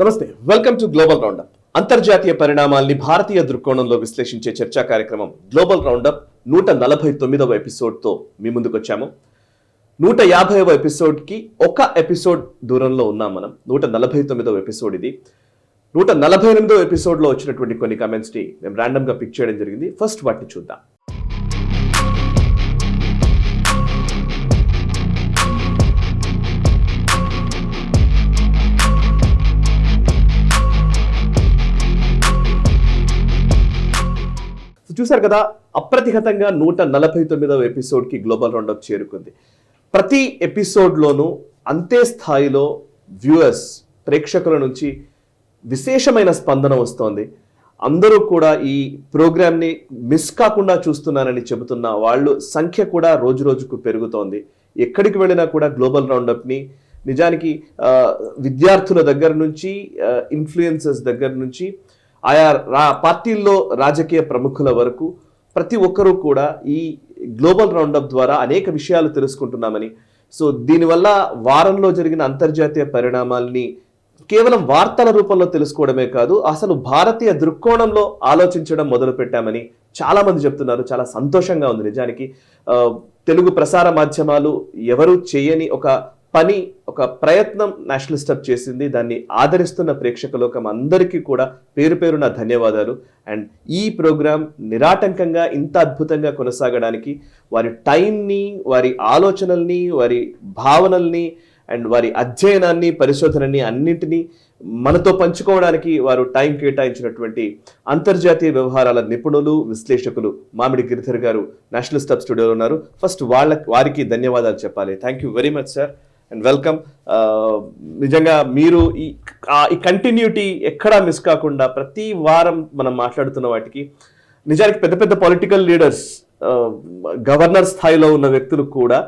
నమస్తే, welcome to global roundup. అంతర్జాతీయ పరిణామాల్ని భారతీయ దృక్కోణంలో విశ్లేషించే చర్చా కార్యక్రమం గ్లోబల్ రౌండప్ 149వ ఎపిసోడ్తో మీ ముందుకు వచ్చాము. 150వ ఎపిసోడ్కి ఒక ఎపిసోడ్ దూరంలో ఉన్నాం మనం. 149వ ఎపిసోడ్ ఇది. 148వ ఎపిసోడ్లో వచ్చినటువంటి కొన్ని కమెంట్స్ని మేము ర్యాండమ్గా పిక్ చేయడం జరిగింది. ఫస్ట్ వాటిని చూద్దాం. చూసారు కదా, అప్రతిహతంగా 149వ ఎపిసోడ్కి గ్లోబల్ రౌండప్ చేరుకుంది. ప్రతి ఎపిసోడ్లోనూ అంతే స్థాయిలో వ్యూయర్స్, ప్రేక్షకుల నుంచి విశేషమైన స్పందన వస్తోంది. అందరూ కూడా ఈ ప్రోగ్రామ్ని మిస్ కాకుండా చూస్తున్నారని చెబుతున్న వాళ్ళు సంఖ్య కూడా రోజు రోజుకు పెరుగుతోంది. ఎక్కడికి వెళ్ళినా కూడా గ్లోబల్ రౌండప్ని నిజానికి విద్యార్థుల దగ్గర నుంచి, ఇన్ఫ్లుయెన్సర్స్ దగ్గర నుంచి, ఆయా పార్టీల్లో రాజకీయ ప్రముఖుల వరకు ప్రతి ఒక్కరూ కూడా ఈ గ్లోబల్ రౌండప్ ద్వారా అనేక విషయాలు తెలుసుకుంటున్నామని, సో దీనివల్ల వారంలో జరిగిన అంతర్జాతీయ పరిణామాల్ని కేవలం వార్తల రూపంలో తెలుసుకోవడమే కాదు, అసలు భారతీయ దృక్కోణంలో ఆలోచించడం మొదలు పెట్టామని చాలా మంది చెప్తున్నారు. చాలా సంతోషంగా ఉంది. నిజానికి తెలుగు ప్రసార మాధ్యమాలు ఎవరు చేయని ఒక పని, ఒక ప్రయత్నం నేషనల్ స్టెప్ చేసింది. దాన్ని ఆదరిస్తున్న ప్రేక్షకలోకం అందరికీ కూడా పేరు పేరున ధన్యవాదాలు. అండ్ ఈ ప్రోగ్రాం నిరాటంకంగా ఇంత అద్భుతంగా కొనసాగడానికి వారి టైంని, వారి ఆలోచనల్ని, వారి భావనల్ని అండ్ వారి అధ్యయనాన్ని, పరిశోధనని అన్నింటినీ మనతో పంచుకోవడానికి వారు టైం కేటాయించినటువంటి అంతర్జాతీయ వ్యవహారాల నిపుణులు, విశ్లేషకులు మామిడి గిరిధర్ గారు నేషనల్ స్టెప్ స్టూడియోలో ఉన్నారు. ఫస్ట్ వారికి ధన్యవాదాలు చెప్పాలి. Thank you very much sir and welcome. నిజంగా మీరు ఈ కంటిన్యూటీ ఎక్కడా మిస్ కాకుండా ప్రతి వారం మనం మాట్లాడుతున్న వాటికి నిజానికి పెద్ద పెద్ద పొలిటికల్ లీడర్స్, గవర్నర్ స్థాయిలో ఉన్న వ్యక్తులు కూడా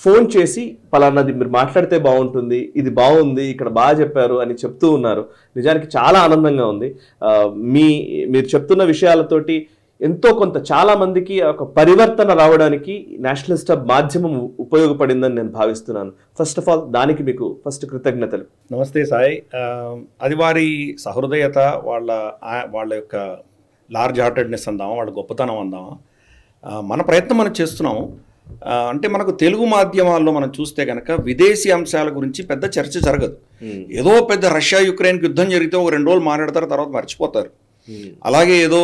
ఫోన్ చేసి పలానాది మీరు మాట్లాడితే బాగుంటుంది, ఇది బాగుంది, ఇక్కడ బాగా చెప్పారు అని చెప్తూ ఉన్నారు. నిజానికి చాలా ఆనందంగా ఉంది. మీరు చెప్తున్న విషయాలతోటి ఎంతో కొంత చాలా మందికి ఒక పరివర్తన రావడానికి నేషనల్ స్టెప్ మాధ్యమం ఉపయోగపడిందని నేను భావిస్తున్నాను. ఫస్ట్ ఆఫ్ ఆల్ దానికి మీకు ఫస్ట్ కృతజ్ఞతలు. నమస్తే సాయి. అది వారి సహృదయత, వాళ్ళ యొక్క లార్జ్ హార్టెడ్నెస్ అందామా, వాళ్ళ గొప్పతనం అందామా. మన ప్రయత్నం మనం చేస్తున్నాము. అంటే మనకు తెలుగు మాధ్యమాల్లో మనం చూస్తే కనుక విదేశీ అంశాల గురించి పెద్ద చర్చ జరగదు. ఏదో పెద్ద రష్యా యుక్రెయిన్కి యుద్ధం జరిగితే ఒక 2 రోజులు మాట్లాడతారు, తర్వాత మర్చిపోతారు. అలాగే ఏదో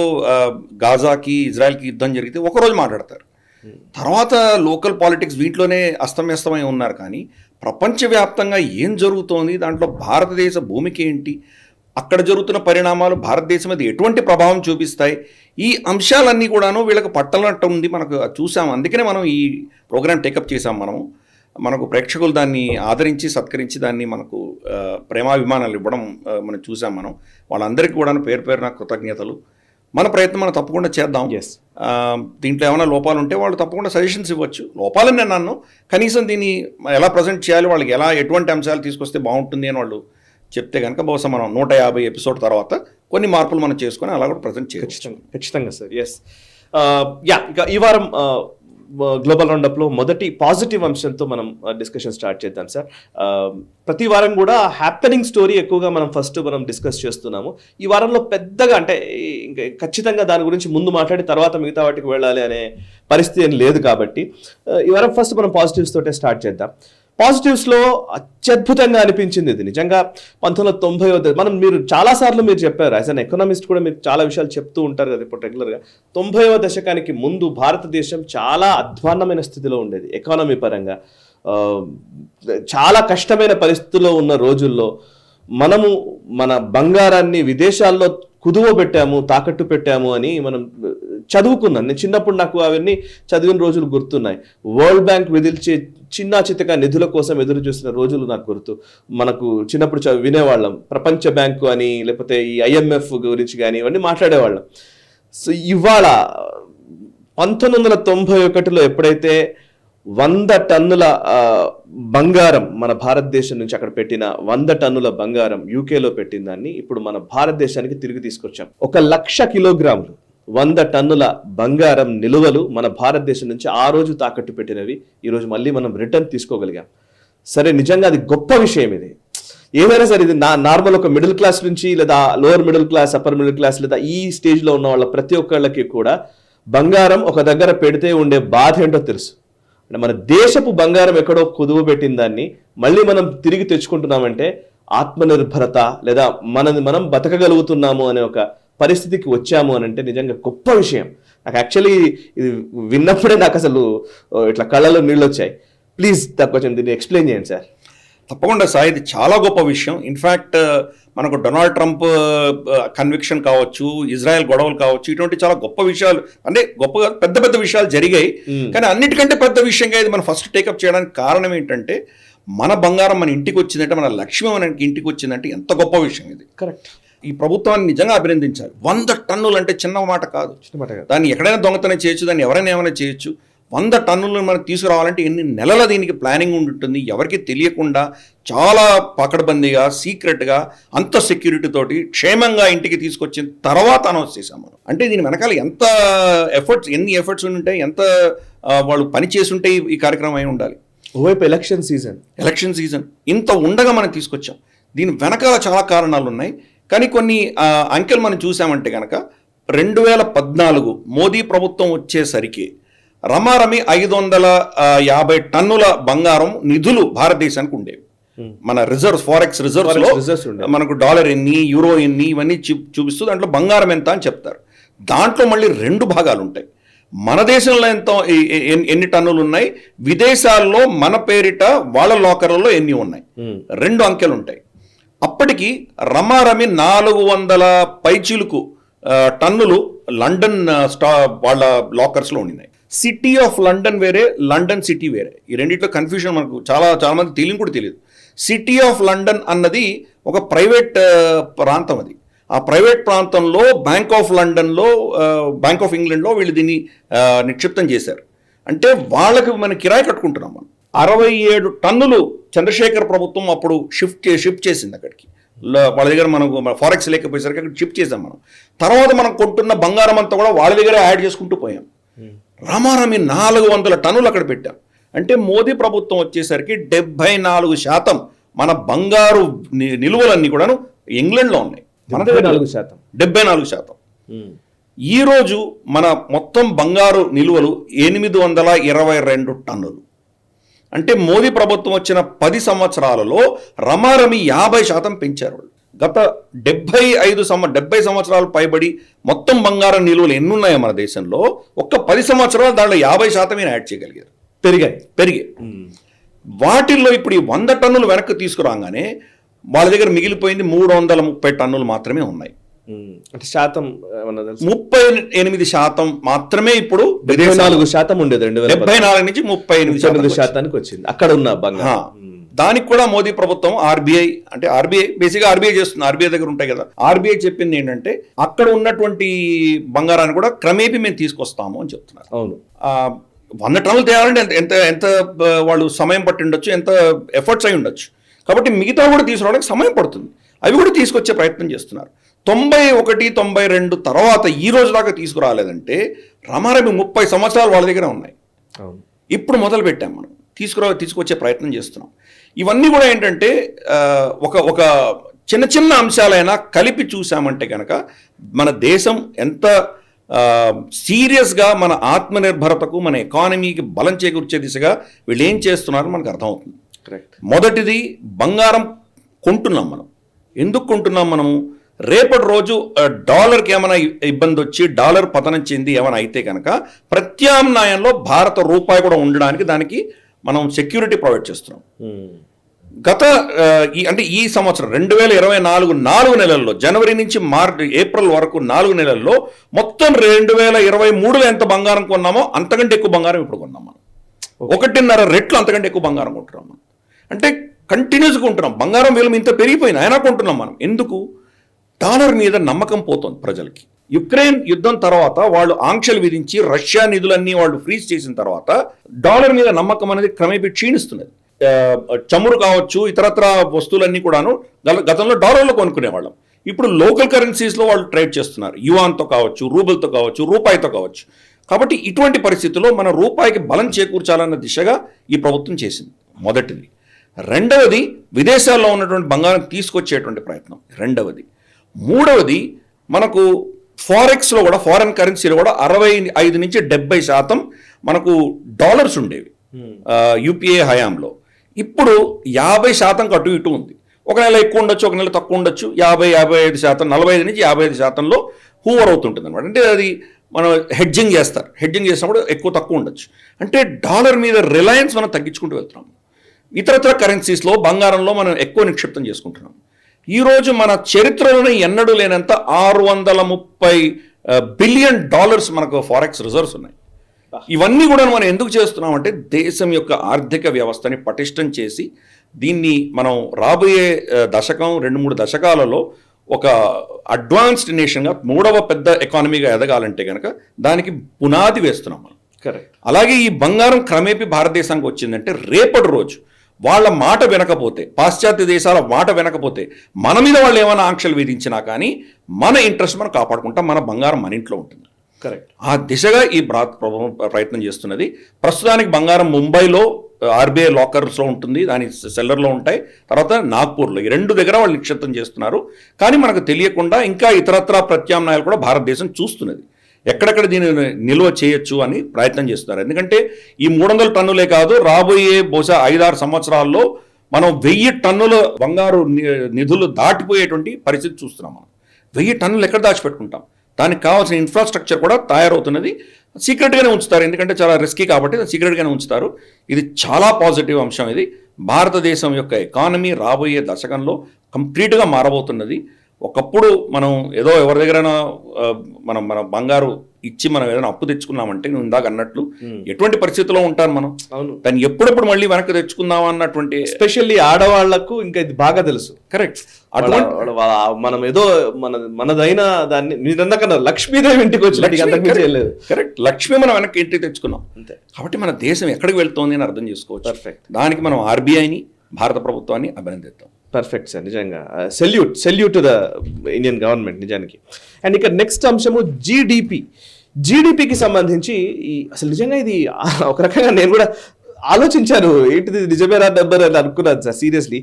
గాజాకి, ఇజ్రాయెల్కి యుద్ధం జరిగితే ఒకరోజు మాట్లాడతారు, తర్వాత లోకల్ పాలిటిక్స్ వీటిలోనే అస్తవ్యస్తమై ఉన్నారు. కానీ ప్రపంచవ్యాప్తంగా ఏం జరుగుతోంది, దాంట్లో భారతదేశ భూమికి ఏంటి, అక్కడ జరుగుతున్న పరిణామాలు భారతదేశం మీద ఎటువంటి ప్రభావం చూపిస్తాయి, ఈ అంశాలన్నీ కూడాను వీళ్ళకి పట్టనట్టు ఉంది. మనకు చూసాము. అందుకనే మనం ఈ ప్రోగ్రాం టేకప్ చేసాం. మనకు ప్రేక్షకులు దాన్ని ఆదరించి, సత్కరించి దాన్ని మనకు ప్రేమాభిమానాలు ఇవ్వడం మనం చూసాం. వాళ్ళందరికీ కూడా పేరు పేరున కృతజ్ఞతలు. మన ప్రయత్నం మనం తప్పకుండా చేద్దాం. దీంట్లో ఏమైనా లోపాలు ఉంటే వాళ్ళు తప్పకుండా సజెషన్స్ ఇవ్వచ్చు. లోపాలని నేను అన్నాను, కనీసం దీన్ని ఎలా ప్రజెంట్ చేయాలి, వాళ్ళకి ఎటువంటి అంశాలు తీసుకొస్తే బాగుంటుంది అని వాళ్ళు చెప్తే కనుక బహుశా మనం 150 ఎపిసోడ్ తర్వాత కొన్ని మార్పులు మనం చేసుకొని అలా కూడా ప్రజెంట్ చేయవచ్చు. ఖచ్చితంగా సార్. ఎస్, ఇక ఈ వారం గ్లోబల్ రౌండప్లో మొదటి పాజిటివ్ అంశంతో మనం డిస్కషన్ స్టార్ట్ చేద్దాం సార్. ప్రతి వారం కూడా హ్యాపెనింగ్ స్టోరీ ఎక్కువగా మనం డిస్కస్ చేస్తున్నాము. ఈ వారంలో పెద్దగా అంటే ఇంకా ఖచ్చితంగా దాని గురించి ముందు మాట్లాడి తర్వాత మిగతా వాటికి వెళ్ళాలి అనే పరిస్థితి ఏం లేదు. కాబట్టి ఈ వారం ఫస్ట్ మనం పాజిటివ్స్ తోటే స్టార్ట్ చేద్దాం. పాజిటివ్స్లో అత్యద్భుతంగా అనిపించింది ఇది. నిజంగా 1990 మీరు చాలాసార్లు మీరు చెప్పారు, యాజ్ అన్ ఎకనామిస్ట్ కూడా మీరు చాలా విషయాలు చెప్తూ ఉంటారు కదా ఇప్పుడు రెగ్యులర్గా. 90వ దశకానికి ముందు భారతదేశం చాలా అధ్వాన్నమైన స్థితిలో ఉండేది ఎకానమీ పరంగా. చాలా కష్టమైన పరిస్థితుల్లో ఉన్న రోజుల్లో మనము మన బంగారాన్ని విదేశాల్లో కుదువ పెట్టాము, తాకట్టు పెట్టాము అని మనం చదువుకున్నాను. నేను చిన్నప్పుడు నాకు అవన్నీ చదివిన రోజులు గుర్తున్నాయి. వరల్డ్ బ్యాంక్ విధిల్చే చిన్న చితక నిధుల కోసం ఎదురు చూసిన రోజులు నాకు గుర్తు. మనకు చిన్నప్పుడు వినేవాళ్ళం ప్రపంచ బ్యాంకు అని, లేకపోతే ఈ IMF గురించి కానీ ఇవన్నీ మాట్లాడేవాళ్ళం. సో ఇవాళ 1991లో ఎప్పుడైతే 100 టన్నుల బంగారం మన భారతదేశం నుంచి అక్కడ పెట్టిన 100 టన్నుల బంగారం యూకేలో పెట్టిన దాన్ని ఇప్పుడు మన భారతదేశానికి తిరిగి తీసుకొచ్చాం. 1,00,000 కిలోగ్రాములు 100 టన్నుల బంగారం నిలువలు మన భారతదేశం నుంచి ఆ రోజు తాకట్టు పెట్టినవి ఈరోజు మళ్ళీ మనం రిటర్న్ తీసుకోగలిగాం. సరే, నిజంగా అది గొప్ప విషయం. ఇది ఏదైనా సరే ఇది నార్మల్ ఒక మిడిల్ క్లాస్ నుంచి లేదా lower middle class, upper middle class లేదా ఈ స్టేజ్ లో ఉన్న వాళ్ళ ప్రతి ఒక్కళ్ళకి కూడా బంగారం ఒక దగ్గర పెడితే ఉండే బాధ ఏంటో తెలుసు. అంటే మన దేశపు బంగారం ఎక్కడో కుదువ పెట్టిన దాన్ని మళ్ళీ మనం తిరిగి తెచ్చుకుంటున్నామంటే ఆత్మనిర్భరత లేదా మనం బతకగలుగుతున్నాము అనే ఒక పరిస్థితికి వచ్చాము అని అంటే నిజంగా గొప్ప విషయం. నాకు యాక్చువల్లీ ఇది విన్నప్పుడే నాకు అసలు ఇట్లా కళ్ళలో నీళ్ళు వచ్చాయి. ప్లీజ్ కొంచెం దీన్ని ఎక్స్ప్లెయిన్ చేయండి సార్. తప్పకుండా సార్, ఇది చాలా గొప్ప విషయం. ఇన్ఫ్యాక్ట్ మనకు డొనాల్డ్ ట్రంప్ కన్విక్షన్ కావచ్చు, ఇజ్రాయెల్ గొడవలు కావచ్చు, ఇటువంటి చాలా గొప్ప విషయాలు, అంటే గొప్పగా పెద్ద పెద్ద విషయాలు జరిగాయి. కానీ అన్నిటికంటే పెద్ద విషయంగా ఇది మనం ఫస్ట్ టేకప్ చేయడానికి కారణం ఏంటంటే మన బంగారం మన ఇంటికి వచ్చిందంటే, మన లక్ష్మి మన ఇంటికి వచ్చిందంటే ఎంత గొప్ప విషయం ఇది. కరెక్ట్. ఈ ప్రభుత్వాన్ని నిజంగా అభినందించాలి. 100 టన్నులు అంటే చిన్న మాట కాదు. దాన్ని ఎక్కడైనా దొంగతనం చేయొచ్చు, దాన్ని ఎవరైనా ఏమైనా చేయొచ్చు. 100 టన్నులను మనకు తీసుకురావాలంటే ఎన్ని నెలల దీనికి ప్లానింగ్ ఉంటుంది, ఎవరికి తెలియకుండా చాలా పకడ్బందీగా సీక్రెట్గా అంత సెక్యూరిటీ తోటి క్షేమంగా ఇంటికి తీసుకొచ్చిన తర్వాత అనౌన్స్ చేశాం మనం. అంటే దీని వెనకాల ఎంత ఎన్ని ఎఫర్ట్స్ ఉంటాయి, ఎంత వాళ్ళు పని చేసుంటే ఈ కార్యక్రమం అయి ఉండాలి. ఓవైపు ఎలక్షన్ సీజన్ ఇంత ఉండగా మనం తీసుకొచ్చాం. దీని వెనకాల చాలా కారణాలు ఉన్నాయి. కానీ కొన్ని అంకెలు మనం చూసామంటే కనుక 2014 మోదీ ప్రభుత్వం వచ్చేసరికి రమారమి 550 టన్నుల బంగారం నిధులు భారతదేశానికి ఉండేవి. మన రిజర్వ్స్, ఫారెక్స్ రిజర్వ్స్ లో మనకు డాలర్ ఎన్ని, యూరో ఎన్ని, ఇవన్నీ చూపిస్తూ దాంట్లో బంగారం ఎంత అని చెప్తారు. దాంట్లో మళ్ళీ 2 భాగాలు ఉంటాయి. మన దేశంలో ఎంత ఎన్ని టన్నులు ఉన్నాయి, విదేశాల్లో మన పేరిట వాళ్ళ లాకర్లలో ఎన్ని ఉన్నాయి, 2 అంకెలు ఉంటాయి. అప్పటికి రమారమి 400 పైచీలకు టన్నులు లండన్ వాళ్ళ లాకర్స్లో ఉండినాయి. సిటీ ఆఫ్ లండన్ వేరే, లండన్ సిటీ వేరే. ఈ రెండిట్లో కన్ఫ్యూజన్ మనకు చాలా మంది తెలియని కూడా తెలియదు. సిటీ ఆఫ్ లండన్ అన్నది ఒక ప్రైవేట్ ప్రాంతం. అది ఆ ప్రైవేట్ ప్రాంతంలో బ్యాంక్ ఆఫ్ లండన్లో, బ్యాంక్ ఆఫ్ ఇంగ్లాండ్లో వీళ్ళు దీన్ని నిక్షిప్తం చేశారు. అంటే వాళ్ళకి మనం కిరాయి కట్టుకుంటున్నాం. మనం 67 టన్నులు చంద్రశేఖర్ ప్రభుత్వం అప్పుడు షిఫ్ట్ చేసింది అక్కడికి. వాళ్ళ దగ్గర మనకు ఫారెక్స్ లేకపోయేసరికి అక్కడ షిఫ్ట్ చేసాం మనం. తర్వాత మనం కొంటున్న బంగారం అంతా కూడా వాళ్ళ దగ్గర యాడ్ చేసుకుంటూ పోయాం. రమారమి 400 టన్నులు అక్కడ పెట్టాం. అంటే మోదీ ప్రభుత్వం వచ్చేసరికి 74% మన బంగారు నిలువలన్నీ కూడాను ఇంగ్లాండ్లో ఉన్నాయి. మన దగ్గర 74%. ఈరోజు మన మొత్తం బంగారు నిలువలు 822 టన్నులు. అంటే మోదీ ప్రభుత్వం వచ్చిన 10 సంవత్సరాలలో రమారమి 50% పెంచారు వాళ్ళు. గత 70 సంవత్సరాలు పైబడి మొత్తం బంగారం నిలువలు ఎన్ని ఉన్నాయో మన దేశంలో, ఒక్క 10 సంవత్సరాలు దాంట్లో 50% యాడ్ చేయగలిగారు. పెరిగాయి. వాటిల్లో ఇప్పుడు ఈ 100 టన్నులు వెనక్కి తీసుకురాగానే వాళ్ళ దగ్గర మిగిలిపోయింది 330 టన్నులు మాత్రమే ఉన్నాయి. అంటే శాతం 38% మాత్రమే ఇప్పుడు. 74% ఉండేది 74 నుంచి 38% వచ్చింది అక్కడ ఉన్న బంగారం. దానికి కూడా మోదీ ప్రభుత్వం ఆర్బీఐ బేసిక్గా ఆర్బీఐ చేస్తుంది. ఆర్బీఐ దగ్గర ఉంటాయి కదా. ఆర్బీఐ చెప్పింది ఏంటంటే అక్కడ ఉన్నటువంటి బంగారాన్ని కూడా క్రమేపీ మేము తీసుకొస్తాము అని చెప్తున్నారు. అవును. 100 టన్నులు తేవాలంటే ఎంత ఎంత వాళ్ళు సమయం పట్టి ఉండొచ్చు, ఎంత ఎఫర్ట్స్ అయి ఉండొచ్చు. కాబట్టి మిగతా కూడా తీసుకురావడానికి సమయం పడుతుంది. అవి కూడా తీసుకొచ్చే ప్రయత్నం చేస్తున్నారు. 91, 92 తర్వాత ఈ రోజు దాకా తీసుకురాలేదంటే రమారమి 30 సంవత్సరాలు వాళ్ళ దగ్గర ఉన్నాయి. ఇప్పుడు మొదలు పెట్టాం మనం తీసుకొచ్చే ప్రయత్నం చేస్తున్నాం. ఇవన్నీ కూడా ఏంటంటే ఒక చిన్న అంశాలైనా కలిపి చూసామంటే కనుక మన దేశం ఎంత సీరియస్గా మన ఆత్మనిర్భరతకు, మన ఎకానమీకి బలం చేకూర్చే దిశగా వీళ్ళు ఏం చేస్తున్నారో మనకు అర్థమవుతుంది. మొదటిది బంగారం కొంటున్నాం మనం. ఎందుకు కొంటున్నాం మనము? రేపటి రోజు డాలర్కి ఏమైనా ఇబ్బంది వచ్చి డాలర్ పతనం చెంది ఏమైనా అయితే కనుక ప్రత్యామ్నాయంలో భారత రూపాయి కూడా ఉండడానికి దానికి మనం సెక్యూరిటీ ప్రొవైడ్ చేస్తున్నాం. గత ఈ సంవత్సరం 2024 4 నెలల్లో, జనవరి నుంచి ఏప్రిల్ వరకు 4 నెలల్లో మొత్తం 2023లో ఎంత బంగారం కొన్నామో అంతకంటే ఎక్కువ బంగారం ఇప్పుడు కొన్నాం మనం. 1.5 రెట్లు అంతకంటే ఎక్కువ బంగారం కొంటున్నాం మనం. అంటే కంటిన్యూస్గా కొంటున్నాం. బంగారం విలువ ఇంత పెరిగిపోయింది అయినా కొంటున్నాం మనం. ఎందుకు? డాలర్ మీద నమ్మకం పోతుంది ప్రజలకి. యుక్రెయిన్ యుద్ధం తర్వాత వాళ్ళు ఆంక్షలు విధించి రష్యా నిధులన్నీ వాళ్ళు ఫ్రీజ్ చేసిన తర్వాత డాలర్ మీద నమ్మకం అనేది క్రమేపీ క్షీణిస్తున్నది. చమురు కావచ్చు, ఇతరత్ర వస్తువులన్నీ కూడాను గతంలో డాలర్లో కొనుక్కునేవాళ్ళం. ఇప్పుడు లోకల్ కరెన్సీస్లో వాళ్ళు ట్రేడ్ చేస్తున్నారు. యువాన్తో కావచ్చు, రూబుల్తో కావచ్చు, రూపాయితో కావచ్చు. కాబట్టి ఇటువంటి పరిస్థితుల్లో మన రూపాయికి బలం చేకూర్చాలన్న దిశగా ఈ ప్రభుత్వం చేసింది. మొదటిది. రెండవది విదేశాల్లో ఉన్నటువంటి బంగారం తీసుకొచ్చేటువంటి ప్రయత్నం రెండవది. మూడవది మనకు ఫారెక్స్లో కూడా ఫారెన్ కరెన్సీలో కూడా 65 నుంచి 70% మనకు డాలర్స్ ఉండేవి యూపీఏ హయాంలో. ఇప్పుడు 50% అటు ఇటు ఉంది. ఒక నెల ఎక్కువ ఉండొచ్చు, ఒక నెల తక్కువ ఉండొచ్చు. 50-55%, 45 నుంచి 55%లో హూవర్ అవుతుంటుంది అనమాట. అంటే అది మనం హెడ్జింగ్ చేస్తారు. హెడ్జింగ్ చేసినప్పుడు ఎక్కువ తక్కువ ఉండొచ్చు. అంటే డాలర్ మీద రిలయన్స్ మనం తగ్గించుకుంటూ వెళ్తున్నాం. ఇతరత్ర కరెన్సీస్లో బంగారంలో మనం ఎక్కువ నిక్షిప్తం చేసుకుంటున్నాం. ఈరోజు మన చరిత్రలోనే ఎన్నడూ లేనంత $630 బిలియన్ మనకు ఫారెక్స్ రిజర్వ్స్ ఉన్నాయి. ఇవన్నీ కూడా మనం ఎందుకు చేస్తున్నామంటే దేశం యొక్క ఆర్థిక వ్యవస్థని పటిష్టం చేసి దీన్ని మనం రాబోయే దశకం 2-3 దశకాలలో ఒక అడ్వాన్స్డ్ నేషన్గా 3వ పెద్ద ఎకానమీగా ఎదగాలంటే కనుక దానికి పునాది వేస్తున్నాం మనం. కరెక్ట్. అలాగే ఈ బంగారం క్రమేపీ భారతదేశానికి వచ్చిందంటే రేపటి రోజు వాళ్ళ మాట వినకపోతే, పాశ్చాత్య దేశాల మాట వినకపోతే, మన మీద వాళ్ళు ఏమైనా ఆంక్షలు విధించినా కానీ మన ఇంట్రెస్ట్ మనం కాపాడుకుంటాం. మన బంగారం మన ఇంట్లో ఉంటుంది. కరెక్ట్. ఆ దిశగా ఈ ప్రభుత్వం ప్రయత్నం చేస్తున్నది. ప్రస్తుతానికి బంగారం ముంబైలో ఆర్బీఐ లాకర్స్లో ఉంటుంది, దాని సెల్లర్లో ఉంటాయి. తర్వాత నాగ్పూర్లో, ఈ 2 దగ్గర వాళ్ళు నిక్షిప్తం చేస్తున్నారు. కానీ మనకు తెలియకుండా ఇంకా ఇతరత్రా ప్రత్యామ్నాయాలు కూడా భారతదేశం చూస్తున్నది. ఎక్కడెక్కడ దీన్ని నిల్వ చేయొచ్చు అని ప్రయత్నం చేస్తున్నారు. ఎందుకంటే ఈ 300 టన్నులే కాదు, రాబోయే బహుశా 5-6 సంవత్సరాల్లో మనం 1000 టన్నుల బంగారు నిధులు దాటిపోయేటువంటి పరిస్థితి చూస్తున్నాం. మనం 1000 టన్నులు ఎక్కడ దాచిపెట్టుకుంటాం? దానికి కావాల్సిన ఇన్ఫ్రాస్ట్రక్చర్ కూడా తయారవుతున్నది. సీక్రెట్గానే ఉంచుతారు, ఎందుకంటే చాలా రిస్కీ కాబట్టి సీక్రెట్గానే ఉంచుతారు. ఇది చాలా పాజిటివ్ అంశం. ఇది భారతదేశం యొక్క ఎకానమీ రాబోయే దశకంలో కంప్లీట్గా మారబోతున్నది. ఒకప్పుడు మనం ఏదో ఎవరి దగ్గరైనా మన బంగారు ఇచ్చి మనం ఏదైనా అప్పు తెచ్చుకున్నామంటే నువ్వు ఇందాక అన్నట్లు ఎటువంటి పరిస్థితిలో ఉంటాను మనం. అవును. దాన్ని ఎప్పుడప్పుడు మళ్ళీ వెనక్కి తెచ్చుకుందాం అన్నటువంటి, ఎస్పెషల్లీ ఆడవాళ్లకు ఇంకా ఇది బాగా తెలుసు. కరెక్ట్. అటువంటి మనం ఏదో మనదైన దాన్ని మీరన్నకన్నా లక్ష్మీదేవి ఇంటికి వచ్చి కరెక్ట్, లక్ష్మి మనం వెనక్కి ఇంటికి తెచ్చుకున్నాం అంతే. కాబట్టి మన దేశం ఎక్కడికి వెళ్తోంది అని అర్థం చేసుకోవచ్చు. పర్ఫెక్ట్. దానికి మనం ఆర్బీఐని, భారత ప్రభుత్వాన్ని అభినందిద్దాం. పర్ఫెక్ట్ సార్, నిజంగా salute to the Indian government నిజానికి. అండ్ ఇక నెక్స్ట్ అంశము జీడిపికి సంబంధించి అసలు నిజంగా ఇది ఒక రకంగా నేను కూడా ఆలోచించాను, ఏంటిది నిజమేనా నెంబర్ అని అనుకున్నాను సార్. సీరియస్లీ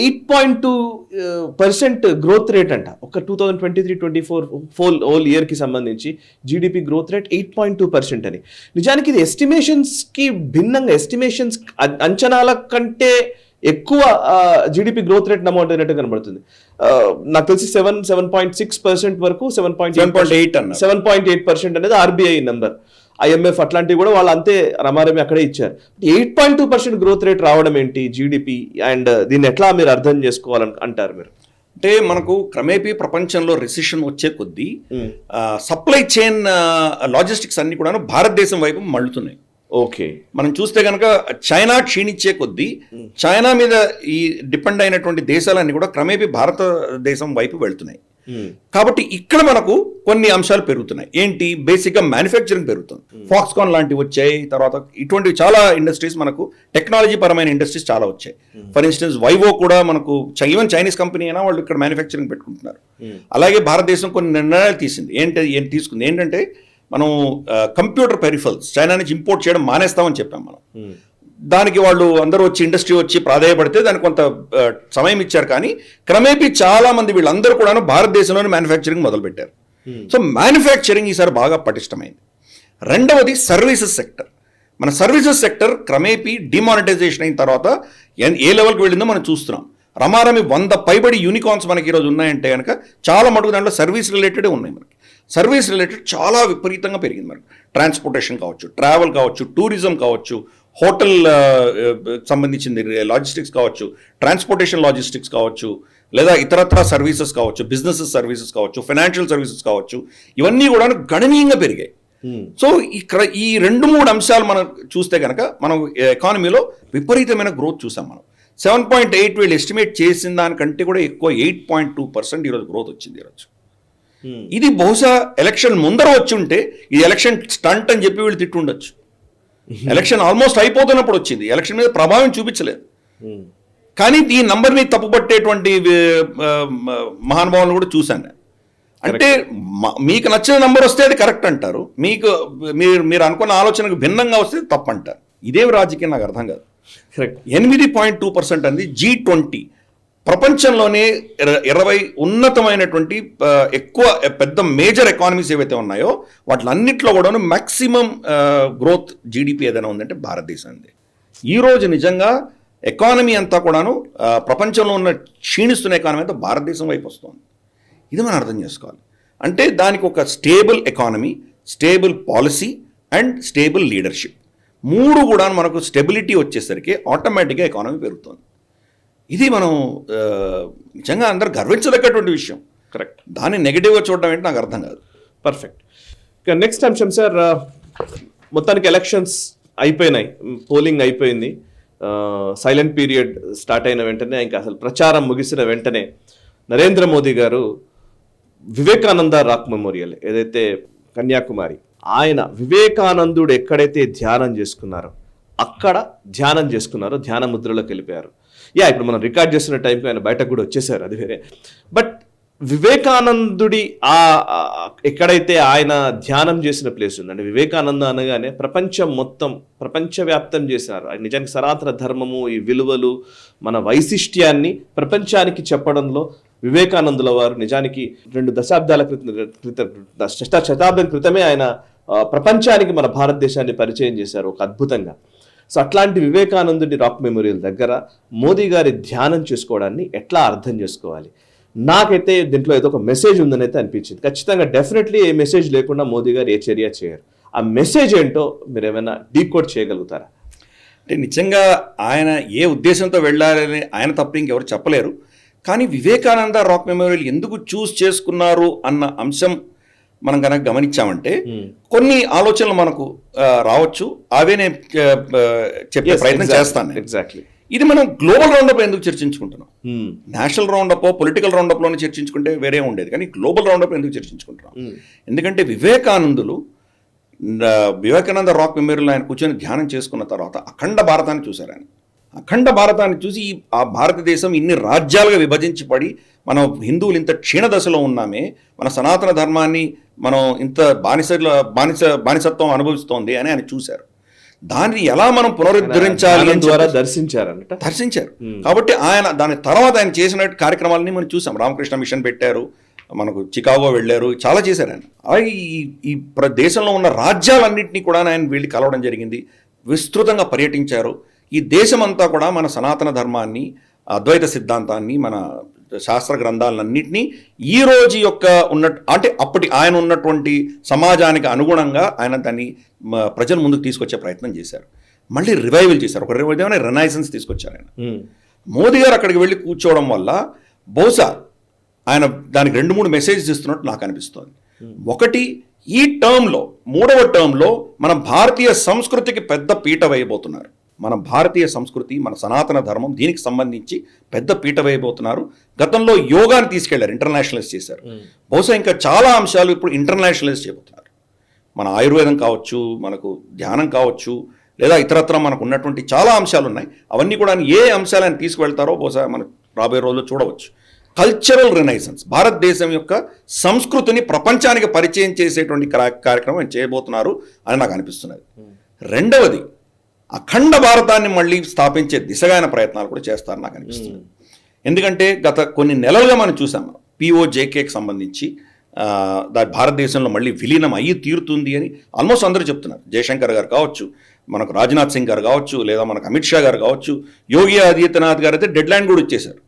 8.2% గ్రోత్ రేట్ అంట ఒక 2023-24 హోల్ ఇయర్కి సంబంధించి జీడిపి గ్రోత్ రేట్ 8.2% అని. నిజానికి ఇది ఎస్టిమేషన్స్కి భిన్నంగా, ఎస్టిమేషన్స్ అంచనాల కంటే ఎక్కువ జీడిపి గ్రోత్ రేట్ నమోదు అయినట్టు కనబడుతుంది. నాకు తెలిసి 7.6% వరకు 7.8% అనేది ఆర్బీఐ నెంబర్. IMF అట్లాంటివి కూడా వాళ్ళు అంతే రమారమి అక్కడే ఇచ్చారు. 8.2% గ్రోత్ రేట్ రావడం ఏంటి జీడిపి, అండ్ దీన్ని ఎట్లా మీరు అర్థం చేసుకోవాలని అంటారు మీరు? అంటే మనకు క్రమేపీ ప్రపంచంలో రిసెషన్ వచ్చే కొద్దీ సప్లై చైన్ లాజిస్టిక్స్ అన్ని కూడా భారతదేశం వైపు మళ్ళుతున్నాయి. ఓకే. మనం చూస్తే కనుక చైనా క్షీణించే కొద్దీ చైనా మీద ఈ డిపెండ్ అయినటువంటి దేశాలన్నీ కూడా క్రమేపీ భారతదేశం వైపు వెళ్తున్నాయి. కాబట్టి ఇక్కడ మనకు కొన్ని అంశాలు పెరుగుతున్నాయి. ఏంటి? బేసిక్గా మ్యానుఫ్యాక్చరింగ్ పెరుగుతుంది. ఫాక్స్కాన్ లాంటివి వచ్చాయి. తర్వాత ఇటువంటి చాలా ఇండస్ట్రీస్, మనకు టెక్నాలజీ పరమైన ఇండస్ట్రీస్ చాలా వచ్చాయి. ఫర్ ఇన్స్టెన్స్ వైవో కూడా మనకు ఈవెన్ చైనీస్ కంపెనీ అయినా వాళ్ళు ఇక్కడ మ్యానుఫ్యాక్చరింగ్ పెట్టుకుంటున్నారు. అలాగే భారతదేశం కొన్ని నిర్ణయాలు తీసుకుంది. ఏంటంటే మనం కంప్యూటర్ పెరిఫరల్స్ చైనా నుంచి ఇంపోర్ట్ చేయడం మానేస్తామని చెప్పాం మనం. దానికి వాళ్ళు అందరూ వచ్చి ఇండస్ట్రీ వచ్చి ప్రాధాయపడితే దానికి కొంత సమయం ఇచ్చారు. కానీ క్రమేపీ చాలా మంది వీళ్ళందరూ కూడా భారతదేశంలోనే మ్యానుఫ్యాక్చరింగ్ మొదలుపెట్టారు. సో మ్యానుఫ్యాక్చరింగ్ ఈసారి బాగా పటిష్టమైంది. రెండవది సర్వీసెస్ సెక్టర్. మన సర్వీసెస్ సెక్టర్ క్రమేపీ డిమానిటైజేషన్ అయిన తర్వాత ఏ లెవెల్కి వెళ్ళిందో మనం చూస్తున్నాం. రమారమి 100 పైబడి యూనికార్న్స్ మనకి ఈరోజు ఉన్నాయంటే కనుక చాలా మటుకు దాంట్లో సర్వీస్ రిలేటెడే ఉన్నాయి. మనకి సర్వీస్ రిలేటెడ్ చాలా విపరీతంగా పెరిగింది. మనకి ట్రాన్స్పోర్టేషన్ కావచ్చు, ట్రావెల్ కావచ్చు, టూరిజం కావచ్చు, హోటల్ సంబంధించింది లాజిస్టిక్స్ కావచ్చు, ట్రాన్స్పోర్టేషన్ లాజిస్టిక్స్ కావచ్చు, లేదా ఇతరత్ర సర్వీసెస్ కావచ్చు, బిజినెస్ సర్వీసెస్ కావచ్చు, ఫైనాన్షియల్ సర్వీసెస్ కావచ్చు, ఇవన్నీ కూడా గణనీయంగా పెరిగాయి. సో ఇక్కడ ఈ 2-3 అంశాలు మనం చూస్తే కనుక మనం ఎకానమీలో విపరీతమైన గ్రోత్ చూసాం. మనం 7.8 వీళ్ళు ఎస్టిమేట్ చేసిన దానికంటే కూడా ఎక్కువ 8.2% ఈరోజు గ్రోత్ వచ్చింది ఈరోజు. ఇది బహుశా ఎలక్షన్ ముందర వచ్చి ఉంటే ఇది ఎలక్షన్ స్టంట్ అని చెప్పి వీళ్ళు తిట్టుండొచ్చు. ఎలక్షన్ ఆల్మోస్ట్ అయిపోతున్నప్పుడు వచ్చింది, ఎలక్షన్ మీద ప్రభావం చూపించలేదు. కానీ ఈ నంబర్ని తప్పుపట్టేటువంటి మహానుభావులను కూడా చూశాను. అంటే మీకు నచ్చిన నంబర్ వస్తే అది కరెక్ట్ అంటారు, మీరు అనుకున్న ఆలోచనకు భిన్నంగా వస్తే తప్పు అంటారు. ఇదేం రాజకీయం నాకు అర్థం కాదు. కరెక్ట్. 8.2% అంది G20 ప్రపంచంలోనే 20 ఉన్నతమైనటువంటి ఎక్కువ పెద్ద మేజర్ ఎకానమీస్ ఏవైతే ఉన్నాయో వాటిలన్నింటిలో కూడాను మ్యాక్సిమం గ్రోత్ జీడిపి ఏదైనా ఉందంటే భారతదేశం ఉంది. ఈరోజు నిజంగా ఎకానమీ అంతా కూడాను ప్రపంచంలో ఉన్న క్షీణిస్తున్న ఎకానమీ అంతా భారతదేశం వైపు వస్తుంది. ఇది మనం అర్థం చేసుకోవాలి. అంటే దానికి ఒక stable economy, stable policy and stable leadership, మూడు కూడా మనకు స్టెబిలిటీ వచ్చేసరికి ఆటోమేటిక్గా ఎకానమీ పెరుగుతుంది. ఇది మనం నిజంగా అందరూ గర్వించదగ్గటువంటి విషయం. కరెక్ట్. దాన్ని నెగిటివ్గా చూడడం ఏంటి నాకు అర్థం కాదు. పర్ఫెక్ట్. ఇక నెక్స్ట్ అంశం సార్, మొత్తానికి ఎలక్షన్స్ అయిపోయినాయి, పోలింగ్ అయిపోయింది, సైలెంట్ పీరియడ్ స్టార్ట్ అయిన వెంటనే, ఇంకా అసలు ప్రచారం ముగిసిన వెంటనే నరేంద్ర మోదీ గారు వివేకానంద రాక్ మెమోరియల్ ఏదైతే కన్యాకుమారి, ఆయన వివేకానందుడు ఎక్కడైతే ధ్యానం చేసుకున్నారో అక్కడ ధ్యానం చేసుకున్నారో ధ్యాన ముద్రలోకి వెళ్ళిపోయారు. ఇప్పుడు మనం రికార్డ్ చేస్తున్న టైంకి ఆయన బయటకు కూడా వచ్చేసారు, అది వేరే. బట్ వివేకానందుడి ఎక్కడైతే ఆయన ధ్యానం చేసిన ప్లేస్ ఉందండి, వివేకానంద అనగానే ప్రపంచం మొత్తం ప్రపంచవ్యాప్తం చేశారు. నిజానికి సనాతన ధర్మము, ఈ విలువలు, మన వైశిష్ట్యాన్ని ప్రపంచానికి చెప్పడంలో వివేకానందుల వారు నిజానికి 2 దశాబ్దాల శతాబ్దం క్రితమే ఆయన ప్రపంచానికి మన భారతదేశాన్ని పరిచయం చేశారు ఒక అద్భుతంగా. సో అట్లాంటి వివేకానందుడి రాక్ మెమోరియల్ దగ్గర మోదీ గారి ధ్యానం చేసుకోవడాన్ని ఎట్లా అర్థం చేసుకోవాలి? నాకైతే దీంట్లో ఏదో ఒక మెసేజ్ ఉందని అయితే అనిపించింది. ఖచ్చితంగా డెఫినెట్లీ ఏ మెసేజ్ లేకుండా మోదీ గారు ఏ చర్య చేయరు. ఆ మెసేజ్ ఏంటో మీరు ఏమైనా డీకోడ్ చేయగలుగుతారా? అంటే నిజంగా ఆయన ఏ ఉద్దేశంతో వెళ్ళాలని ఆయన తప్ప ఇంకెవరు చెప్పలేరు. కానీ వివేకానంద రాక్ మెమోరియల్ ఎందుకు చూస్ చేసుకున్నారు అన్న అంశం మనం కనుక గమనించామంటే కొన్ని ఆలోచనలు మనకు రావచ్చు. అవే నేను చెప్పే ప్రయత్నం చేస్తాను. ఎగ్జాక్ట్లీ. ఇది మనం గ్లోబల్ రౌండప్ ఎందుకు చర్చించుకుంటున్నాం? నేషనల్ రౌండప్, పొలిటికల్ రౌండప్లోనే చర్చించుకుంటే వేరే ఉండేది, కానీ గ్లోబల్ రౌండప్ ఎందుకు చర్చించుకుంటున్నాం? ఎందుకంటే వివేకానంద రాక్ మెమోరియల్ ఆయన కూర్చొని ధ్యానం చేసుకున్న తర్వాత అఖండ భారతాన్ని చూశారు ఆయన. అఖండ భారతాన్ని చూసి ఆ భారతదేశం ఇన్ని రాజ్యాలుగా విభజించి పడి మనం హిందువులు ఇంత క్షీణ దశలో ఉన్నామే, మన సనాతన ధర్మాన్ని మనం ఇంత బానిసత్వం అనుభవిస్తోంది అని ఆయన చూశారు. దాన్ని ఎలా మనం పునరుద్ధరించాలి ద్వారా దర్శించారు. కాబట్టి ఆయన దాని తర్వాత ఆయన చేసిన కార్యక్రమాలని మనం చూసాం. రామకృష్ణ మిషన్ పెట్టారు, మనకు చికాగో వెళ్ళారు, చాలా చేశారు ఆయన. అలాగే ఈ దేశంలో ఉన్న రాజ్యాలన్నింటినీ కూడా ఆయన వెళ్ళి కలవడం జరిగింది, విస్తృతంగా పర్యటించారు. ఈ దేశమంతా కూడా మన సనాతన ధర్మాన్ని, అద్వైత సిద్ధాంతాన్ని, మన శాస్త్ర గ్రంథాలన్నింటినీ ఈ రోజు యొక్క అంటే అప్పటి ఆయన ఉన్నటువంటి సమాజానికి అనుగుణంగా ఆయన దాన్ని ప్రజల ముందుకు తీసుకొచ్చే ప్రయత్నం చేశారు. మళ్ళీ రివైవల్ చేశారు, ఒక విధమైన రెనైసెన్స్ తీసుకొచ్చారు ఆయన. మోదీ గారు అక్కడికి వెళ్ళి కూర్చోవడం వల్ల బహుశా ఆయన దానికి 2-3 మెసేజెస్ ఇస్తున్నట్టు నాకు అనిపిస్తోంది. ఒకటి, ఈ టర్మ్లో 3వ టర్మ్లో మన భారతీయ సంస్కృతికి పెద్ద పీట వేయబోతున్నారు. మన భారతీయ సంస్కృతి, మన సనాతన ధర్మం, దీనికి సంబంధించి పెద్ద పీట వేయబోతున్నారు. గతంలో యోగాని తీసుకెళ్లారు, ఇంటర్నేషనలైజ్ చేశారు. బహుశా ఇంకా చాలా అంశాలు ఇప్పుడు ఇంటర్నేషనలైజ్ చేయబోతున్నారు. మన ఆయుర్వేదం కావచ్చు, మనకు ధ్యానం కావచ్చు, లేదా ఇతరత్ర మనకు ఉన్నటువంటి చాలా అంశాలు ఉన్నాయి. అవన్నీ కూడా ఏ అంశాలను తీసుకువెళ్తారో బహుశా మనం రాబోయే రోజుల్లో చూడవచ్చు. కల్చరల్ రినైసెన్స్, భారతదేశం యొక్క సంస్కృతిని ప్రపంచానికి పరిచయం చేసేటువంటి కార్యక్రమం చేయబోతున్నారు అని నాకు అనిపిస్తున్నది. రెండవది, అఖండ భారతాన్ని మళ్ళీ స్థాపించే దిశగా ఆయన ప్రయత్నాలు కూడా చేస్తారని నాకు అనిపిస్తుంది. ఎందుకంటే గత కొన్ని నెలలుగా మనం చూసాం, POJKకి సంబంధించి భారతదేశంలో మళ్ళీ విలీనం అయ్యి తీరుతుంది అని ఆల్మోస్ట్ అందరూ చెప్తున్నారు. జయశంకర్ గారు కావచ్చు, మనకు రాజ్నాథ్ సింగ్ గారు కావచ్చు, లేదా మనకు అమిత్ షా గారు కావచ్చు, యోగి ఆదిత్యనాథ్ గారు అయితే డెడ్ లైన్ కూడా ఇచ్చేశారు.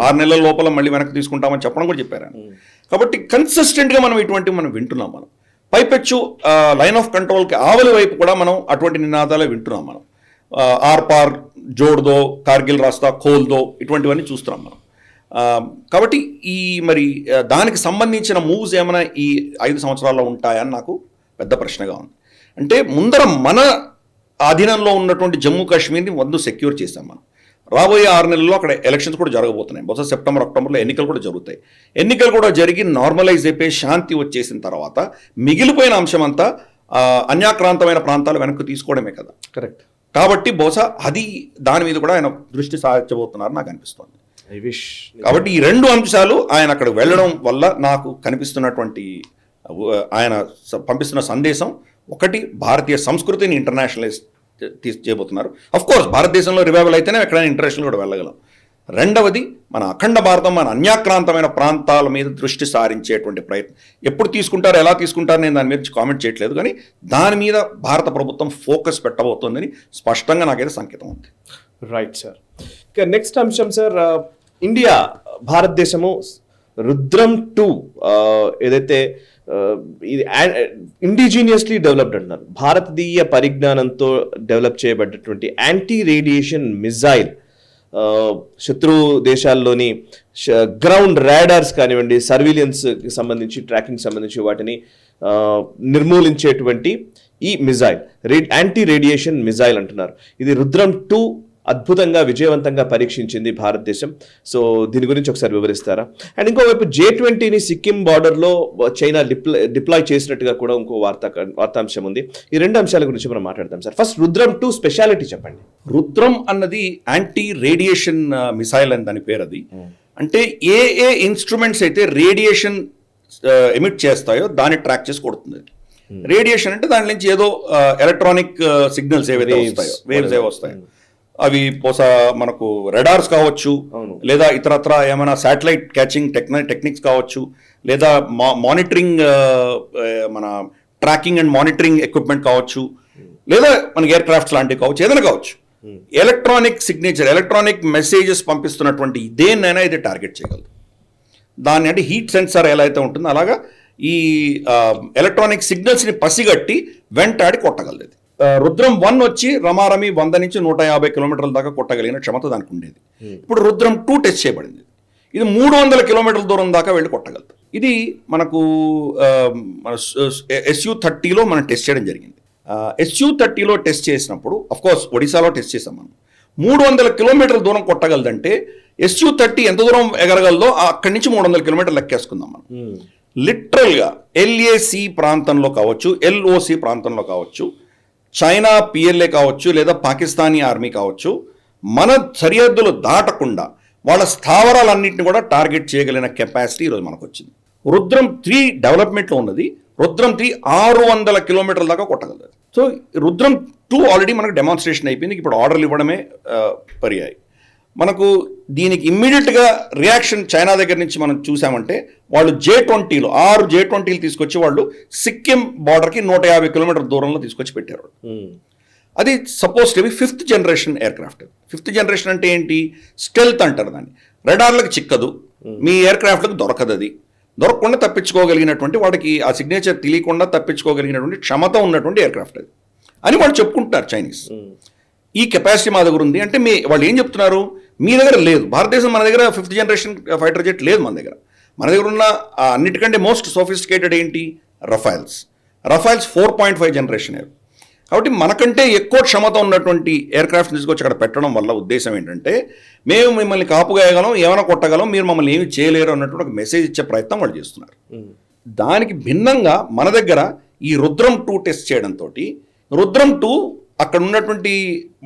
6 నెలల లోపల మళ్ళీ వెనక్కి తీసుకుంటామని చెప్పడం కూడా చెప్పారు. కాబట్టి కన్సిస్టెంట్గా మనం ఇటువంటివి మనం వింటున్నాం. మనం పైపెచ్చు లైన్ ఆఫ్ కంట్రోల్కి ఆవలి వైపు కూడా మనం అటువంటి నినాదాలే వింటున్నాం. మనం ఆర్ పార్, జోడ్దో, కార్గిల్ రాస్తా, ఖోల్దో, ఇటువంటివన్నీ చూస్తున్నాం మనం. కాబట్టి మరి దానికి సంబంధించిన మూవ్స్ ఏమైనా ఈ 5 సంవత్సరాల్లో ఉంటాయని నాకు పెద్ద ప్రశ్నగా ఉంది. అంటే ముందర మన ఆధీనంలో ఉన్నటువంటి జమ్మూ కాశ్మీర్ని సెక్యూర్ చేశాం మనం. రాబోయే 6 నెలల్లో అక్కడ ఎలక్షన్స్ కూడా జరగబోతున్నాయి. బహుశా సెప్టెంబర్, అక్టోబర్లో ఎన్నికలు కూడా జరుగుతాయి. ఎన్నికలు కూడా జరిగి నార్మలైజ్ అయిపోయి శాంతి వచ్చేసిన తర్వాత మిగిలిపోయిన అంశం అంతా అన్యాక్రాంతమైన ప్రాంతాలు వెనక్కి తీసుకోవడమే కదా. కరెక్ట్. కాబట్టి బహుశా దాని మీద కూడా ఆయన దృష్టి సారించబోతున్నారు నాకు అనిపిస్తుంది. కాబట్టి ఈ 2 అంశాలు ఆయన అక్కడ వెళ్ళడం వల్ల నాకు కనిపిస్తున్నటువంటి ఆయన పంపిస్తున్న సందేశం, ఒకటి భారతీయ సంస్కృతిని ఇంటర్నేషనలైజ్ చేయబోతున్నారు. అఫ్ కోర్స్ భారతదేశంలో రివైవల్ అయితేనే ఎక్కడైనా ఇంటర్నేషనల్ కూడా వెళ్ళగలం. రెండవది, మన అఖండ భారతం, మన అన్యాక్రాంతమైన ప్రాంతాల మీద దృష్టి సారించేటువంటి ప్రయత్నం ఎప్పుడు తీసుకుంటారు, ఎలా తీసుకుంటారు, నేను దాని మీద కామెంట్ చేయట్లేదు, కానీ దాని మీద భారత ప్రభుత్వం ఫోకస్ పెట్టబోతోందని స్పష్టంగా నాకైతే సంకేతం ఉంది. Right sir. ఇక నెక్స్ట్ అంశం సార్, ఇండియా భారతదేశము రుద్రం 2 ఏదైతే ఇది ఇండిజీనియస్లీ డెవలప్డ్ అంటున్నారు, భారతీయ పరిజ్ఞానంతో డెవలప్ చేయబడ్డటువంటి యాంటీ రేడియేషన్ మిజైల్ శత్రు దేశాల్లోని గ్రౌండ్ రాడార్స్ కానివ్వండి, సర్వీలియన్స్కి సంబంధించి, ట్రాకింగ్ సంబంధించి వాటిని నిర్మూలించేటువంటి ఈ మిజైల్ యాంటీ రేడియేషన్ మిజైల్ అంటున్నారు. ఇది రుద్రం 2 అద్భుతంగా విజయవంతంగా పరీక్షించింది భారతదేశం. సో దీని గురించి ఒకసారి వివరిస్తారా? అండ్ ఇంకోవైపు J20ని సిక్కిం బార్డర్లో చైనా డిప్లాయ్ చేసినట్టుగా కూడా ఇంకో వార్తాంశం ఉంది. ఈ రెండు అంశాల గురించి మనం మాట్లాడతాం సార్. ఫస్ట్ రుద్రం 2 స్పెషాలిటీ చెప్పండి. రుద్రం అన్నది యాంటీ రేడియేషన్ మిసైల్ అని దాని పేరు. అది అంటే ఏ ఇన్స్ట్రుమెంట్స్ అయితే రేడియేషన్ ఎమిట్ చేస్తాయో దాన్ని ట్రాక్ చేసి కొడుతుంది. రేడియేషన్ అంటే దాని నుంచి ఏదో ఎలక్ట్రానిక్ సిగ్నల్స్ ఏవైతే వస్తాయో, వేవ్స్ ఏవో వస్తాయో, అవి బహుశా మనకు రెడార్స్ కావచ్చు, లేదా ఇతరత్ర ఏమైనా శాటిలైట్ క్యాచింగ్ టెక్నిక్స్ కావచ్చు, లేదా మానిటరింగ్ మన ట్రాకింగ్ అండ్ మానిటరింగ్ ఎక్విప్మెంట్ కావచ్చు, లేదా మనకి ఎయిర్ క్రాఫ్ట్స్ లాంటివి కావచ్చు, ఏదైనా కావచ్చు. ఎలక్ట్రానిక్ సిగ్నేచర్, ఎలక్ట్రానిక్ మెసేజెస్ పంపిస్తున్నటువంటి దేన్నైనా ఇది టార్గెట్ చేయగలదు. దాన్ని అంటే హీట్ సెన్సార్ ఎలా అయితే ఉంటుందో అలాగా ఈ ఎలక్ట్రానిక్ సిగ్నల్స్ని పసిగట్టి వెంటాడి కొట్టగలదు. రుద్రం 1 వచ్చి రమారమి 100 నుంచి 150 కిలోమీటర్ల దాకా కొట్టగలిగిన క్షమత దానికి ఉండేది. ఇప్పుడు రుద్రం 2 టెస్ట్ చేయబడింది. ఇది 300 కిలోమీటర్ల దూరం దాకా వెళ్ళి కొట్టగలదు. ఇది మనకు మన SU-30లో మనం టెస్ట్ చేయడం జరిగింది. SU-30లో టెస్ట్ చేసినప్పుడు అఫ్కోర్స్ ఒడిశాలో టెస్ట్ చేసాం మనం. 300 కిలోమీటర్ల దూరం కొట్టగలదంటే SU-30 ఎంత దూరం ఎగరగలదో అక్కడి నుంచి 300 కిలోమీటర్లు లెక్కేసుకుందాం మనం. లిటరల్గా LAC ప్రాంతంలో కావచ్చు, LOC ప్రాంతంలో కావచ్చు, చైనా PLA కావచ్చు, లేదా పాకిస్తానీ ఆర్మీ కావచ్చు, మన సరిహద్దులు దాటకుండా వాళ్ళ స్థావరాలన్నింటినీ కూడా టార్గెట్ చేయగలిగిన కెపాసిటీ ఈరోజు మనకు వచ్చింది. రుద్రం 3 డెవలప్మెంట్లో ఉన్నది. రుద్రం 3 600 కిలోమీటర్ల దాకా కొట్టగలదు. సో రుద్రం 2 ఆల్రెడీ మనకు డెమాన్స్ట్రేషన్ అయిపోయింది. ఇప్పుడు ఆర్డర్లు ఇవ్వడమే పర్యాయి. మనకు దీనికి ఇమ్మీడియట్గా రియాక్షన్ చైనా దగ్గర నుంచి మనం చూసామంటే వాళ్ళు J20లో 6 J20లు తీసుకొచ్చి వాళ్ళు సిక్కిం బార్డర్కి 150 కిలోమీటర్ దూరంలో తీసుకొచ్చి పెట్టారు. అది suppose to be 5th generation air craft. 5th generation అంటే ఏంటి? స్టెల్త్ అంటారు దాన్ని. రెడార్లకు చిక్కదు, మీ ఎయిర్ క్రాఫ్ట్లకు దొరకదు. అది దొరకకుండా తప్పించుకోగలిగినటువంటి, వాడికి ఆ సిగ్నేచర్ తెలియకుండా తప్పించుకోగలిగినటువంటి క్షమత ఉన్నటువంటి ఎయిర్ క్రాఫ్ట్ అది అని వాళ్ళు చెప్పుకుంటున్నారు చైనీస్. ఈ కెపాసిటీ మా దగ్గర ఉంది అంటే వాళ్ళు ఏం చెప్తున్నారు? మీ దగ్గర లేదు. భారతదేశం మన దగ్గర 5th జనరేషన్ ఫైటర్ జెట్ లేదు. మన దగ్గర ఉన్న అన్నిటికంటే మోస్ట్ సోఫిస్టికేటెడ్ ఏంటి? రఫైల్స్ 4.5 జనరేషన్ ఎయిర్. కాబట్టి మనకంటే ఎక్కువ క్షమత ఉన్నటువంటి ఎయిర్ క్రాఫ్ట్ తీసుకొచ్చి అక్కడ పెట్టడం వల్ల ఉద్దేశం ఏంటంటే మేము మిమ్మల్ని కాపుగాయగలం, ఏమైనా కొట్టగలం, మీరు మమ్మల్ని ఏమి చేయలేరు అన్నటువంటి ఒక మెసేజ్ ఇచ్చే ప్రయత్నం వాళ్ళు చేస్తున్నారు. దానికి భిన్నంగా మన దగ్గర ఈ రుద్రం 2 టెస్ట్ చేయడంతో రుద్రం 2 అక్కడ ఉన్నటువంటి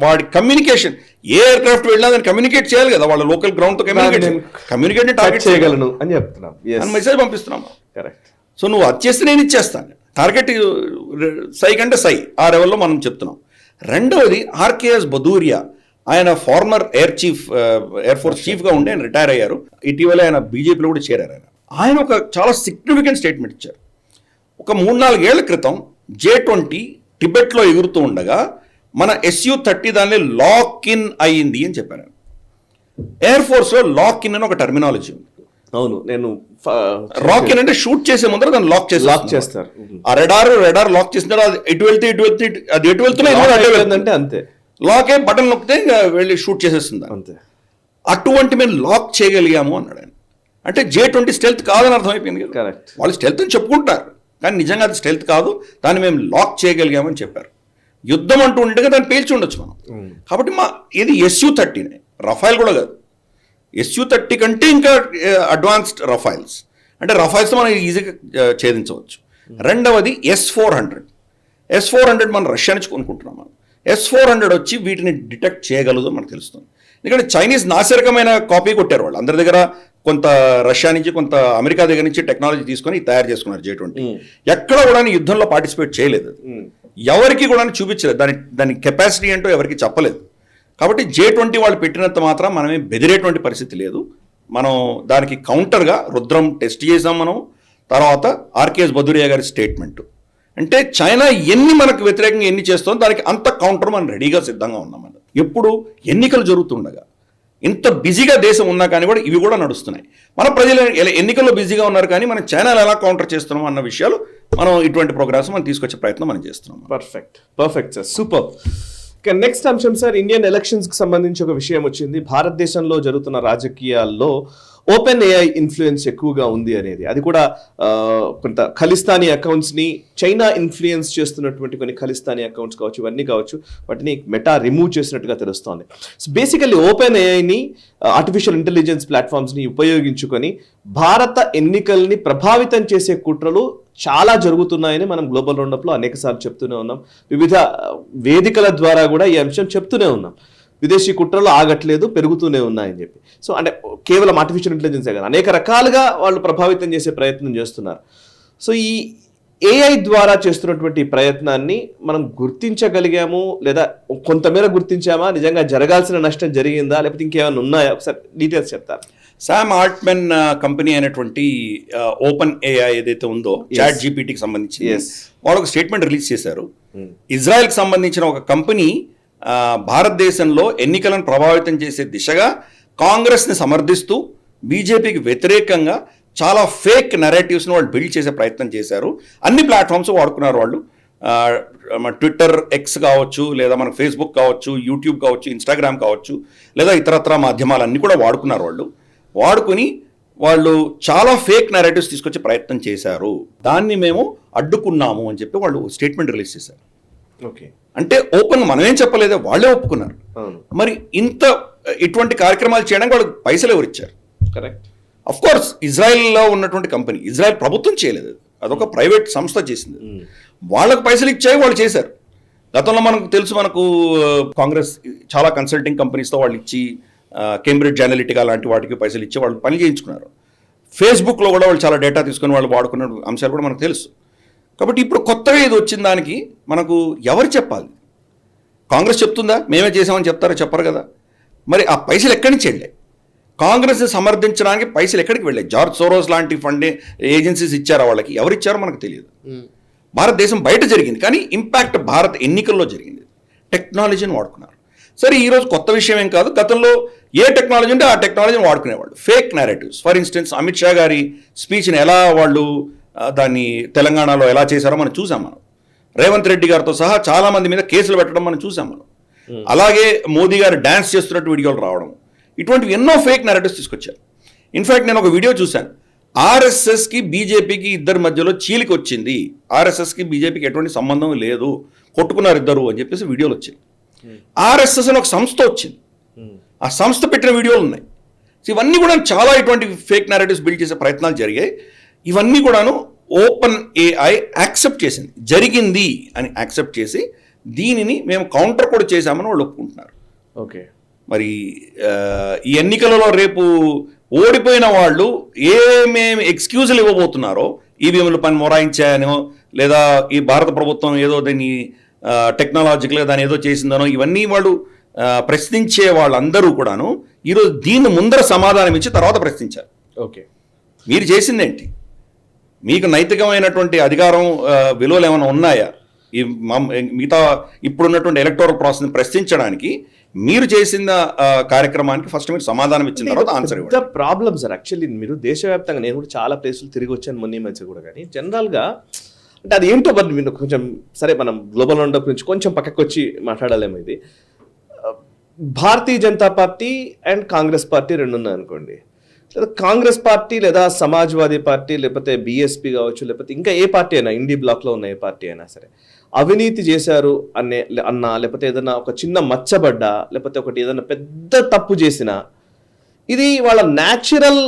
వాడి కమ్యూనికేషన్, ఏ ఎయిర్ క్రాఫ్ట్ వెళ్ళినా దాన్ని కమ్యూనికేట్ చేయాలి కదా, వాళ్ళ లోకల్ గ్రౌండ్తో కమ్యూనికేట్ టార్గెట్ చేయగలను అని చెప్తున్నాం, మెసేజ్ పంపిస్తున్నాం. కరెక్ట్. సో నువ్వు అది చేస్తే నేను ఇచ్చేస్తాను. టార్గెట్ సై కంటే సై ఆ లెవెల్లో మనం చెప్తున్నాం. రెండవది RKS భదూరియా, ఆయన ఫార్మర్ ఎయిర్ ఫోర్స్ చీఫ్గా ఉండి ఆయన రిటైర్ అయ్యారు. ఇటీవల ఆయన బీజేపీలో కూడా చేరారు. ఆయన ఒక చాలా సిగ్నిఫికెంట్ స్టేట్మెంట్ ఇచ్చారు. ఒక 3-4 ఏళ్ల క్రితం J20 టిబెట్లో ఎగురుతూ ఉండగా మన SU-30 దాన్ని లాక్ ఇన్ అయ్యింది అని చెప్పారు. ఎయిర్ ఫోర్స్లో లాక్ ఇన్ అని ఒక టర్మినాలజీ ఉంది. అవును, నేను లాక్ ఇన్ అంటే షూట్ చేసే ముందర దాన్ని లాక్ చేస్తారు. ఆ రెడార్ లాక్ చేసిన తర్వాత ఎటు వెళ్తే అది ఎటు వెళ్తున్నా అంతే, లాక్ అయ్యి బటన్ నొక్కితే ఇంకా వెళ్ళి షూట్ చేసేస్తుంది అంతే. అటువంటి మేము లాక్ చేయగలిగాము అన్నాడు ఆయన. అంటే J20 స్టెల్త్ కాదని అర్థమైపోయింది కదా. కరెక్ట్. వాళ్ళు స్టెల్త్ అని చెప్పుకుంటారు కానీ నిజంగా అది స్టెల్త్ కాదు, దాన్ని మేము లాక్ చేయగలిగామని చెప్పారు. యుద్ధం అంటూ ఉండగా దాన్ని పేల్చి ఉండొచ్చు మనం. కాబట్టి ఇది SU-30నే, రఫైల్ కూడా కాదు. SU-30 కంటే ఇంకా అడ్వాన్స్డ్ రఫైల్స్. అంటే రఫైల్స్ మనం ఈజీగా ఛేదించవచ్చు. రెండవది S-400 మనం రష్యా నుంచి కొనుక్కుంటున్నాం. మనం S-400 వచ్చి వీటిని డిటెక్ట్ చేయగలదు మనకు తెలుస్తుంది. ఎందుకంటే చైనీస్ నాసిరకమైన కాపీ కొట్టారు. వాళ్ళు అందరి దగ్గర కొంత రష్యా నుంచి, కొంత అమెరికా దగ్గర నుంచి టెక్నాలజీ తీసుకొని తయారు చేసుకున్నారు J20. ఎక్కడ కూడా యుద్ధంలో పార్టిసిపేట్ చేయలేదు. ఎవరికి కూడా చూపించలేదు, దాని కెపాసిటీ ఏంటో ఎవరికి చెప్పలేదు. కాబట్టి G20 వాళ్ళు పెట్టినంత మాత్రం మనమే బెదిరేటువంటి పరిస్థితి లేదు. మనం దానికి కౌంటర్గా రుద్రం టెస్ట్ చేసాం. మనం తర్వాత ఆర్కేఎస్ భదూరియా గారి స్టేట్మెంట్ అంటే చైనా ఎన్ని మనకు వ్యతిరేకంగా ఎన్ని చేస్తుందో దానికి అంత కౌంటర్ మనం రెడీగా సిద్ధంగా ఉన్నాం. మనం ఎప్పుడు ఎన్నికలు జరుగుతుండగా ఇంత బిజీగా దేశం ఉన్నా కానీ కూడా ఇవి కూడా నడుస్తున్నాయి. మన ప్రజలు ఎన్నికల్లో బిజీగా ఉన్నారు కానీ మనం చైనాలో ఎలా కౌంటర్ చేస్తున్నాం అన్న విషయాలు మనం ఇటువంటి ప్రోగ్రామ్స్ మనం తీసుకొచ్చే ప్రయత్నం మనం చేస్తున్నాం. Perfect sir, super. నెక్స్ట్ అంశం సార్, ఇండియన్ ఎలక్షన్స్ కి సంబంధించి ఒక విషయం వచ్చింది. భారతదేశంలో జరుగుతున్న రాజకీయాల్లో ఓపెన్ ఏఐ ఇన్ఫ్లుయెన్స్ ఎక్కువగా ఉంది అనేది, అది కూడా కొంత ఖలిస్తానీ అకౌంట్స్ ని చైనా ఇన్ఫ్లుయెన్స్ చేస్తున్నటువంటి కొన్ని ఖలిస్తానీ అకౌంట్స్ కావచ్చు, ఇవన్నీ కావచ్చు, వాటిని మెటా రిమూవ్ చేసినట్టుగా తెలుస్తోంది. సో బేసికల్లీ ఓపెన్ ఏఐని, ఆర్టిఫిషియల్ ఇంటెలిజెన్స్ ప్లాట్ఫామ్స్ ని ఉపయోగించుకొని భారత ఎన్నికల్ని ప్రభావితం చేసే కుట్రలు చాలా జరుగుతున్నాయని మనం గ్లోబల్ రౌండప్లో అనేకసార్లు చెప్తూనే ఉన్నాం. వివిధ వేదికల ద్వారా కూడా ఈ అంశం చెప్తూనే ఉన్నాం. విదేశీ కుట్రలు ఆగట్లేదు, పెరుగుతూనే ఉన్నాయని చెప్పి. సో అంటే కేవలం ఆర్టిఫిషియల్ ఇంటెలిజెన్సే కదా, అనేక రకాలుగా వాళ్ళు ప్రభావితం చేసే ప్రయత్నం చేస్తున్నారు. సో ఈ ఏఐ ద్వారా చేస్తున్నటువంటి ప్రయత్నాన్ని మనం గుర్తించగలిగాము, లేదా కొంతమేర గుర్తించామా, నిజంగా జరగాల్సిన నష్టం జరిగిందా, లేకపోతే ఇంకేమైనా ఉన్నాయా? ఒకసారి డీటెయిల్స్ చెప్తారు. శామ్ ఆల్ట్మెన్ కంపెనీ అయినటువంటి ఓపెన్ ఏఐ ఏదైతే ఉందో చాట్ జీపీటీకి సంబంధించి వాళ్ళు ఒక స్టేట్మెంట్ రిలీజ్ చేశారు. ఇజ్రాయెల్కి సంబంధించిన ఒక కంపెనీ భారతదేశంలో ఎన్నికలను ప్రభావితం చేసే దిశగా కాంగ్రెస్ని సమర్థిస్తూ బీజేపీకి వ్యతిరేకంగా చాలా ఫేక్ నెరేటివ్స్ని వాళ్ళు బిల్డ్ చేసే ప్రయత్నం చేశారు. అన్ని ప్లాట్ఫామ్స్ వాడుకున్నారు వాళ్ళు. ట్విట్టర్, ఎక్స్ కావచ్చు, లేదా మనకు ఫేస్బుక్ కావచ్చు, యూట్యూబ్ కావచ్చు, ఇన్స్టాగ్రామ్ కావచ్చు, లేదా ఇతరత్ర మాధ్యమాలన్నీ కూడా వాడుకున్నారు. వాడుకుని వాళ్ళు చాలా ఫేక్ నెరేటివ్స్ తీసుకొచ్చే ప్రయత్నం చేశారు. దాన్ని మేము అడ్డుకున్నాము అని చెప్పి వాళ్ళు స్టేట్మెంట్ రిలీజ్ చేశారు. ఓకే, అంటే ఓపెన్ మనమేం చెప్పలేదే, వాళ్ళే ఒప్పుకున్నారు. మరి ఇటువంటి కార్యక్రమాలు చేయడానికి వాళ్ళకి పైసలు ఎవరు ఇచ్చారు? కరెక్ట్. అఫ్ కోర్స్ ఇజ్రాయెల్లో ఉన్నటువంటి కంపెనీ, ఇజ్రాయెల్ ప్రభుత్వం చేయలేదు, అదొక ప్రైవేట్ సంస్థ చేసింది. వాళ్ళకు పైసలు ఇచ్చాయి, వాళ్ళు చేశారు. గతంలో మనకు తెలుసు, మనకు కాంగ్రెస్ చాలా కన్సల్టింగ్ కంపెనీస్తో వాళ్ళు ఇచ్చి కేంబ్రిడ్జ్ అనలిటికా లాంటి వాటికి పైసలు ఇచ్చి వాళ్ళు పని చేయించుకున్నారు. ఫేస్బుక్లో కూడా వాళ్ళు చాలా డేటా తీసుకొని వాళ్ళు వాడుకున్న అంశాలు కూడా మనకు తెలుసు. కాబట్టి ఇప్పుడు కొత్తగా ఇది వచ్చిన దానికి మనకు ఎవరు చెప్పాలి? కాంగ్రెస్ చెప్తుందా? మేమే చేసామని చెప్తారో? చెప్పరు కదా. మరి ఆ పైసలు ఎక్కడి నుంచి వెళ్ళాయి? కాంగ్రెస్ని సమర్థించడానికి పైసలు ఎక్కడికి వెళ్ళాయి? జార్జ్ సోరోస్ లాంటి ఏజెన్సీస్ ఇచ్చారా వాళ్ళకి? ఎవరు ఇచ్చారో మనకు తెలియదు. భారతదేశం బయట జరిగింది, కానీ ఇంపాక్ట్ భారత ఎన్నికల్లో జరిగింది. టెక్నాలజీని వాడుకున్నారు. సరే, ఈరోజు కొత్త విషయం ఏం కాదు. గతంలో ఏ టెక్నాలజీ ఉంటే ఆ టెక్నాలజీని వాడుకునేవాళ్ళు. Fake narratives, for instance Amit Shah గారి స్పీచ్ని ఎలా వాళ్ళు దాన్ని తెలంగాణలో ఎలా చేశారో మనం చూసాం. మనం రేవంత్ రెడ్డి గారితో సహా చాలామంది మీద కేసులు పెట్టడం మనం చూసాం. మనం అలాగే మోదీ గారు డ్యాన్స్ చేస్తున్నట్టు వీడియోలు రావడం, ఇటువంటివి ఎన్నో ఫేక్ నేరేటివ్స్ తీసుకొచ్చారు. ఇన్ఫ్యాక్ట్ నేను ఒక వీడియో చూశాను, ఆర్ఎస్ఎస్కి బీజేపీకి ఇద్దరి మధ్యలో చీలిక వచ్చింది, ఆర్ఎస్ఎస్కి బీజేపీకి ఎటువంటి సంబంధం లేదు, కొట్టుకున్నారు ఇద్దరు అని చెప్పేసి వీడియోలు వచ్చాయి. ఆర్ఎస్ఎస్ అని ఒక సంస్థ వచ్చింది, ఆ సంస్థ పెట్టిన వీడియోలు ఉన్నాయి. సో ఇవన్నీ కూడా చాలా ఇటువంటి ఫేక్ నేరేటివ్స్ బిల్డ్ చేసే ప్రయత్నాలు జరిగాయి. ఇవన్నీ కూడాను ఓపెన్ ఏఐ యాక్సెప్ట్ చేసింది, జరిగింది అని యాక్సెప్ట్ చేసి దీనిని మేము కౌంటర్ కూడా చేశామని వాళ్ళు ఒప్పుకుంటున్నారు. ఓకే, మరి ఈ ఎన్నికలలో రేపు ఓడిపోయిన వాళ్ళు ఏమేమి ఎక్స్క్యూజులు ఇవ్వబోతున్నారో, ఈవీఎంలు పని మొరాయించాయనో, లేదా ఈ భారత ప్రభుత్వం ఏదో దాన్ని టెక్నాలజికల్గా దాన్ని ఏదో చేసిందనో, ఇవన్నీ వాళ్ళు ప్రశ్నించే వాళ్ళందరూ కూడాను ఈరోజు దీన్ని ముందర సమాధానం ఇచ్చి తర్వాత ప్రశ్నించారు. ఓకే, మీరు చేసిందేంటి? మీకు నైతికమైనటువంటి అధికారం విలువలు ఏమైనా ఉన్నాయా? ఈ మిగతా ఇప్పుడున్నటువంటి ఎలక్టోరల్ ప్రాసెస్ని ప్రశ్నించడానికి మీరు చేసిన కార్యక్రమానికి ఫస్ట్ మీరు సమాధానం ఇచ్చిన తర్వాత ఆన్సర్ ఇవ్వండి. ప్రాబ్లమ్ సార్, యాక్చువల్లీ మీరు దేశవ్యాప్తంగా, నేను కూడా చాలా ప్లేసులు తిరిగి వచ్చాను మొన్న మధ్య కూడా, కానీ జనరల్గా అంటే అది ఏంటో మరి మీరు కొంచెం, సరే మనం గ్లోబల్ రౌండప్ నుంచి కొంచెం పక్కకు వచ్చి మాట్లాడాలేమో. ఇది Bharatiya Janata party and Congress party రెండు ఉన్నాయి అనుకోండి, లేదా కాంగ్రెస్ పార్టీ లేదా సమాజ్వాదీ పార్టీ లేకపోతే బీఎస్పీ కావచ్చు, లేకపోతే ఇంకా ఏ పార్టీ అయినా, ఇండి బ్లాక్లో ఉన్న ఏ పార్టీ అయినా సరే, అవినీతి చేశారు అన్నా, లేకపోతే ఏదైనా ఒక చిన్న మచ్చబడ్డా, లేకపోతే ఒకటి ఏదైనా పెద్ద తప్పు చేసినా, ఇది వాళ్ళ న్యాచురల్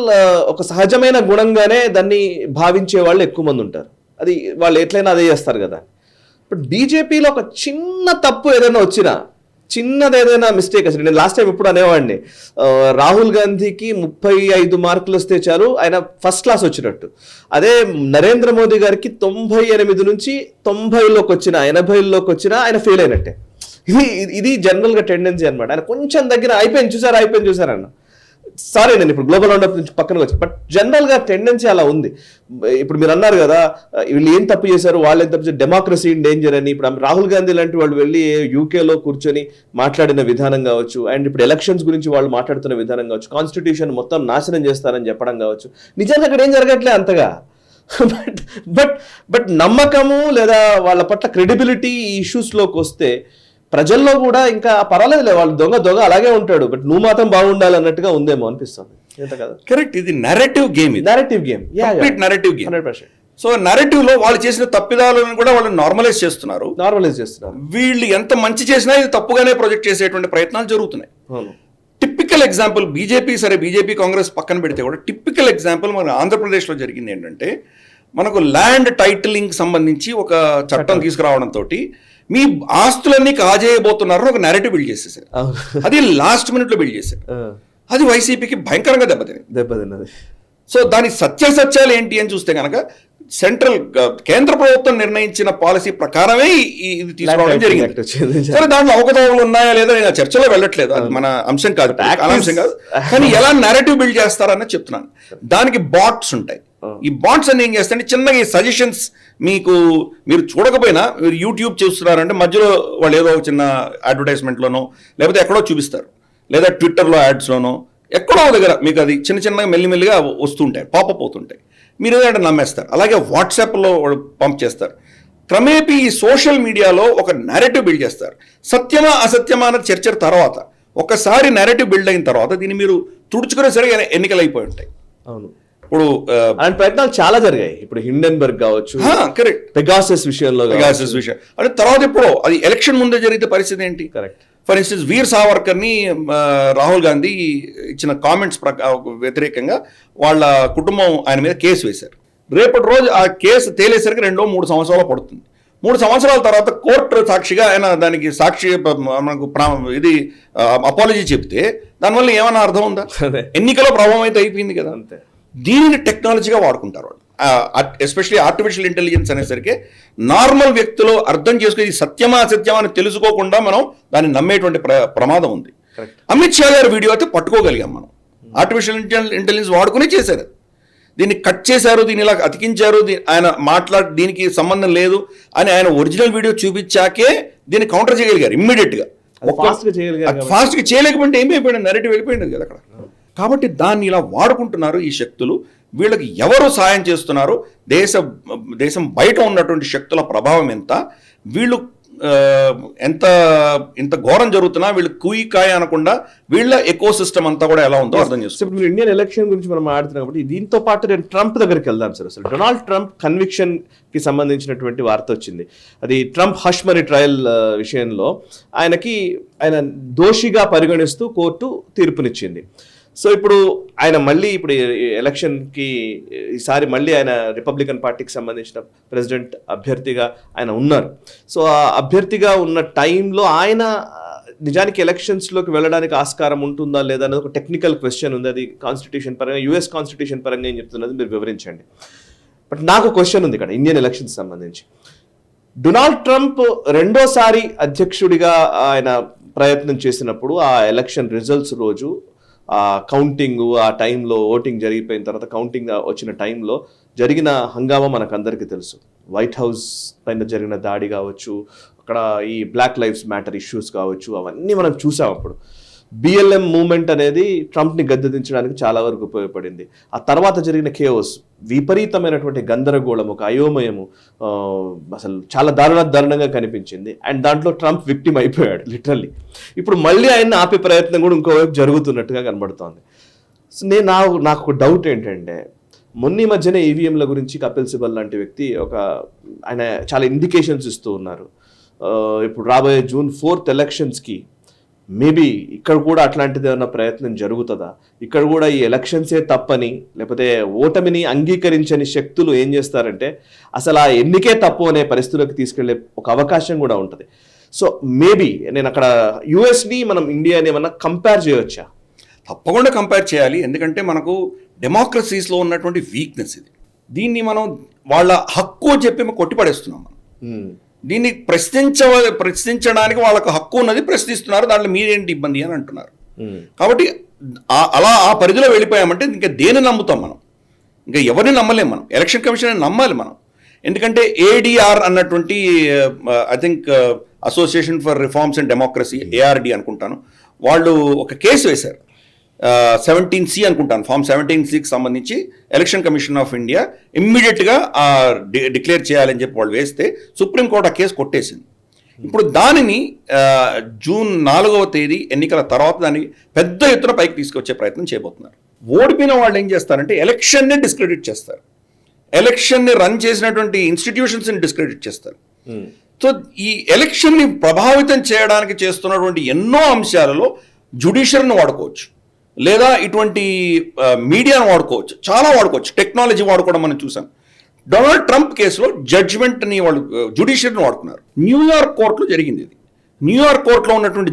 ఒక సహజమైన గుణంగానే దాన్ని భావించే వాళ్ళు ఎక్కువ మంది ఉంటారు. అది వాళ్ళు ఎట్లయినా అదే చేస్తారు కదా. బట్ బీజేపీలో ఒక చిన్న తప్పు ఏదైనా వచ్చినా చిన్నది ఏదైనా మిస్టేక్ అసలు నేను లాస్ట్ టైం ఎప్పుడు అనేవాడిని రాహుల్ గాంధీకి 35 మార్కులు వస్తే చాలు ఆయన ఫస్ట్ క్లాస్ వచ్చినట్టు. అదే నరేంద్ర మోదీ గారికి 98 నుంచి 90లోకి వచ్చిన 80లోకి వచ్చిన ఆయన ఫెయిల్ అయినట్టే. ఇది జనరల్ గా టెండెన్సీ అనమాట. ఆయన కొంచెం దగ్గర అయిపోయింది చూసారన్న. సారీ నేను ఇప్పుడు గ్లోబల్ రౌండప్ నుంచి పక్కనకి వచ్చి, బట్ జనరల్ గా టెండెన్సీ అలా ఉంది. ఇప్పుడు మీరు అన్నారు కదా వీళ్ళు ఏం తప్పు చేశారు, వాళ్ళు ఏం తప్పు చేశారు, డెమోక్రసీ ఇన్ డేంజర్ అని. ఇప్పుడు రాహుల్ గాంధీ లాంటి వాళ్ళు వెళ్ళి యూకేలో కూర్చొని మాట్లాడిన విధానం కావచ్చు, అండ్ ఇప్పుడు ఎలక్షన్స్ గురించి వాళ్ళు మాట్లాడుతున్న విధానం కావచ్చు, కాన్స్టిట్యూషన్ మొత్తం నాశనం చేస్తారని చెప్పడం కావచ్చు, నిజంగా అక్కడ ఏం జరగట్లే అంతగా. బట్ నమ్మకము లేదా వాళ్ళ పట్ల క్రెడిబిలిటీ ఈ ఇష్యూస్లోకి వస్తే ప్రజల్లో కూడా ఇంకా పర్వాలేదులే వాళ్ళు దొంగ అలాగే ఉంటాడు, బట్ నువ్వు మాత్రం బాగుండాలి అన్నట్టుగా ఉందేమో అనిపిస్తుంది. కరెక్ట్, ఇది narrative game, narrative game 100%. So narrative లో వాళ్ళు చేసిన తప్పిదాలను కూడా వాళ్ళు నార్మలైజ్ చేస్తున్నారు. వీళ్ళు ఎంత మంచి చేసినా ఇది తప్పుగానే ప్రొజెక్ట్ చేసేటువంటి ప్రయత్నాలు జరుగుతున్నాయి. టిపికల్ ఎగ్జాంపుల్ బీజేపీ కాంగ్రెస్ పక్కన పెడితే కూడా టిపికల్ ఎగ్జాంపుల్ మన ఆంధ్రప్రదేశ్లో జరిగింది ఏంటంటే, మనకు ల్యాండ్ టైటిలింగ్ సంబంధించి ఒక చట్టం తీసుకురావడంతో మీ ఆస్తులన్నీ కాజేయబోతున్నారని ఒక నెరేటివ్ బిల్డ్ చేసేసారు. అది లాస్ట్ మినిట్ లో బిల్డ్ చేశారు. అది వైసీపీకి భయంకరంగా దెబ్బతిన్నది. సో దాని సత్యాసత్యాలు ఏంటి అని చూస్తే కనుక కేంద్ర ప్రభుత్వం నిర్ణయించిన పాలసీ ప్రకారమే ఇది తీసుకోవడం జరిగింది. సరే దాంట్లో అవకతవకలు ఉన్నాయా లేదా నేను చర్చలో వెళ్ళట్లేదు, అది మన అంశం కాదు, అంశం కాదు. కానీ ఎలా నెరేటివ్ బిల్డ్ చేస్తారని చెప్తున్నాను. దానికి బాట్స్ ఉంటాయి. ఈ బాట్స్ అన్ని ఏం చేస్తారంటే చిన్నగా ఈ సజెషన్స్ మీరు చూడకపోయినా మీరు యూట్యూబ్ చూస్తున్నారంటే మధ్యలో వాళ్ళు ఏదో చిన్న అడ్వర్టైజ్మెంట్లోనో లేకపోతే ఎక్కడో చూపిస్తారు, లేదా ట్విట్టర్లో యాడ్స్లోనో ఎక్కడో దగ్గర మీకు అది చిన్నగా మెల్లిమెల్లిగా వస్తుంటాయి, పాపప్ అవుతుంటాయి. మీరు ఏదంటే నమ్మేస్తారు. అలాగే వాట్సాప్లో పంప్ చేస్తారు. క్రమేపీ ఈ సోషల్ మీడియాలో ఒక నెరేటివ్ బిల్డ్ చేస్తారు. సత్యమా అసత్యమా అన్నది చర్చ తర్వాత, ఒకసారి నెరేటివ్ బిల్డ్ అయిన తర్వాత దీన్ని మీరు తుడుచుకునే సరిగా ఎన్నికలు అయిపోయి ఉంటాయి. అవును, ఇప్పుడు అలాంటి ప్రయత్నాలు చాలా జరిగాయి. ఇప్పుడు హిండెన్బర్గ్ కావచ్చు, కరెక్ట్, పెగాసస్ విషయం అంటే తర్వాత ఇప్పుడు అది ఎలక్షన్ ముందే జరిగితే పరిస్థితి ఏంటి? కరెక్ట్. ఫర్ ఇన్స్టెన్స్ వీర్ సావర్కర్ని రాహుల్ గాంధీ ఇచ్చిన కామెంట్స్ వ్యతిరేకంగా వాళ్ళ కుటుంబం ఆయన మీద కేసు వేశారు. రేపటి రోజు ఆ కేసు తేలేసరికి 2-3 సంవత్సరాలు పడుతుంది. 3 సంవత్సరాల తర్వాత కోర్టు సాక్షిగా ఆయన దానికి సాక్షి మనకు ఇది అపాలజీ చెప్తే దానివల్ల ఏమైనా అర్థం ఉందా? ఎన్నికల ప్రభావం అయితే అయిపోయింది కదా. అంతే. దీనిని టెక్నాలజీగా వాడుకుంటారు వాళ్ళు. ఎస్పెషల్లీ ఆర్టిఫిషియల్ ఇంటెలిజెన్స్ అనేసరికి నార్మల్ వ్యక్తులు అర్థం చేసుకుని సత్యమా అసత్యమా అని తెలుసుకోకుండా మనం దాన్ని నమ్మేటువంటి ప్రమాదం ఉంది. అమిత్ షా గారి వీడియో అయితే పట్టుకోగలిగాం మనం. ఆర్టిఫిషియల్ ఇంటెలిజెన్స్ వాడుకునే చేశారు. దీన్ని కట్ చేశారు, దీన్ని ఇలా అతికించారు, ఆయన దీనికి సంబంధం లేదు అని ఆయన ఒరిజినల్ వీడియో చూపించాకే దీన్ని కౌంటర్ చేయగలిగారు ఇమ్మీడియట్గా. ఫాస్ట్గా చేయలేకపోతే ఏమైపోయింది, నెరేటివ్ వెళ్ళిపోయింది కదా అక్కడ. కాబట్టి దాన్ని ఇలా వాడుకుంటున్నారు ఈ శక్తులు. వీళ్ళకి ఎవరు సాయం చేస్తున్నారు, దేశం బయట ఉన్నటువంటి శక్తుల ప్రభావం ఎంత, వీళ్ళు ఇంత ఘోరం జరుగుతున్నా వీళ్ళు కూయికాయ అనకుండా వీళ్ళ ఎకో సిస్టమ్ అంతా కూడా ఎలా ఉందో అర్థం చేస్తారు. ఇప్పుడు ఇండియన్ ఎలక్షన్ గురించి మనం మాట్లాడుతున్నాం కాబట్టి దీంతో పాటు నేను ట్రంప్ దగ్గరికి వెళ్దాం సార్. అసలు డొనాల్డ్ ట్రంప్ కన్విక్షన్ కి సంబంధించినటువంటి వార్త వచ్చింది. అది ట్రంప్ హష్ మనీ ట్రయల్ విషయంలో ఆయన దోషిగా పరిగణిస్తూ కోర్టు తీర్పునిచ్చింది. సో ఇప్పుడు ఆయన మళ్ళీ ఎలక్షన్కి ఈసారి మళ్ళీ ఆయన రిపబ్లికన్ పార్టీకి సంబంధించిన ప్రెసిడెంట్ అభ్యర్థిగా ఆయన ఉన్నారు. సో ఆ అభ్యర్థిగా ఉన్న టైంలో ఆయన నిజానికి ఎలక్షన్స్లోకి వెళ్ళడానికి ఆస్కారం ఉంటుందా లేదా అనేది ఒక టెక్నికల్ క్వశ్చన్ ఉంది. అది కాన్స్టిట్యూషన్ పరంగా, యుఎస్ కాన్స్టిట్యూషన్ పరంగా ఏం చెప్తున్నది మీరు వివరించండి. బట్ నాకు క్వశ్చన్ ఉంది ఇక్కడ ఇండియన్ ఎలక్షన్స్ సంబంధించి. డొనాల్డ్ ట్రంప్ రెండోసారి అధ్యక్షుడిగా ఆయన ప్రయత్నం చేసినప్పుడు ఆ ఎలక్షన్ రిజల్ట్స్ రోజు ఆ కౌంటింగ్, ఆ టైంలో ఓటింగ్ జరిగిపోయిన తర్వాత కౌంటింగ్ వచ్చిన టైంలో జరిగిన హంగామా మనకు అందరికీ తెలుసు. వైట్ హౌస్ పైన జరిగిన దాడి కావచ్చు, అక్కడ ఈ బ్లాక్ లైవ్స్ మ్యాటర్ ఇష్యూస్ కావచ్చు, అవన్నీ మనం చూసాం. అప్పుడు BLM మూవ్మెంట్ అనేది ట్రంప్ని గద్దెదించడానికి చాలా వరకు ఉపయోగపడింది. ఆ తర్వాత జరిగిన కేఓస్, విపరీతమైనటువంటి గందరగోళం, ఒక అయోమయము, అసలు చాలా దారుణంగా కనిపించింది. అండ్ దాంట్లో ట్రంప్ విక్టిమ్ అయిపోయాడు లిటరల్లీ. ఇప్పుడు మళ్ళీ ఆయన్ని ఆపే ప్రయత్నం కూడా ఇంకోవైపు జరుగుతున్నట్టుగా కనబడుతోంది. సో నాకు ఒక డౌట్ ఏంటంటే, మొన్న మధ్యనే ఈవీఎంల గురించి కపిల్ సిబల్ లాంటి వ్యక్తి ఆయన చాలా ఇండికేషన్స్ ఇస్తూ ఉన్నారు. ఇప్పుడు రాబోయే June 4th ఎలక్షన్స్కి మేబీ ఇక్కడ కూడా అట్లాంటిది ఏమన్నా ప్రయత్నం జరుగుతుందా? ఇక్కడ కూడా ఈ ఎలక్షన్సే తప్పని, లేకపోతే ఓటమిని అంగీకరించని శక్తులు ఏం చేస్తారంటే అసలు ఆ ఎన్నికే తప్పు అనే పరిస్థితులకు తీసుకెళ్లే ఒక అవకాశం కూడా ఉంటుంది. సో మేబీ నేను అక్కడ యుఎస్ని మనం ఇండియాని ఏమన్నా కంపేర్ చేయవచ్చా? తప్పకుండా కంపేర్ చేయాలి. ఎందుకంటే మనకు డెమోక్రసీస్లో ఉన్నటువంటి వీక్నెస్ ఇది. దీన్ని మనం వాళ్ళ హక్కు అని చెప్పి మనం కొట్టిపడేస్తున్నాం. మనం దీన్ని ప్రశ్నించడానికి వాళ్ళకు హక్కు ఉన్నది, ప్రశ్నిస్తున్నారు, దాంట్లో మీరేంటి ఇబ్బంది అని అంటున్నారు. కాబట్టి అలా ఆ పరిధిలో వెళ్ళిపోయామంటే ఇంకా దేన్ని నమ్ముతాం మనం? ఇంకా ఎవరిని నమ్మలేం మనం. ఎలక్షన్ కమిషన్ నమ్మాలి మనం. ఎందుకంటే ఏడిఆర్ అన్నటువంటి I think association for reforms and democracy, ARD అనుకుంటాను, వాళ్ళు ఒక కేసు వేశారు. 17C అనుకుంటాను, ఫామ్ 17Cకి సంబంధించి ఎలక్షన్ కమిషన్ ఆఫ్ ఇండియా ఇమ్మీడియట్గా డిక్లేర్ చేయాలని చెప్పి వాళ్ళు వేస్తే సుప్రీంకోర్టు ఆ కేసు కొట్టేసింది. ఇప్పుడు దానిని జూన్ 4వ తేదీ ఎన్నికల తర్వాత దాన్ని పెద్ద ఎత్తున పైకి తీసుకొచ్చే ప్రయత్నం చేయబోతున్నారు. ఓడిపోయిన వాళ్ళు ఏం చేస్తారంటే ఎలక్షన్ని డిస్క్రెడిట్ చేస్తారు, ఎలక్షన్ని రన్ చేసినటువంటి ఇన్స్టిట్యూషన్స్ని డిస్క్రెడిట్ చేస్తారు. సో ఈ ఎలక్షన్ని ప్రభావితం చేయడానికి చేస్తున్నటువంటి ఎన్నో అంశాలలో జ్యుడిషియరీని వాడుకోవచ్చు, లేదా ఇటువంటి మీడియాను వాడుకోవచ్చు, చాలా వాడుకోవచ్చు. టెక్నాలజీ వాడుకోవడం మనం చూసాం. డొనాల్డ్ ట్రంప్ కేసులో జడ్జిమెంట్ని వాళ్ళు జ్యుడిషియరీని వాడుకున్నారు. న్యూయార్క్ కోర్టులో జరిగింది ఇది. న్యూయార్క్ కోర్టులో ఉన్నటువంటి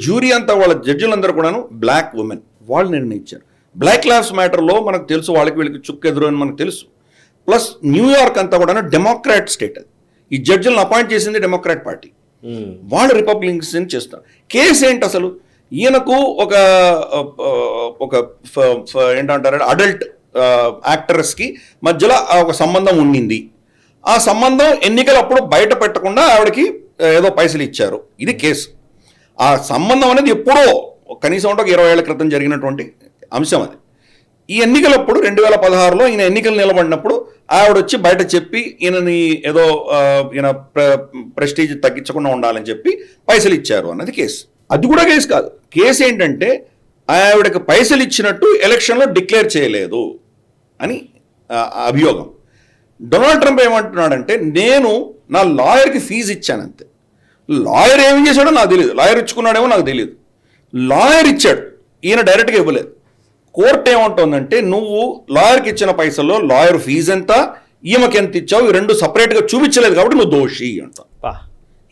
జ్యూరీ అంతా, వాళ్ళ జడ్జిలందరూ కూడాను బ్లాక్ ఉమెన్. వాళ్ళు నిర్ణయించారు. బ్లాక్ లైవ్స్ మ్యాటర్లో మనకు తెలుసు వాళ్ళకి వీళ్ళకి చుక్కెదురు అని మనకు తెలుసు. ప్లస్ న్యూయార్క్ అంతా కూడా డెమోక్రాట్ స్టేట్. అది ఈ జడ్జిలను అపాయింట్ చేసింది డెమోక్రాట్ పార్టీ, వాళ్ళు రిపబ్లికన్స్ చేస్తారు. కేసు ఏంటి అసలు? ఈయనకు ఒక ఏంటంటారు అడల్ట్ యాక్టర్స్కి మధ్యలో ఒక సంబంధం ఉండింది. ఆ సంబంధం ఎన్నికలప్పుడు బయట పెట్టకుండా ఆవిడకి ఏదో పైసలు ఇచ్చారు. ఇది కేసు. ఆ సంబంధం అనేది ఎప్పుడో కనీసం ఒక 20 ఏళ్ల క్రితం జరిగినటువంటి అంశం అది. ఈ ఎన్నికలప్పుడు 2016లో ఈయన ఎన్నికలు నిలబడినప్పుడు ఆవిడ వచ్చి బయట చెప్పి ఈయనని ఏదో ఈయన ప్రెస్టీజ్ తగ్గించకుండా ఉండాలని చెప్పి పైసలు ఇచ్చారు అన్నది కేసు. అది కూడా కేసు కాదు. కేసు ఏంటంటే ఆవిడకి పైసలు ఇచ్చినట్టు ఎలక్షన్లో డిక్లేర్ చేయలేదు అని అభియోగం. డొనాల్డ్ ట్రంప్ ఏమంటున్నాడంటే నేను నా లాయర్కి ఫీజు ఇచ్చానంతే. లాయర్ ఏం చేశాడో నాకు తెలియదు, లాయర్ ఇచ్చుకున్నాడేమో నాకు తెలియదు. లాయర్ ఇచ్చాడు, ఈయన డైరెక్ట్గా ఇవ్వలేదు. కోర్టు ఏమంటుందంటే నువ్వు లాయర్కి ఇచ్చిన పైసల్లో లాయర్ ఫీజు ఎంత, ఈమెకి ఎంత ఇచ్చావు, ఈ రెండు సపరేట్గా చూపించలేదు కాబట్టి నువ్వు దోషి అంట.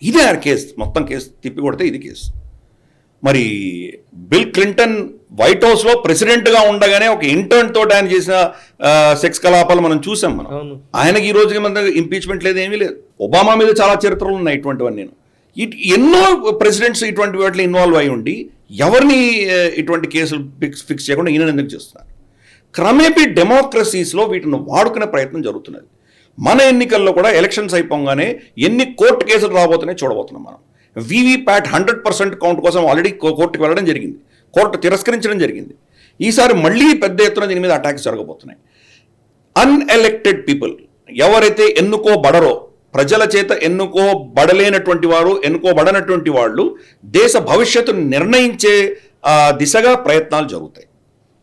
ఇదే ఆ కేసు. మొత్తం కేసు తిప్పి కొడితే ఇది కేసు. మరి బిల్ క్లింటన్ వైట్ హౌస్లో ప్రెసిడెంట్గా ఉండగానే ఒక ఇంటర్న్ తోటి ఆయన చేసిన సెక్స్ కలాపాలు మనం చూసాం. మనం ఆయనకి ఈ రోజుకి మన ఇంపీచ్మెంట్ లేదు, ఏమీ లేదు. ఒబామా మీద చాలా చరిత్రలు ఉన్నాయి ఇటువంటివన్నీ. ఎన్నో ప్రెసిడెంట్స్ ఇటువంటి వాటిలో ఇన్వాల్వ్ అయి ఉండి ఎవరిని ఇటువంటి కేసులు ఫిక్స్ చేయకుండా ఈయన ఎందుకు చేస్తున్నారు? క్రమేపీ డెమోక్రసీస్లో వీటిని వాడుకునే ప్రయత్నం జరుగుతున్నది. మన ఎన్నికల్లో కూడా ఎలక్షన్స్ అయిపోగానే ఎన్ని కోర్టు కేసులు రాబోతున్నాయి చూడబోతున్నాం మనం. వీవీప్యాట్ 100% కౌంట్ కోసం ఆల్రెడీ కోర్టుకు వెళ్ళడం జరిగింది, కోర్టు తిరస్కరించడం జరిగింది. ఈసారి మళ్ళీ పెద్ద ఎత్తున దీని మీద అటాక్స్ జరగబోతున్నాయి. అన్ఎలెక్టెడ్ పీపుల్, ఎవరైతే ఎన్నుకోబడరో, ప్రజల చేత ఎన్నుకోబడలేనటువంటి వారు, ఎన్నుకోబడనటువంటి వాళ్ళు దేశ భవిష్యత్తును నిర్ణయించే దిశగా ప్రయత్నాలు జరుగుతాయి.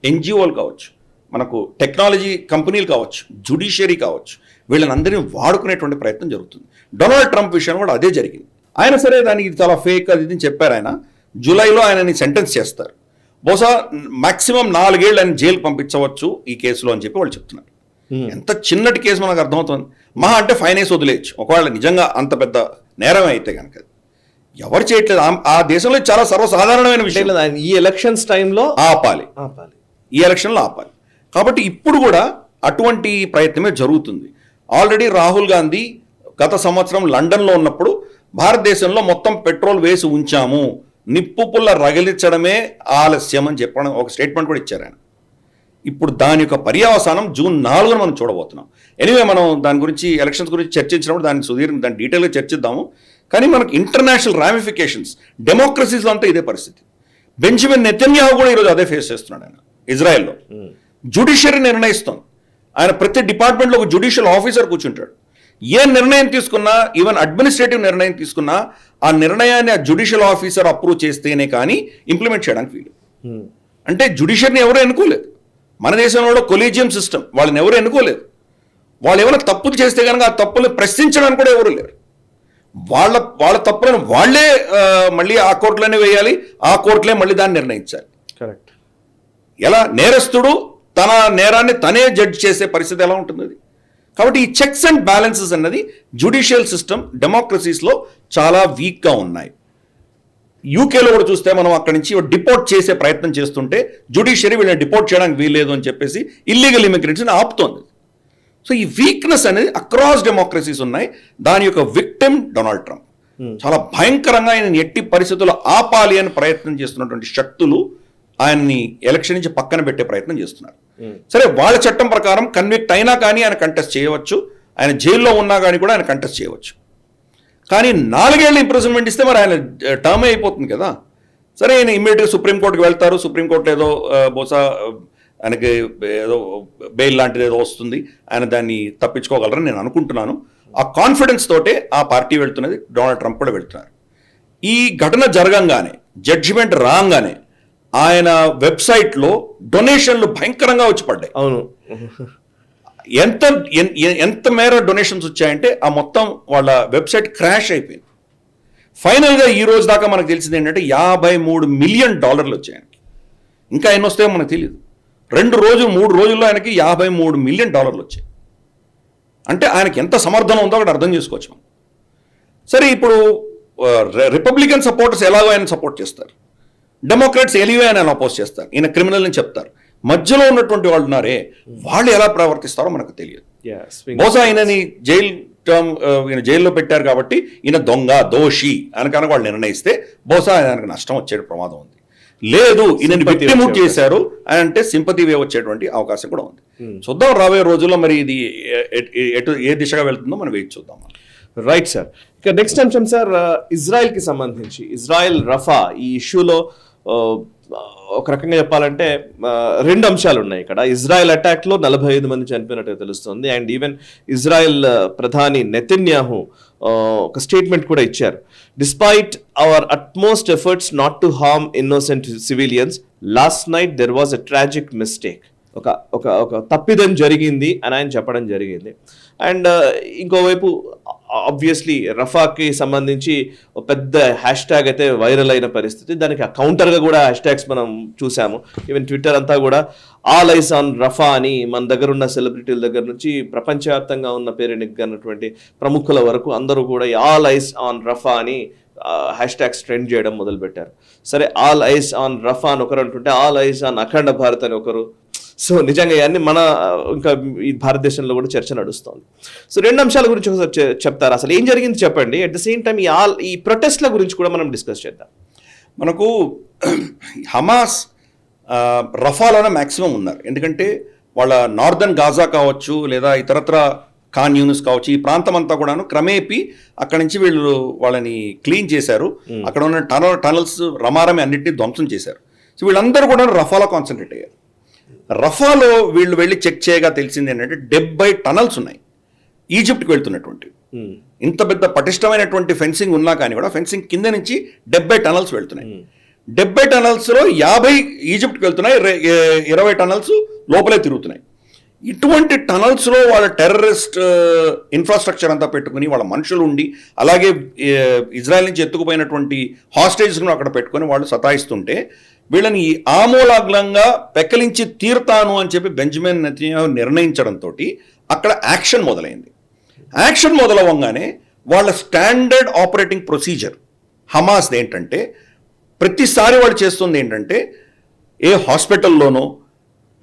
ఎన్జిఓలు కావచ్చు, మనకు టెక్నాలజీ కంపెనీలు కావచ్చు, జ్యుడిషియరీ కావచ్చు, వీళ్ళని అందరినీ వాడుకునేటువంటి ప్రయత్నం జరుగుతుంది. డొనాల్డ్ ట్రంప్ విషయం కూడా అదే జరిగింది. ఆయన సరే దానికి చాలా ఫేక్ అది ఇది చెప్పారు. ఆయన జూలైలో ఆయనని సెంటెన్స్ చేస్తారు. బహుశా మాక్సిమం 4 ఏళ్ళు ఆయన జైలు పంపించవచ్చు ఈ కేసులో అని చెప్పి వాళ్ళు చెప్తున్నారు. ఎంత చిన్నటి కేసు మనకు అర్థమవుతుంది. మహా అంటే ఫైన్ వేసి వదిలేయచ్చు ఒకవేళ నిజంగా అంత పెద్ద నేరం అయితే కనుక. ఎవరు చేయట్లేదు. ఆ దేశంలో చాలా సర్వసాధారణమైన విషయం. ఈ ఎలక్షన్స్ టైంలో ఆపాలి, ఈ ఎలక్షన్లో ఆపాలి. కాబట్టి ఇప్పుడు కూడా అటువంటి ప్రయత్నమే జరుగుతుంది. ఆల్రెడీ రాహుల్ గాంధీ గత సంవత్సరం లండన్లో ఉన్నప్పుడు భారతదేశంలో మొత్తం పెట్రోల్ వేసి ఉంచాము, నిప్పు పుల్ల రగిలించడమే ఆలస్యం అని చెప్పడం ఒక స్టేట్మెంట్ కూడా ఇచ్చారు ఆయన. ఇప్పుడు దాని యొక్క పర్యవసానం జూన్ 4న మనం చూడబోతున్నాం. ఎనీవే మనం దాని గురించి ఎలక్షన్స్ గురించి చర్చించినప్పుడు దాని డీటెయిల్గా చర్చిద్దాము. కానీ మనకు ఇంటర్నేషనల్ రామిఫికేషన్స్ డెమోక్రసీస్లో అంతా ఇదే పరిస్థితి. బెంజమిన్ నెతన్యాహు కూడా ఈరోజు అదే ఫేస్ చేస్తున్నాడు. ఆయన ఇజ్రాయెల్లో జ్యుడిషియరీ నిర్ణయిస్తుంది. ఆయన ప్రతి డిపార్ట్మెంట్లో ఒక జ్యుడిషియల్ ఆఫీసర్ కూర్చుంటాడు. ఏ నిర్ణయం తీసుకున్నా, ఈవెన్ అడ్మినిస్ట్రేటివ్ నిర్ణయం తీసుకున్నా ఆ నిర్ణయాన్ని ఆ జ్యుడిషియల్ ఆఫీసర్ అప్రూవ్ చేస్తేనే కానీ ఇంప్లిమెంట్ చేయడానికి వీలు. అంటే జ్యుడిషియరీని ఎవరు ఎన్నుకోలేదు. మన దేశంలో కొలీజియం సిస్టమ్, వాళ్ళని ఎవరు ఎన్నుకోలేదు. వాళ్ళు ఏమైనా తప్పులు చేస్తే కనుక ఆ తప్పుల్ని ప్రశ్నించడానికి కూడా ఎవరు లేరు. వాళ్ళ తప్పులను వాళ్లే మళ్ళీ ఆ కోర్టులోనే వేయాలి, ఆ కోర్టులే మళ్ళీ దాన్ని నిర్ణయించాలి. కరెక్ట్. ఎలా నేరస్తుడు తన నేరాన్ని తనే జడ్జ్ చేసే పరిస్థితి ఎలా ఉంటుంది? అది కాబట్టి ఈ చెక్స్ అండ్ బ్యాలెన్సెస్ అన్నది జ్యుడిషియల్ సిస్టమ్ డెమోక్రసీస్లో చాలా వీక్గా ఉన్నాయి. యూకేలో కూడా చూస్తే మనం అక్కడి నుంచి డిపోర్ట్ చేసే ప్రయత్నం చేస్తుంటే జ్యుడిషియరీ వీళ్ళని డిపోర్ట్ చేయడానికి వీల్లేదు అని చెప్పేసి ఇల్లీగల్ ఇమిగ్రెంట్స్ని ఆపుతోంది. సో ఈ వీక్నెస్ అనేది అక్రాస్ డెమోక్రసీస్ ఉన్నాయి. దాని యొక్క విక్టిమ్ డొనాల్డ్ ట్రంప్. చాలా భయంకరంగా ఆయన ఎట్టి పరిస్థితుల్లో ఆపాలి అని ప్రయత్నం చేస్తున్నటువంటి శక్తులు ఆయన్ని ఎలక్షన్ నుంచి పక్కన పెట్టే ప్రయత్నం చేస్తున్నారు. సరే, వాళ్ళ చట్టం ప్రకారం కన్విక్ట్ అయినా కానీ ఆయన కంటెస్ట్ చేయవచ్చు, ఆయన జైల్లో ఉన్నా కానీ కూడా ఆయన కంటెస్ట్ చేయవచ్చు. కానీ 4 ఏళ్ళ ఇంప్రిజన్మెంట్ ఇస్తే మరి ఆయన టర్మ్ అయిపోతుంది కదా. సరే, ఆయన ఇమ్మీడియట్గా సుప్రీంకోర్టుకి వెళ్తారు. సుప్రీంకోర్టు ఏదో బహుశా ఆయనకి ఏదో బెయిల్ లాంటిది ఏదో వస్తుంది, ఆయన దాన్ని తప్పించుకోగలరని నేను అనుకుంటున్నాను. ఆ కాన్ఫిడెన్స్ తోటే ఆ పార్టీ వెళ్తున్నది, డొనాల్డ్ ట్రంప్ కూడా వెళ్తున్నారు. ఈ ఘటన జరగంగానే, జడ్జిమెంట్ రాగానే ఆయన వెబ్సైట్లో డొనేషన్లు భయంకరంగా వచ్చి పడ్డాయి. అవును, ఎంత మేర డొనేషన్స్ వచ్చాయంటే ఆ మొత్తం వాళ్ళ వెబ్సైట్ క్రాష్ అయిపోయింది. ఫైనల్గా ఈ రోజు దాకా మనకు తెలిసింది ఏంటంటే $53 మిలియన్ వచ్చాయి. ఇంకా ఎన్ని వస్తాయో మనకు తెలియదు. 3 రోజుల్లో ఆయనకి $53 మిలియన్ వచ్చాయి. అంటే ఆయనకి ఎంత సమర్థన ఉందో అక్కడ అర్థం చేసుకోవచ్చు మనం. సరే, ఇప్పుడు రిపబ్లికన్ సపోర్టర్స్ ఎలాగో ఆయన సపోర్ట్ చేస్తారు, డెమోక్రాట్స్ ఎలివే ఆయన అపోజ్ చేస్తారు, ఈయన క్రిమినల్ అని చెప్తారు. మధ్యలో ఉన్నటువంటి వాళ్ళు ఉన్నారే, వాళ్ళు ఎలా ప్రవర్తిస్తారో మనకు తెలియదు. బహుశా ఈయనని జైల్లో పెట్టారు కాబట్టి ఈయన దొంగ, దోషి అని కనుక వాళ్ళు నిర్ణయిస్తే బహుశా ఆయనకు నష్టం వచ్చే ప్రమాదం ఉంది. లేదు, ఈయనని విక్టిమ్ చేశారు అని అంటే సింపతి వే వచ్చేటువంటి అవకాశం కూడా ఉంది. చూద్దాం రాబోయే రోజుల్లో మరి ఇది ఏ దిశగా వెళ్తుందో మనం వెయిట్ చూద్దాం. Right sir. ఇక నెక్స్ట్ అంశం సార్, ఇజ్రాయెల్కి సంబంధించి ఇజ్రాయెల్ రఫా ఈ ఇష్యూలో ఒక రకంగా చెప్పాలంటే 2 అంశాలు ఉన్నాయి ఇక్కడ. ఇజ్రాయెల్ అటాక్లో 45 మంది చనిపోయినట్టు తెలుస్తుంది. అండ్ ఈవెన్ ఇజ్రాయెల్ ప్రధాని నెతన్యాహు ఒక స్టేట్మెంట్ కూడా ఇచ్చారు. Despite our utmost efforts not to harm innocent civilians, last night there was a tragic mistake. ఒక తప్పిదం జరిగింది అని ఆయన చెప్పడం జరిగింది. అండ్ ఇంకోవైపు ఆబ్వియస్లీ రఫాకి సంబంధించి ఒక పెద్ద హ్యాష్ ట్యాగ్ అయితే వైరల్ అయిన పరిస్థితి. దానికి కౌంటర్గా కూడా హ్యాష్ ట్యాగ్స్ మనం చూసాము. ఈవెన్ ట్విట్టర్ అంతా కూడా ఆల్ ఐస్ ఆన్ రఫా అని మన దగ్గర ఉన్న సెలబ్రిటీల దగ్గర నుంచి ప్రపంచవ్యాప్తంగా ఉన్న పేరెనికన్నటువంటి ప్రముఖుల వరకు అందరూ కూడా ఆల్ ఐస్ ఆన్ రఫా అని హ్యాష్ ట్యాగ్స్ ట్రెండ్ చేయడం మొదలుపెట్టారు. సరే, ఆల్ ఐస్ ఆన్ రఫా అని ఒకరు అంటుంటే ఆల్ ఐస్ ఆన్ అఖండ భారత్ అని ఒకరు. సో నిజంగా ఇవన్నీ మన ఇంకా ఈ భారతదేశంలో కూడా చర్చ నడుస్తుంది. సో 2 అంశాల గురించి ఒకసారి చెప్తారు, అసలు ఏం జరిగింది చెప్పండి. అట్ ద సేమ్ టైం ఈ ప్రొటెస్ట్ల గురించి కూడా మనం డిస్కస్ చేద్దాం. మనకు హమాస్ రఫాలోనే మ్యాక్సిమం ఉన్నారు. ఎందుకంటే వాళ్ళ నార్దర్న్ గాజా కావచ్చు, లేదా ఇతరత్ర ఖాన్ యూనిస్ కావచ్చు, ఈ ప్రాంతం అంతా కూడాను క్రమేపీ అక్కడి నుంచి వీళ్ళు వాళ్ళని క్లీన్ చేశారు. అక్కడ ఉన్న టనల్స్ రమారమి అన్నింటినీ ధ్వంసం చేశారు. సో వీళ్ళందరూ కూడా రఫాలో కాన్సన్ట్రేట్ అయ్యారు. రఫాలో వీళ్ళు వెళ్ళి చెక్ చేయగా తెలిసింది ఏంటంటే 70 టనల్స్ ఉన్నాయి ఈజిప్ట్కి వెళ్తున్నటువంటి. ఇంత పెద్ద పటిష్టమైనటువంటి ఫెన్సింగ్ ఉన్నా కానీ కూడా ఫెన్సింగ్ కింద నుంచి 70 టనల్స్ వెళ్తున్నాయి. 70 టనల్స్లో 50 ఈజిప్ట్కి వెళ్తున్నాయి, 20 టనల్స్ లోపలే తిరుగుతున్నాయి. ఇటువంటి టనల్స్లో వాళ్ళ టెర్రరిస్ట్ ఇన్ఫ్రాస్ట్రక్చర్ అంతా పెట్టుకుని వాళ్ళ మనుషులు ఉండి, అలాగే ఇజ్రాయెల్ నుంచి ఎత్తుకుపోయినటువంటి హాస్టేజెస్ను అక్కడ పెట్టుకొని వాళ్ళు సతాయిస్తుంటే వీళ్ళని ఆమూలాగ్లంగా పెక్కలించి తీరుతాను అని చెప్పి బెంజమిన్ నెతన్యాహు నిర్ణయించడంతో అక్కడ యాక్షన్ మొదలైంది. యాక్షన్ మొదలవ్వగానే వాళ్ళ స్టాండర్డ్ ఆపరేటింగ్ ప్రొసీజర్ హమాస్ ఏంటంటే, ప్రతిసారి వాళ్ళు చేస్తుంది ఏంటంటే ఏ హాస్పిటల్లోనో,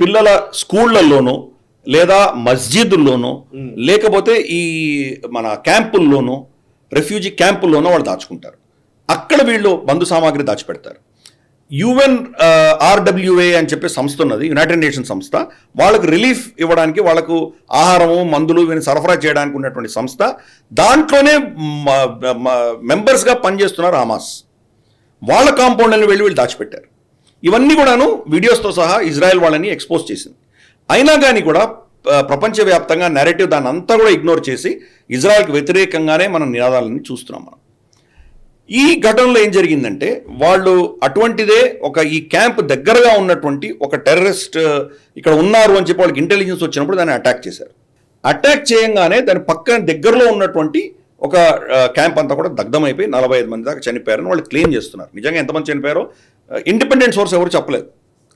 పిల్లల స్కూళ్ళల్లోనో, లేదా మస్జిదుల్లోనో, లేకపోతే ఈ మన క్యాంపుల్లోనో, రెఫ్యూజీ క్యాంపుల్లోనో వాళ్ళు దాచుకుంటారు. అక్కడ వీళ్ళు బంధు సామాగ్రి దాచిపెడతారు. UNRWA అని చెప్పే సంస్థ ఉన్నది, యునైటెడ్ నేషన్ సంస్థ. వాళ్ళకు రిలీఫ్ ఇవ్వడానికి, వాళ్ళకు ఆహారము, మందులు వీళ్ళని సరఫరా చేయడానికి ఉన్నటువంటి సంస్థ. దాంట్లోనే మెంబర్స్గా పనిచేస్తున్నారు హమాస్. వాళ్ళ కాంపౌండ్లను వీళ్ళు దాచిపెట్టారు. ఇవన్నీ కూడాను వీడియోస్తో సహా ఇజ్రాయెల్ వాళ్ళని ఎక్స్పోజ్ చేసింది. అయినా కానీ కూడా ప్రపంచవ్యాప్తంగా నెరేటివ్ దాన్ని అంతా కూడా ఇగ్నోర్ చేసి ఇజ్రాయెల్కి వ్యతిరేకంగానే మనం నినాదాలని చూస్తున్నాం. మనం ఈ ఘటనలో ఏం జరిగిందంటే, వాళ్ళు అటువంటిదే ఈ క్యాంప్ దగ్గరగా ఉన్నటువంటి ఒక టెర్రరిస్ట్ ఇక్కడ ఉన్నారు అని చెప్పి వాళ్ళకి ఇంటెలిజెన్స్ వచ్చినప్పుడు దాన్ని అటాక్ చేశారు. అటాక్ చేయంగానే దాని పక్కన దగ్గరలో ఉన్నటువంటి ఒక క్యాంప్ అంతా కూడా దగ్ధమైపోయి 45 మంది దాకా చనిపోయారని వాళ్ళు క్లెయిమ్ చేస్తున్నారు. నిజంగా ఎంతమంది చనిపోయారో ఇండిపెండెంట్ సోర్స్ ఎవరు చెప్పలేదు.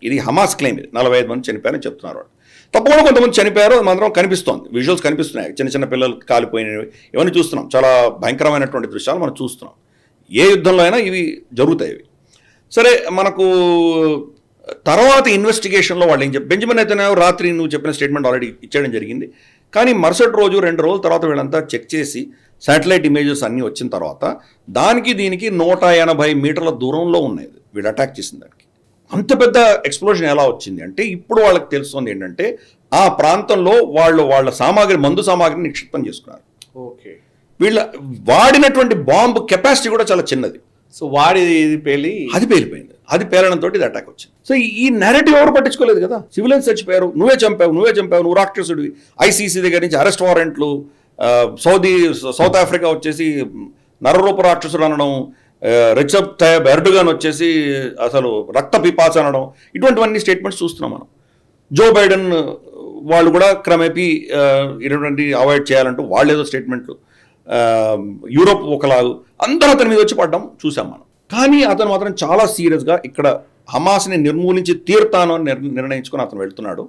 ఇది హమాస్ క్లెయిమ్. 45 మంది చనిపోయారని చెప్తున్నారు వాళ్ళు. తప్పకుండా కొంతమంది చనిపోయారు, అది మాత్రం కనిపిస్తోంది, విజువల్స్ కనిపిస్తున్నాయి, చిన్న చిన్న పిల్లలు కాలిపోయినవి ఇవన్నీ చూస్తున్నాం, చాలా భయంకరమైనటువంటి దృశ్యాలు మనం చూస్తున్నాం. ఏ యుద్ధంలో అయినా ఇవి జరుగుతాయి. సరే, మనకు తర్వాత ఇన్వెస్టిగేషన్లో వాళ్ళు ఏం బెంజమిన్ నెతన్యాహు రాత్రి నువ్వు చెప్పిన స్టేట్మెంట్ ఆల్రెడీ ఇచ్చేయడం జరిగింది. కానీ మరుసటి రోజు 2 రోజుల తర్వాత వీళ్ళంతా చెక్ చేసి శాటిలైట్ ఇమేజెస్ అన్నీ వచ్చిన తర్వాత దానికి దీనికి 180 మీటర్ల దూరంలో ఉన్నాయి వీళ్ళు అటాక్ చేసిన దానికి. అంత పెద్ద ఎక్స్ప్లోజన్ ఎలా వచ్చింది అంటే ఇప్పుడు వాళ్ళకి తెలుస్తుంది ఏంటంటే ఆ ప్రాంతంలో వాళ్ళ సామాగ్రి, మందు సామాగ్రిని నిక్షిప్తం చేసుకున్నారు. ఓకే, వీళ్ళ వాడినటువంటి బాంబు కెపాసిటీ కూడా చాలా చిన్నది. సో అది పేలిపోయింది. అది పేలడంతో ఇది అటాక్ వచ్చింది. సో ఈ నెరేటివ్ ఎవరు పట్టించుకోలేదు కదా. సివిలియన్స్ చచ్చిపోయారు, నువ్వే చంపావు, నువ్వు రాక్షసుడివి. ఐసీసీ దగ్గర నుంచి అరెస్ట్ వారెంట్లు, సౌత్ ఆఫ్రికా వచ్చేసి నరరూప రాక్షసుడు అనడం, రెచెప్ తయ్యబ్ ఎర్డోగాన్ వచ్చేసి అసలు రక్త పిపాస అనడం, ఇటువంటివన్నీ స్టేట్మెంట్స్ చూస్తున్నాం మనం. జో బైడెన్ వాళ్ళు కూడా క్రమేపీ ఇటువంటి అవాయిడ్ చేయాలంటూ వాళ్ళు ఏదో స్టేట్మెంట్లు, యూరోప్ ఒకలాగు, అందరూ అతని మీద వచ్చి పడ్డం చూసాం మనం. కానీ అతను మాత్రం చాలా సీరియస్గా ఇక్కడ హమాస్ని నిర్మూలించి తీరుతాను అని నిర్ణయించుకొని అతను వెళ్తున్నాడు.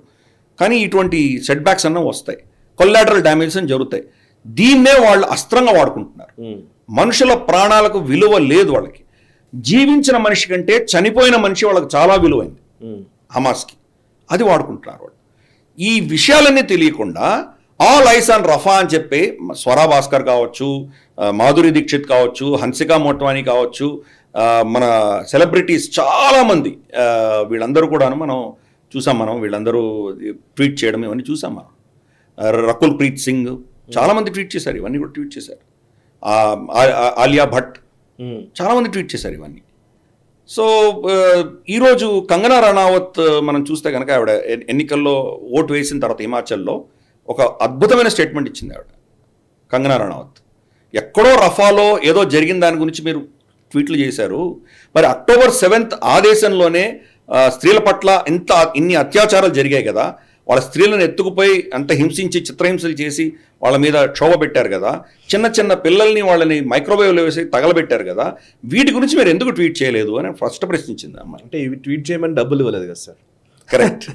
కానీ ఇటువంటి సెట్ బ్యాక్స్ అన్నీ వస్తాయి, కొల్లాటరల్ డ్యామేజెస్ అని జరుగుతాయి. దీన్నే వాళ్ళు అస్త్రంగా వాడుకుంటున్నారు. మనుషుల ప్రాణాలకు విలువ లేదు వాళ్ళకి. జీవించిన మనిషి కంటే చనిపోయిన మనిషి వాళ్ళకి చాలా విలువైంది హమాస్కి. అది వాడుకుంటున్నారు వాళ్ళు. ఈ విషయాలన్నీ తెలియకుండా ఆల్ ఐస్ ఆన్ రఫా అని చెప్పి స్వరా భాస్కర్ కావచ్చు, మాధురి దీక్షిత్ కావచ్చు, హన్సికా మోట్వానీ కావచ్చు, మన సెలబ్రిటీస్ చాలామంది, వీళ్ళందరూ కూడాను మనం చూసాం. వీళ్ళందరూ ట్వీట్ చేయడం ఇవన్నీ చూసాం మనం. రకుల్ ప్రీత్ సింగ్ చాలామంది ట్వీట్ చేశారు, ఇవన్నీ కూడా ట్వీట్ చేశారు. ఆలియా భట్ చాలామంది ట్వీట్ చేశారు ఇవన్నీ. సో ఈరోజు కంగనా రనౌత్ మనం చూస్తే కనుక ఆవిడ ఎన్నికల్లో ఓటు వేసిన తర్వాత హిమాచల్లో ఒక అద్భుతమైన స్టేట్మెంట్ ఇచ్చింది ఆవిడ, కంగనా రనౌత్. ఎక్కడో రఫాలో ఏదో జరిగిన దాని గురించి మీరు ట్వీట్లు చేశారు, మరి October 7th ఆ దేశంలోనే స్త్రీల పట్ల ఇన్ని అత్యాచారాలు జరిగాయి కదా, వాళ్ళ స్త్రీలను ఎత్తుకుపోయి అంత హింసించి చిత్రహింసలు చేసి వాళ్ళ మీద క్షోభ పెట్టారు కదా, చిన్న చిన్న పిల్లల్ని వాళ్ళని మైక్రోవేవ్లో వేసి తగలబెట్టారు కదా, వీటి గురించి మీరు ఎందుకు ట్వీట్ చేయలేదు అని ఫస్ట్ ప్రశ్నించింది అమ్మాయి. అంటే ఇవి ట్వీట్ చేయమని డబ్బులు ఇవ్వలేదు కదా సార్. కరెక్ట్.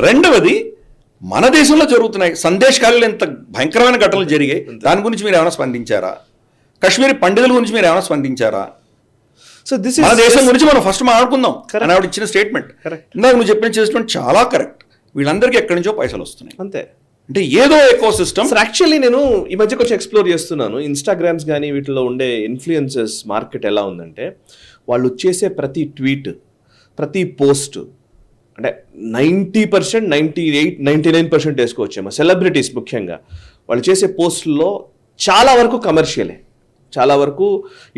రెండవది, మన దేశంలో జరుగుతున్నాయి సందేశ్ ఖాళీలో ఎంత భయంకరమైన ఘటనలు జరిగాయి, దాని గురించి మీరు ఏమైనా స్పందించారా? కాశ్మీరీ పండితుల గురించి మీరు ఏమైనా స్పందించారా? సో దిస్ మన దేశం గురించి మనం ఫస్ట్ మాట్లాడుకుందాం అని ఆవిడ ఇచ్చిన స్టేట్మెంట్. ఇందాక నువ్వు చెప్పిన స్టేట్మెంట్ చాలా కరెక్ట్. వీళ్ళందరికీ ఎక్కడి నుంచో పైసలు వస్తున్నాయి అంతే. అంటే ఏదో ఎకో సిస్టమ్. యాక్చువల్లీ నేను ఈ మధ్య కొంచెం ఎక్స్ప్లోర్ చేస్తున్నాను. ఇన్స్టాగ్రామ్స్ కానీ వీటిలో ఉండే ఇన్ఫ్లుయెన్సర్స్ మార్కెట్ ఎలా ఉందంటే, వాళ్ళు చేసే ప్రతి ట్వీట్, ప్రతి పోస్ట్ అంటే 90%, 98%, 99% వేసుకోవచ్చేమో. సెలబ్రిటీస్ ముఖ్యంగా వాళ్ళు చేసే పోస్టుల్లో చాలా వరకు కమర్షియలే. చాలా వరకు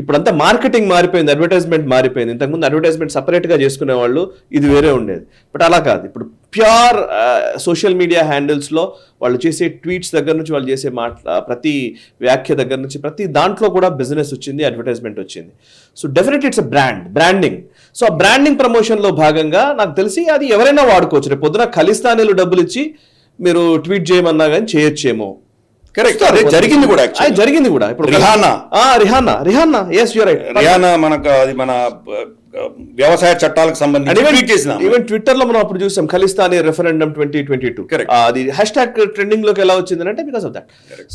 ఇప్పుడంతా మార్కెటింగ్ మారిపోయింది, అడ్వర్టైజ్మెంట్ మారిపోయింది. ఇంతకుముందు అడ్వర్టైజ్మెంట్ సపరేట్గా చేసుకునే వాళ్ళు, ఇది వేరే ఉండేది. బట్ అలా కాదు, ఇప్పుడు ప్యూర్ సోషల్ మీడియా హ్యాండిల్స్లో వాళ్ళు చేసే ట్వీట్స్ దగ్గర నుంచి, వాళ్ళు చేసే ప్రతి వ్యాఖ్య దగ్గర నుంచి ప్రతి దాంట్లో కూడా బిజినెస్ వచ్చింది, అడ్వర్టైజ్మెంట్ వచ్చింది. So definitely it's branding. So ఆ బ్రాండింగ్ ప్రమోషన్లో భాగంగా నాకు తెలిసి అది ఎవరైనా వాడుకోవచ్చు. రేపు పొద్దున ఖలిస్తానీలు డబ్బులు ఇచ్చి మీరు ట్వీట్ చేయమన్నా కానీ చేయొచ్చేమో. కరెక్ట్, అదే జరిగింది కూడా. జరిగింది కూడా. ఇప్పుడు Rihana yes you are right. Rihana మనకు అది మన వ్యవసాయ చట్టాలకు సంబంధించి ఈవెన్ ట్విట్టర్ లో మనం అప్పుడు చూసాం ఖలిస్తానీ రెఫరెండం 2022. అది హ్యాష్‌ట్యాగ్ ట్రెండింగ్ లోకి ఎలా వచ్చింది అంటే బికాస్ ఆఫ్ దట్.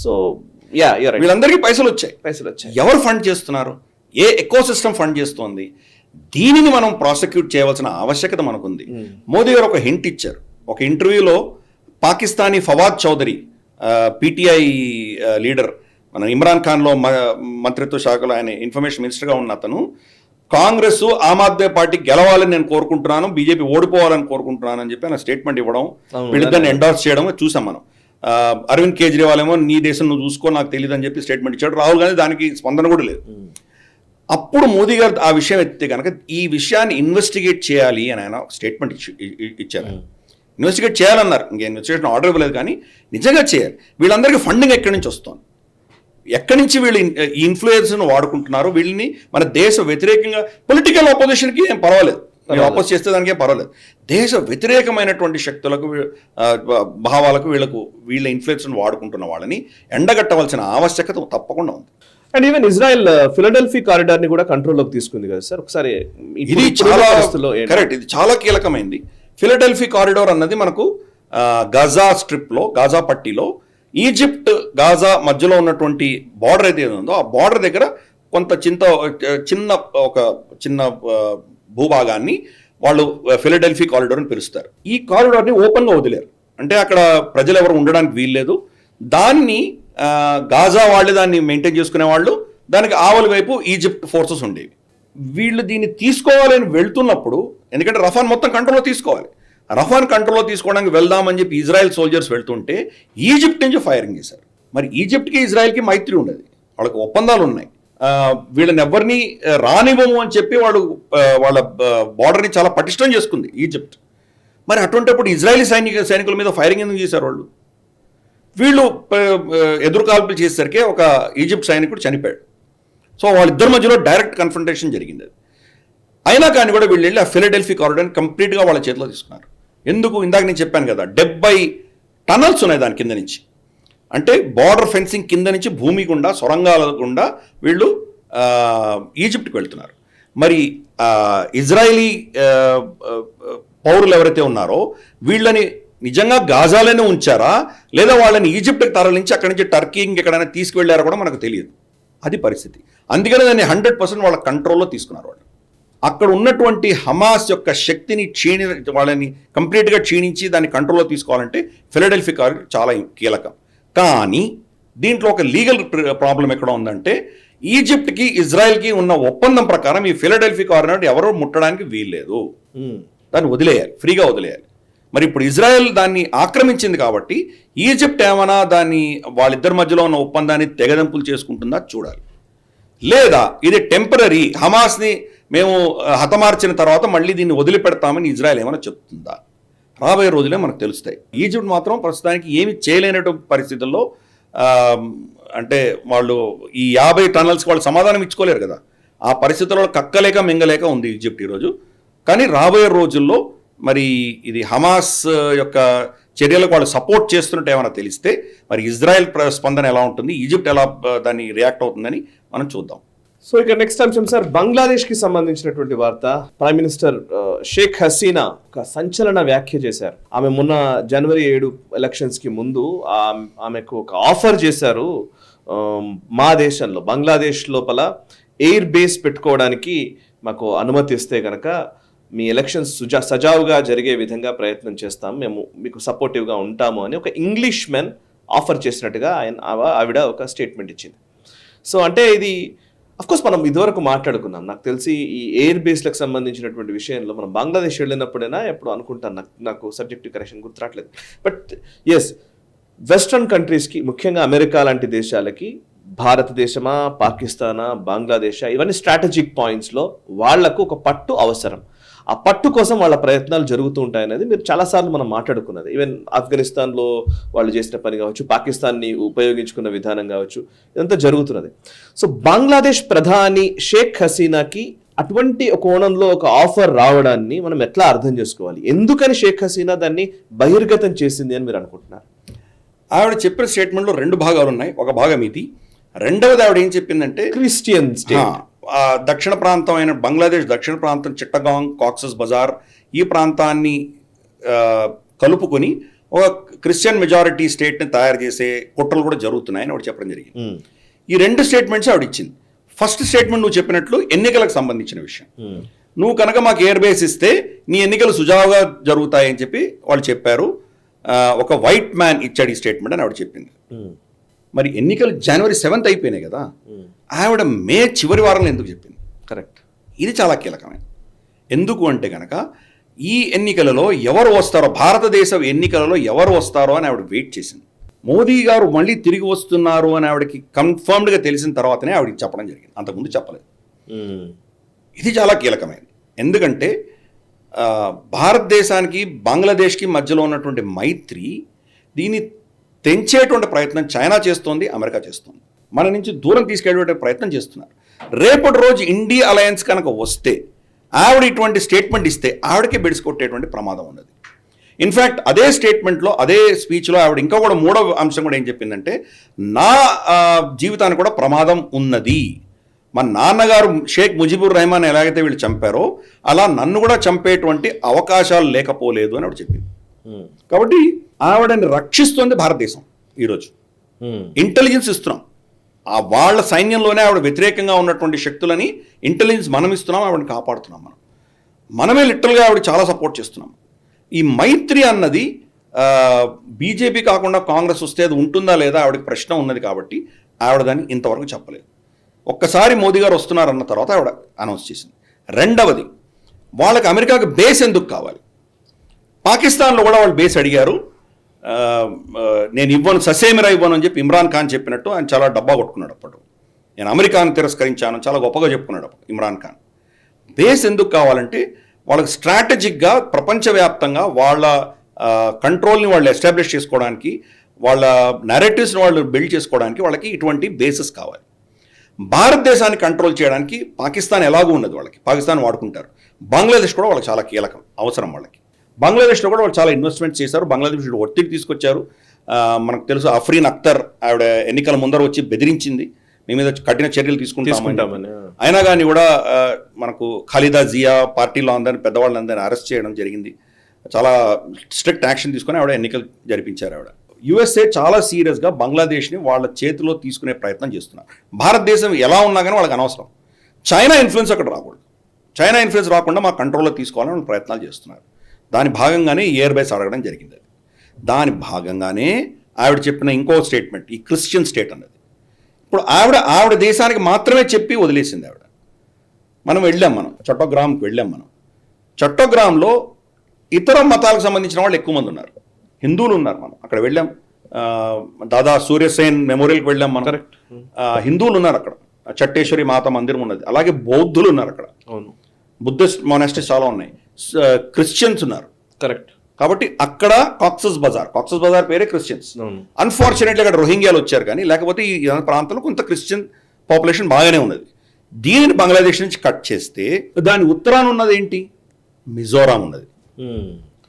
సో వీళ్ళందరికీ పైసలు వచ్చాయి. ఎవరు ఫండ్ చేస్తున్నారు? ఏ ఎకో సిస్టమ్ ఫండ్ చేస్తోంది? దీనిని మనం ప్రాసిక్యూట్ చేయవలసిన ఆవశ్యకత మనకుంది. మోదీ గారు ఒక హింట్ ఇచ్చారు ఒక ఇంటర్వ్యూలో. పాకిస్తానీ ఫవాద్ చౌదరి, పీటీఐ లీడర్, మన ఇమ్రాన్ ఖాన్లో మంత్రిత్వ శాఖలో ఆయన ఇన్ఫర్మేషన్ మినిస్టర్గా ఉన్న అతను, కాంగ్రెస్ ఆమ్ ఆద్మీ పార్టీ గెలవాలని నేను కోరుకుంటున్నాను, బీజేపీ ఓడిపోవాలని కోరుకుంటున్నాను అని చెప్పి ఆయన స్టేట్మెంట్ ఇవ్వడం, వీళ్ళిద్దరిని ఎండార్స్ చేయడం చూసాం మనం. అరవింద్ కేజ్రీవాల్ ఏమో నీ దేశం నువ్వు చూసుకో, నాకు తెలియదు అని చెప్పి స్టేట్మెంట్ ఇచ్చాడు. రాహుల్ గాంధీ దానికి స్పందన కూడా లేదు. అప్పుడు మోదీ గారు ఆ విషయం ఎత్తితే కనుక ఈ విషయాన్ని ఇన్వెస్టిగేట్ చేయాలి అని ఆయన స్టేట్మెంట్ ఇచ్చారు. ఇన్వెస్టిగేట్ చేయాలన్నారు. ఇంకా ఇన్వెస్టిగేషన్ ఆర్డర్ ఇవ్వలేదు, కానీ నిజంగా చేయాలి. వీళ్ళందరికీ ఫండింగ్ ఎక్కడి నుంచి వస్తుంది? ఎక్కడి నుంచి వీళ్ళు ఈ ఇన్ఫ్లుయెన్స్ను వాడుకుంటున్నారు? వీళ్ళని మన దేశ వ్యతిరేకంగా, పొలిటికల్ ఆపోజిషన్కి ఏం పర్వాలేదు, ఆపోజ్ చేస్తే దానికే పర్వాలేదు. దేశ వ్యతిరేకమైనటువంటి శక్తులకు, భావాలకు వీళ్ళ ఇన్ఫ్లుయెన్స్ను వాడుకుంటున్న వాళ్ళని ఎండగట్టవలసిన ఆవశ్యకత తప్పకుండా ఉంది. And even Israel Philadelphi corridor ని కూడా కంట్రోల్లోకి తీసుకుంది కదా సార్. ఒకసారి ఇది చాలా కరెక్ట్, ఇది చాలా కీలకమైంది. ఫిలడెల్ఫీ కారిడార్ అన్నది మనకు గాజా స్ట్రిప్లో, గాజా పట్టీలో ఈజిప్ట్ గాజా మధ్యలో ఉన్నటువంటి బార్డర్ అయితే ఉందో ఆ బార్డర్ దగ్గర కొంత చిన్న భూభాగాన్ని వాళ్ళు ఫిలడెల్ఫీ కారిడార్ అని పిలుస్తారు. ఈ కారిడార్ని ఓపెన్గా వదిలేరు, అంటే అక్కడ ప్రజలు ఎవరు ఉండడానికి వీల్లేదు. దాన్ని గాజా వాళ్ళే దాన్ని మెయింటైన్ చేసుకునే వాళ్ళు, దానికి ఆవలి వైపు ఈజిప్ట్ ఫోర్సెస్ ఉండేవి. వీళ్ళు దీన్ని తీసుకోవాలని వెళ్తున్నప్పుడు, ఎందుకంటే రఫాన్ మొత్తం కంట్రోల్లో తీసుకోవాలి, రఫాన్ కంట్రోల్లో తీసుకోవడానికి వెళ్దామని చెప్పి ఇజ్రాయెల్ సోల్జర్స్ వెళ్తుంటే ఈజిప్ట్ నుంచి ఫైరింగ్ చేశారు. మరి ఈజిప్ట్కి ఇజ్రాయెల్కి మైత్రి ఉండదు, వాళ్ళకి ఒప్పందాలు ఉన్నాయి. వీళ్ళని ఎవరిని రానివ్వము అని చెప్పి వాళ్ళ బార్డర్ని చాలా పటిష్టం చేసుకుంది ఈజిప్ట్. మరి అటువంటిప్పుడు ఇజ్రాయలీ సైనికుల మీద ఫైరింగ్ ఎందుకు చేశారు వాళ్ళు? వీళ్ళు ఎదురుకాల్పులు చేసేసరికి ఒక ఈజిప్ట్ సైనికుడు చనిపోయాడు. సో వాళ్ళిద్దరి మధ్యలో డైరెక్ట్ కన్ఫ్రంటేషన్ జరిగింది. అది అయినా కానీ కూడా వీళ్ళు వెళ్ళి ఆ ఫిలడెల్ఫీ కారిడార్ని కంప్లీట్గా వాళ్ళ చేతిలో తీసుకున్నారు. ఎందుకు? ఇందాక నేను చెప్పాను కదా, 70 టనల్స్ ఉన్నాయి దాని కింద నుంచి. అంటే బార్డర్ ఫెన్సింగ్ కింద నుంచి భూమి గుండా, సొరంగాల గుండా వీళ్ళు ఈజిప్ట్కి వెళ్తున్నారు. మరి ఇజ్రాయిలీ పౌరులు ఎవరైతే ఉన్నారో వీళ్ళని నిజంగా గాజాలోనే ఉంచారా, లేదా వాళ్ళని ఈజిప్ట్కి తరలించి అక్కడి నుంచి టర్కీ ఇంకెక్కడైనా తీసుకువెళ్ళారో కూడా మనకు తెలియదు. అది పరిస్థితి. అందుకనే దాన్ని 100% వాళ్ళ కంట్రోల్లో తీసుకున్నారు వాళ్ళు. అక్కడ ఉన్నటువంటి హమాస్ యొక్క శక్తిని వాళ్ళని కంప్లీట్గా క్షీణించి దాన్ని కంట్రోల్లో తీసుకోవాలంటే ఫిలడెల్ఫీ కారిడార్ చాలా కీలకం. కానీ దీంట్లో ఒక లీగల్ ప్రాబ్లం ఎక్కడ ఉందంటే, ఈజిప్ట్కి ఇజ్రాయెల్కి ఉన్న ఒప్పందం ప్రకారం ఈ ఫిలడెల్ఫీ కారిడార్ ఎవరో ముట్టడానికి వీల్లేదు, దాన్ని వదిలేయాలి, ఫ్రీగా వదిలేయాలి. మరి ఇప్పుడు ఇజ్రాయెల్ దాన్ని ఆక్రమించింది కాబట్టి ఈజిప్ట్ ఏమైనా దాన్ని వాళ్ళిద్దరి మధ్యలో ఉన్న ఒప్పందాన్ని తెగదెంపులు చేసుకుంటుందా చూడాలి. లేదా ఇది టెంపరరీ, హమాస్ని మేము హతమార్చిన తర్వాత మళ్ళీ దీన్ని వదిలిపెడతామని ఇజ్రాయెల్ ఏమైనా చెప్తుందా? రాబోయే రోజులే మనకు తెలుస్తాయి. ఈజిప్ట్ మాత్రం ప్రస్తుతానికి ఏమి చేయలేనటువంటి పరిస్థితుల్లో, అంటే వాళ్ళు ఈ 50 టనల్స్కి వాళ్ళు సమాధానం ఇచ్చుకోలేరు కదా, ఆ పరిస్థితుల్లో కక్కలేక మింగలేక ఉంది ఈజిప్ట్ ఈరోజు. కానీ రాబోయే రోజుల్లో మరి ఇది హమాస్ యొక్క చర్యలకు వాళ్ళు సపోర్ట్ చేస్తున్నట్టు ఏమైనా తెలిస్తే మరి ఇజ్రాయెల్ స్పందన ఎలా ఉంటుంది, ఈజిప్ట్ ఎలా దాన్ని రియాక్ట్ అవుతుందని మనం చూద్దాం. సో ఇక నెక్స్ట్ అంశం సార్, బంగ్లాదేశ్కి సంబంధించినటువంటి వార్త. ప్రైమ్ మినిస్టర్ షేక్ హసీనా ఒక సంచలన వ్యాఖ్య చేశారు. ఆమె మొన్న జనవరి 7 ఎలక్షన్స్కి ముందు ఆమెకు ఒక ఆఫర్ చేశారు, మా దేశంలో బంగ్లాదేశ్ లోపల ఎయిర్ బేస్ పెట్టుకోవడానికి మాకు అనుమతి ఇస్తే కనుక మీ ఎలక్షన్స్ సజావుగా జరిగే విధంగా ప్రయత్నం చేస్తాం, మేము మీకు సపోర్టివ్గా ఉంటాము అని ఒక ఇంగ్లీష్ మెన్ ఆఫర్ చేసినట్టుగా ఆవిడ ఒక స్టేట్మెంట్ ఇచ్చింది. సో అంటే ఇది అఫ్కోర్స్ మనం ఇదివరకు మాట్లాడుకున్నాం, నాకు తెలిసి ఈ ఎయిర్ బేస్లకు సంబంధించినటువంటి విషయంలో మనం బంగ్లాదేశ్ వెళ్ళినప్పుడైనా ఎప్పుడు అనుకుంటాను, నాకు సబ్జెక్టివ్ కరెక్షన్ గుర్తురాట్లేదు. బట్ ఎస్, వెస్ట్రన్ కంట్రీస్కి, ముఖ్యంగా అమెరికా లాంటి దేశాలకి భారతదేశమా, పాకిస్తానా, బంగ్లాదేశా, ఇవన్నీ స్ట్రాటజిక్ పాయింట్స్లో వాళ్లకు ఒక పట్టు అవసరం. ఆ పట్టు కోసం వాళ్ళ ప్రయత్నాలు జరుగుతూ ఉంటాయనేది మీరు చాలాసార్లు మనం మాట్లాడుకున్నది. ఈవెన్ ఆఫ్ఘనిస్తాన్లో వాళ్ళు చేసిన పని కావచ్చు, పాకిస్తాన్ని ఉపయోగించుకున్న విధానం కావచ్చు, ఇదంతా జరుగుతున్నది. సో బంగ్లాదేశ్ ప్రధాని షేక్ హసీనాకి అటువంటి కోణంలో ఒక ఆఫర్ రావడాన్ని మనం ఎట్లా అర్థం చేసుకోవాలి? ఎందుకని షేక్ హసీనా దాన్ని బహిర్గతం చేసింది అని మీరు అనుకుంటున్నారు? ఆవిడ చెప్పిన స్టేట్మెంట్లో 2 భాగాలు ఉన్నాయి. ఒక భాగం ఇది, రెండవది ఆవిడ ఏం చెప్పిందంటే క్రిస్టియన్ స్టేట్, దక్షిణ ప్రాంతం అయిన బంగ్లాదేశ్ దక్షిణ ప్రాంతం, చిట్టగాంగ్, కాక్సస్ బజార్, ఈ ప్రాంతాన్ని కలుపుకొని ఒక క్రిస్టియన్ మెజారిటీ స్టేట్ని తయారు చేసే కుట్రలు కూడా జరుగుతున్నాయని ఆవిడ చెప్పడం జరిగింది. ఈ 2 స్టేట్మెంట్స్ ఆవిడ ఇచ్చింది. ఫస్ట్ స్టేట్మెంట్ నువ్వు చెప్పినట్లు ఎన్నికలకు సంబంధించిన విషయం. నువ్వు కనుక మాకు ఎయిర్ బేస్ ఇస్తే నీ ఎన్నికలు సుజావుగా జరుగుతాయని చెప్పి వాళ్ళు చెప్పారు. ఒక వైట్ మ్యాన్ ఇచ్చాడు ఈ స్టేట్మెంట్ అని ఆవిడ చెప్పింది. మరి ఎన్నికలు జనవరి 7th అయిపోయినాయి కదా, ఆవిడ మే చివరి వారంలో ఎందుకు చెప్పింది? కరెక్ట్, ఇది చాలా కీలకమైన. ఎందుకు అంటే కనుక ఈ ఎన్నికలలో ఎవరు వస్తారో, భారతదేశ ఎన్నికలలో ఎవరు వస్తారో అని ఆవిడ వెయిట్ చేసింది. మోదీ గారు మళ్ళీ తిరిగి వస్తున్నారు అని ఆవిడకి కన్ఫర్మ్డ్గా తెలిసిన తర్వాతనే ఆవిడకి చెప్పడం జరిగింది, అంతకుముందు చెప్పలేదు. ఇది చాలా కీలకమైనది. ఎందుకంటే భారతదేశానికి బంగ్లాదేశ్కి మధ్యలో ఉన్నటువంటి మైత్రి, దీన్ని తెంచేటువంటి ప్రయత్నం చైనా చేస్తోంది, అమెరికా చేస్తోంది, మన నుంచి దూరం తీసుకెళ్ళే ప్రయత్నం చేస్తున్నారు. రేపటి రోజు ఇండియా అలయన్స్ కనుక వస్తే, ఆవిడ ఇటువంటి స్టేట్మెంట్ ఇస్తే ఆవిడకే బెడిసికొట్టేటువంటి ప్రమాదం ఉన్నది. ఇన్ఫ్యాక్ట్ అదే స్టేట్మెంట్లో, అదే స్పీచ్లో ఆవిడ ఇంకా కూడా 3వ అంశం కూడా ఏం చెప్పిందంటే, నా జీవితానికి కూడా ప్రమాదం ఉన్నది, మా నాన్నగారు షేక్ ముజిబుర్ రెహమాన్ ఎలాగైతే వీళ్ళు చంపారో అలా నన్ను కూడా చంపేటువంటి అవకాశాలు లేకపోలేదు అని ఆవిడ చెప్పింది. కాబట్టి ఆవిడని రక్షిస్తుంది భారతదేశం ఈరోజు. ఇంటెలిజెన్స్ ఇస్తున్నాం, వాళ్ళ సైన్యంలోనే ఆవిడ వ్యతిరేకంగా ఉన్నటువంటి శక్తులని ఇంటెలిజెన్స్ మనం ఇస్తున్నాం, ఆవిడని కాపాడుతున్నాం. మనమే లిటరల్గా ఆవిడ చాలా సపోర్ట్ చేస్తున్నాం. ఈ మైత్రి అన్నది బీజేపీ కాకుండా కాంగ్రెస్ వస్తే అది ఉంటుందా లేదా ఆవిడకి ప్రశ్న ఉన్నది కాబట్టి ఆవిడ దాన్ని ఇంతవరకు చెప్పలేదు. ఒక్కసారి మోదీ గారు వస్తున్నారన్న తర్వాత ఆవిడ అనౌన్స్ చేసింది. రెండవది, వాళ్ళకి అమెరికాకి బేస్ ఎందుకు కావాలి? పాకిస్తాన్లో కూడా వాళ్ళు బేస్ అడిగారు. నేను ఇవ్వను, ససేమిరా ఇవ్వను అని చెప్పి ఇమ్రాన్ ఖాన్ చెప్పినట్టు ఆయన చాలా డబ్బా కొట్టుకున్నాడు. అప్పుడు నేను అమెరికాను తిరస్కరించాను చాలా గొప్పగా చెప్పుకున్నాడు ఇమ్రాన్ ఖాన్. బేస్ ఎందుకు కావాలంటే వాళ్ళకి స్ట్రాటజిక్గా ప్రపంచవ్యాప్తంగా వాళ్ళ కంట్రోల్ని వాళ్ళు ఎస్టాబ్లిష్ చేసుకోవడానికి, వాళ్ళ నెరేటివ్స్ని వాళ్ళు బిల్డ్ చేసుకోవడానికి వాళ్ళకి ఇటువంటి బేసెస్ కావాలి. భారతదేశాన్ని కంట్రోల్ చేయడానికి పాకిస్తాన్ ఎలాగూ ఉన్నది, వాళ్ళకి పాకిస్తాన్ వాడుకుంటారు. బంగ్లాదేశ్ కూడా వాళ్ళకి చాలా కీలకం, అవసరం వాళ్ళకి. బంగ్లాదేశ్లో కూడా వాళ్ళు చాలా ఇన్వెస్ట్మెంట్ చేశారు, బంగ్లాదేశ్లో ఒత్తిడి తీసుకొచ్చారు. మనకు తెలుసు అఫ్రీన్ అఖ్తర్ ఆవిడ ఎన్నికల ముందర వచ్చి బెదిరించింది, మీ మీద కఠిన చర్యలు తీసుకుంటామని. అయినా కానీ కూడా మనకు ఖాలిదా జియా పార్టీలో అందరినీ పెద్దవాళ్ళందరినీ అరెస్ట్ చేయడం జరిగింది. చాలా స్ట్రిక్ట్ యాక్షన్ తీసుకొని ఆవిడ ఎన్నికలు జరిపించారు. ఆవిడ యుఎస్ఏ చాలా సీరియస్గా బంగ్లాదేశ్ని వాళ్ళ చేతిలో తీసుకునే ప్రయత్నం చేస్తున్నారు. భారతదేశం ఎలా ఉన్నా కానీ వాళ్ళకి అనవసరం. చైనా ఇన్ఫ్లుయెన్స్ అక్కడ రాకూడదు, చైనా ఇన్ఫ్లుయెన్స్ రాకుండా మా కంట్రోల్లో తీసుకోవాలని వాళ్ళు ప్రయత్నాలు చేస్తున్నారు. దాని భాగంగానే ఎయిర్ బేస్ అడగడం జరిగింది. దాని భాగంగానే ఆవిడ చెప్పిన ఇంకో స్టేట్మెంట్ ఈ క్రిస్టియన్ స్టేట్ అన్నది. ఇప్పుడు ఆవిడ దేశానికి మాత్రమే చెప్పి వదిలేసింది ఆవిడ. మనం చట్టోగ్రామ్కి వెళ్ళాం. చట్టోగ్రామ్లో ఇతర మతాలకు సంబంధించిన వాళ్ళు ఎక్కువ మంది ఉన్నారు, హిందువులు ఉన్నారు. మనం అక్కడ వెళ్ళాం, దాదా సూర్యసేన్ మెమోరియల్కి వెళ్ళాం మనం. హిందువులు ఉన్నారు అక్కడ, చట్టేశ్వరి మాత మందిరం ఉన్నది. అలాగే బౌద్ధులు ఉన్నారు అక్కడ, బుద్ధిస్ట్ మొనాస్టరీస్ చాలా ఉన్నాయి. క్రిస్టియన్స్ ఉన్నారు. కరెక్ట్. కాబట్టి అక్కడ కాక్సస్ బజార్ పేరే క్రిస్టియన్స్. అన్ఫార్చునేట్లీ అక్కడ రోహింగ్యాలు వచ్చారు, కానీ లేకపోతే ఈ ప్రాంతంలో కొంత క్రిస్టియన్ పాపులేషన్ బాగానే ఉన్నది. దీనిని బంగ్లాదేశ్ నుంచి కట్ చేస్తే దాని ఉత్తరాన ఉన్నది ఏంటి? మిజోరాం ఉన్నది.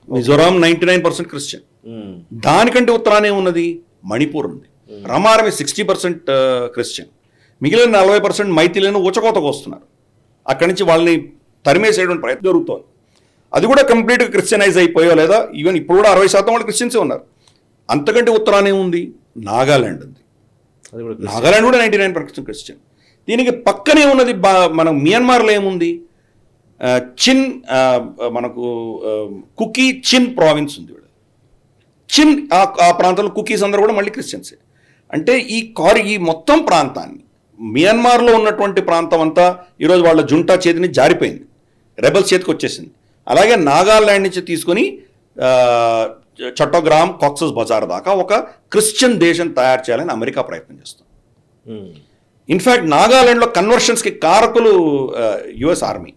మిజోరాం 99% క్రిస్టియన్. దానికంటే ఉత్తరానే ఉన్నది మణిపూర్ ఉంది. రమారమి 60% క్రిస్టియన్. మిగిలిన 40% మైథిలీలను ఊచకోతకు వస్తున్నారు. అక్కడి నుంచి వాళ్ళని తరిమేసేటువంటి ప్రయత్నం జరుగుతోంది. అది కూడా కంప్లీట్గా క్రిస్టియనైజ్ అయిపోయో లేదా ఈవెన్ ఇప్పుడు కూడా 60% వాళ్ళు క్రిస్టియన్సే ఉన్నారు. అంతకంటే ఉత్తరానే ఉంది నాగాల్యాండ్ ఉంది. నాగాల్యాండ్ కూడా 99% క్రిస్టియన్. దీనికి పక్కనే ఉన్నది మనం మియన్మార్లో ఏముంది? చిన్, మనకు కుకీ చిన్ ప్రావిన్స్ ఉంది. చిన్ ఆ ప్రాంతంలో కుకీస్ అందరూ కూడా మళ్ళీ క్రిస్టియన్సే. అంటే ఈ మొత్తం ప్రాంతాన్ని, మియన్మార్లో ఉన్నటువంటి ప్రాంతం అంతా ఈరోజు వాళ్ళ జుంటా చేతిని జారిపోయింది, రెబల్స్ చేతికి వచ్చేసింది. అలాగే నాగాల్యాండ్ నుంచి తీసుకొని చట్టోగ్రామ్, కాక్సస్ బజార్ దాకా ఒక క్రిస్టియన్ దేశం తయారు చేయాలని అమెరికా ప్రయత్నం చేస్తుంది. ఇన్ఫ్యాక్ట్ నాగాల్యాండ్లో కన్వర్షన్స్కి కారకులు US army.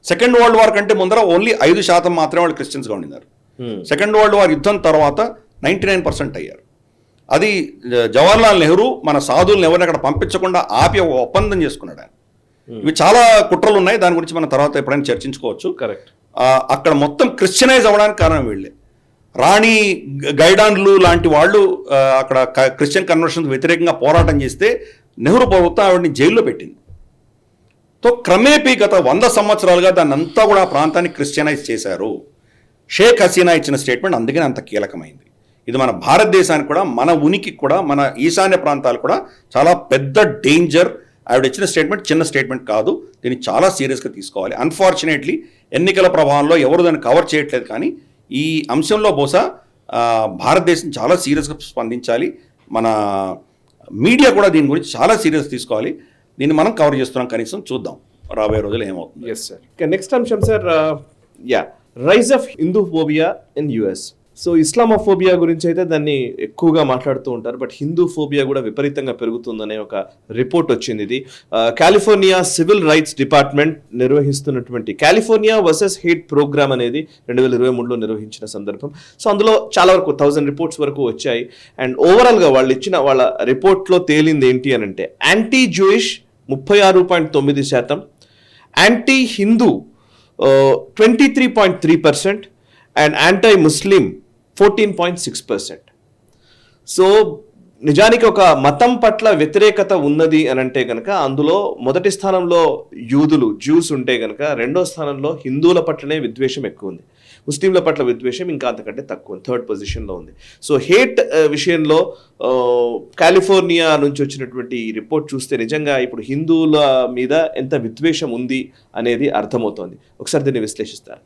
Second world war కంటే ముందర ఓన్లీ 5% మాత్రమే వాళ్ళు క్రిస్టియన్స్గా ఉండినారు. సెకండ్ వరల్డ్ వార్ యుద్ధం తర్వాత 99% అయ్యారు. అది జవహర్లాల్ నెహ్రూ మన సాధువులను ఎవరిని అక్కడ పంపించకుండా ఆపి ఒక ఒప్పందం చేసుకున్నాడు ఆయన. ఇవి చాలా కుట్రలు ఉన్నాయి, దాని గురించి మనం తర్వాత ఎప్పుడైనా చర్చించుకోవచ్చు. కరెక్ట్. అక్కడ మొత్తం క్రిస్టియనైజ్ అవ్వడానికి కారణం వీళ్ళే. రాణి గైడాన్లు లాంటి వాళ్ళు అక్కడ క్రిస్టియన్ కన్వర్షన్స్ వ్యతిరేకంగా పోరాటం చేస్తే నెహ్రూ ప్రభుత్వం ఆవిడని జైల్లో పెట్టింది. తో క్రమేపీ గత 100 సంవత్సరాలుగా దాన్ని అంతా కూడా ఆ ప్రాంతాన్ని క్రిస్టియనైజ్ చేశారు. షేక్ హసీనా ఇచ్చిన స్టేట్మెంట్ అందుకని అంత కీలకమైంది. ఇది మన భారతదేశానికి కూడా, మన ఉనికికి కూడా, మన ఈశాన్య ప్రాంతాలు కూడా చాలా పెద్ద డేంజర్. ఆవిడ ఇచ్చిన స్టేట్మెంట్ చిన్న స్టేట్మెంట్ కాదు, దీన్ని చాలా సీరియస్గా తీసుకోవాలి. అన్ఫార్చునేట్లీ ఎన్నికల ప్రభావంలో ఎవరు దాన్ని కవర్ చేయట్లేదు, కానీ ఈ అంశంలో బహుశా భారతదేశం చాలా సీరియస్గా స్పందించాలి. మన మీడియా కూడా దీని గురించి చాలా సీరియస్ తీసుకోవాలి. దీన్ని మనం కవర్ చేస్తున్నాం, కనీసం చూద్దాం రాబోయే రోజులు ఏమవుతుంది. Yes sir. నెక్స్ట్ అంశం sir, rise of Hinduphobia in US. So Islamophobia గురించి అయితే దాన్ని ఎక్కువగా మాట్లాడుతూ ఉంటారు, బట్ హిందూఫోబియా కూడా విపరీతంగా పెరుగుతుందనే ఒక రిపోర్ట్ వచ్చింది. ఇది కాలిఫోర్నియా సివిల్ రైట్స్ డిపార్ట్మెంట్ నిర్వహిస్తున్నటువంటి కాలిఫోర్నియా వర్సెస్ హేట్ ప్రోగ్రామ్ అనేది 2023లో నిర్వహించిన సందర్భం. సో అందులో చాలా వరకు 1000 రిపోర్ట్స్ వరకు వచ్చాయి. అండ్ ఓవరాల్గా వాళ్ళు ఇచ్చిన వాళ్ళ రిపోర్ట్లో తేలింది ఏంటి అని అంటే, anti Jewish 36.9%, anti Hindu 23.3%, and anti Muslim 14.6%. So నిజానికి ఒక మతం పట్ల వ్యతిరేకత ఉన్నది అని అంటే కనుక అందులో మొదటి స్థానంలో జ్యూస్ ఉంటే కనుక రెండో స్థానంలో హిందువుల పట్లనే విద్వేషం ఎక్కువ ఉంది. ముస్లింల పట్ల విద్వేషం ఇంకా అంతకంటే తక్కువ, 3rd పొజిషన్లో ఉంది. సో హేట్ విషయంలో కాలిఫోర్నియా నుంచి వచ్చినటువంటి రిపోర్ట్ చూస్తే నిజంగా ఇప్పుడు హిందువుల మీద ఎంత విద్వేషం ఉంది అనేది అర్థమవుతోంది. ఒకసారి దీన్ని విశ్లేషిస్తారు.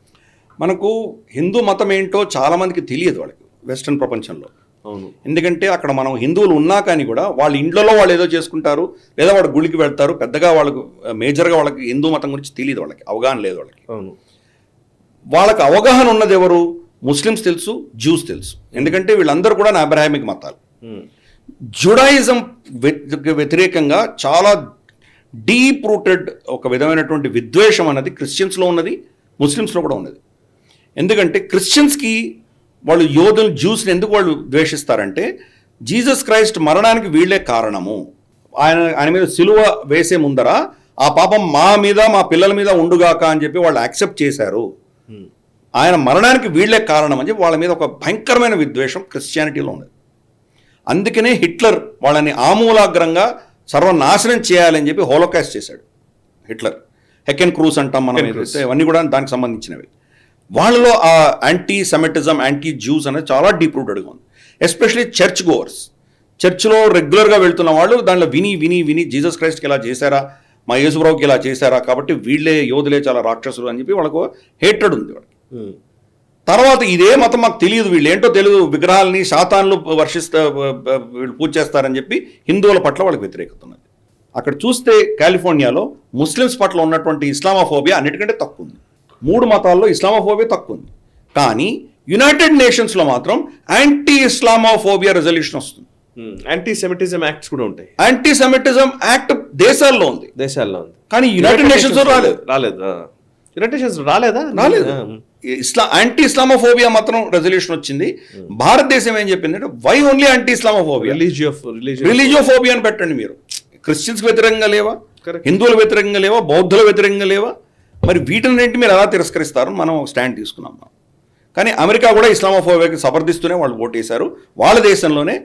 మనకు హిందూ మతం ఏంటో చాలామందికి తెలియదు వాళ్ళకి వెస్ట్రన్ ప్రపంచంలో. అవును. ఎందుకంటే అక్కడ మనం హిందువులు ఉన్నా కానీ కూడా వాళ్ళ ఇండ్లలో వాళ్ళు ఏదో చేసుకుంటారు, లేదా వాళ్ళ గుడికి వెళ్తారు. పెద్దగా వాళ్ళకు మేజర్గా వాళ్ళకి హిందూ మతం గురించి తెలియదు, వాళ్ళకి అవగాహన లేదు వాళ్ళకి. అవును. వాళ్ళకి అవగాహన ఉన్నది ఎవరు? ముస్లిమ్స్ తెలుసు, జ్యూస్ తెలుసు. ఎందుకంటే వీళ్ళందరూ కూడా అబ్రహామిక్ మతాలు. జుడాయిజం వ్యతిరేకంగా చాలా డీప్ రూటెడ్ ఒక విధమైనటువంటి విద్వేషం అన్నది క్రిస్టియన్స్లో ఉన్నది, ముస్లిమ్స్లో కూడా ఉన్నది. ఎందుకంటే క్రిస్టియన్స్కి వాళ్ళు యోధులు, జ్యూస్ని ఎందుకు వాళ్ళు ద్వేషిస్తారంటే జీసస్ క్రైస్ట్ మరణానికి వీళ్ళే కారణము. ఆయన మీద సిలువ వేసే ముందర ఆ పాపం మా మీద మా పిల్లల మీద ఉండుగాక అని చెప్పి వాళ్ళు యాక్సెప్ట్ చేశారు. ఆయన మరణానికి వీళ్ళే కారణం అని చెప్పి వాళ్ళ మీద ఒక భయంకరమైన విద్వేషం క్రిస్టియానిటీలో ఉన్నది. అందుకనే హిట్లర్ వాళ్ళని ఆమూలాగ్రంగా సర్వనాశనం చేయాలని చెప్పి హోలోకాస్ట్ చేశాడు హిట్లర్. హెకెన్ క్రూస్ అంటాం మనం, ఇవన్నీ కూడా దానికి సంబంధించినవి. వాళ్ళలో ఆ యాంటీ సెమిటిజం, యాంటీ జ్యూస్ అనేది చాలా డీప్ రూటెడ్గా ఉంది. ఎస్పెషలీ చర్చ్ గోవర్స్, చర్చ్లో రెగ్యులర్గా వెళ్తున్న వాళ్ళు దాంట్లో విని విని విని జీసస్ క్రైస్ట్కి ఇలా చేశారా, మా యేసుప్రభుకి ఇలా చేశారా, కాబట్టి వీళ్ళే యోధులే చాలా రాక్షసులు అని చెప్పి వాళ్ళకు హేట్రెడ్ ఉంది వాళ్ళకి. తర్వాత ఇదే మతం మాకు తెలియదు, వీళ్ళు ఏంటో తెలియదు, విగ్రహాలని శాతాన్లు వీళ్ళు పూజ చేస్తారని చెప్పి హిందువుల పట్ల వాళ్ళకి వ్యతిరేకత ఉన్నది. అక్కడ చూస్తే కాలిఫోర్నియాలో ముస్లిమ్స్ పట్ల ఉన్నటువంటి ఇస్లామోఫోబియా అన్నిటికంటే తక్కువ ఉంది. 3 మతాల్లో ఇస్లామోఫోబియా తక్కువ ఉంది. కానీ యునైటెడ్ నేషన్స్లో మాత్రం యాంటీ ఇస్లామోఫోబియా రెజల్యూషన్ వస్తుంది. యాంటీ సెమిటిజం యాక్ట్స్ కూడా ఉంటాయి. యాంటీ సెమిటిజం యాక్ట్ దేశాల్లో ఉంది, కానీ యునైటెడ్ నేషన్స్ రాలేదు. యునైటెడ్ నేషన్స్ రాలేదు. యాంటీ ఇస్లామోఫోబియా మాత్రం రెజల్యూషన్ వచ్చింది. భారతదేశం ఏం చెప్పింది అంటే వై ఓన్లీ యాంటీ ఇస్లామోఫోబియా, రిలీజియోఫోబియా అని పెట్టండి. మీరు క్రిస్టియన్స్ వ్యతిరేకంగా లేవా, హిందువుల వ్యతిరేకంగా లేవా, బౌద్ధుల వ్యతిరేకంగా లేవా? మరి వీటిని మీరు ఎలా తిరస్కరిస్తారు? మనం స్టాండ్ తీసుకున్నాం. కానీ అమెరికా కూడా ఇస్లామోఫోబియాకి సమర్థిస్తూనే వాళ్ళు ఓటేశారు. వాళ్ళ దేశంలోనే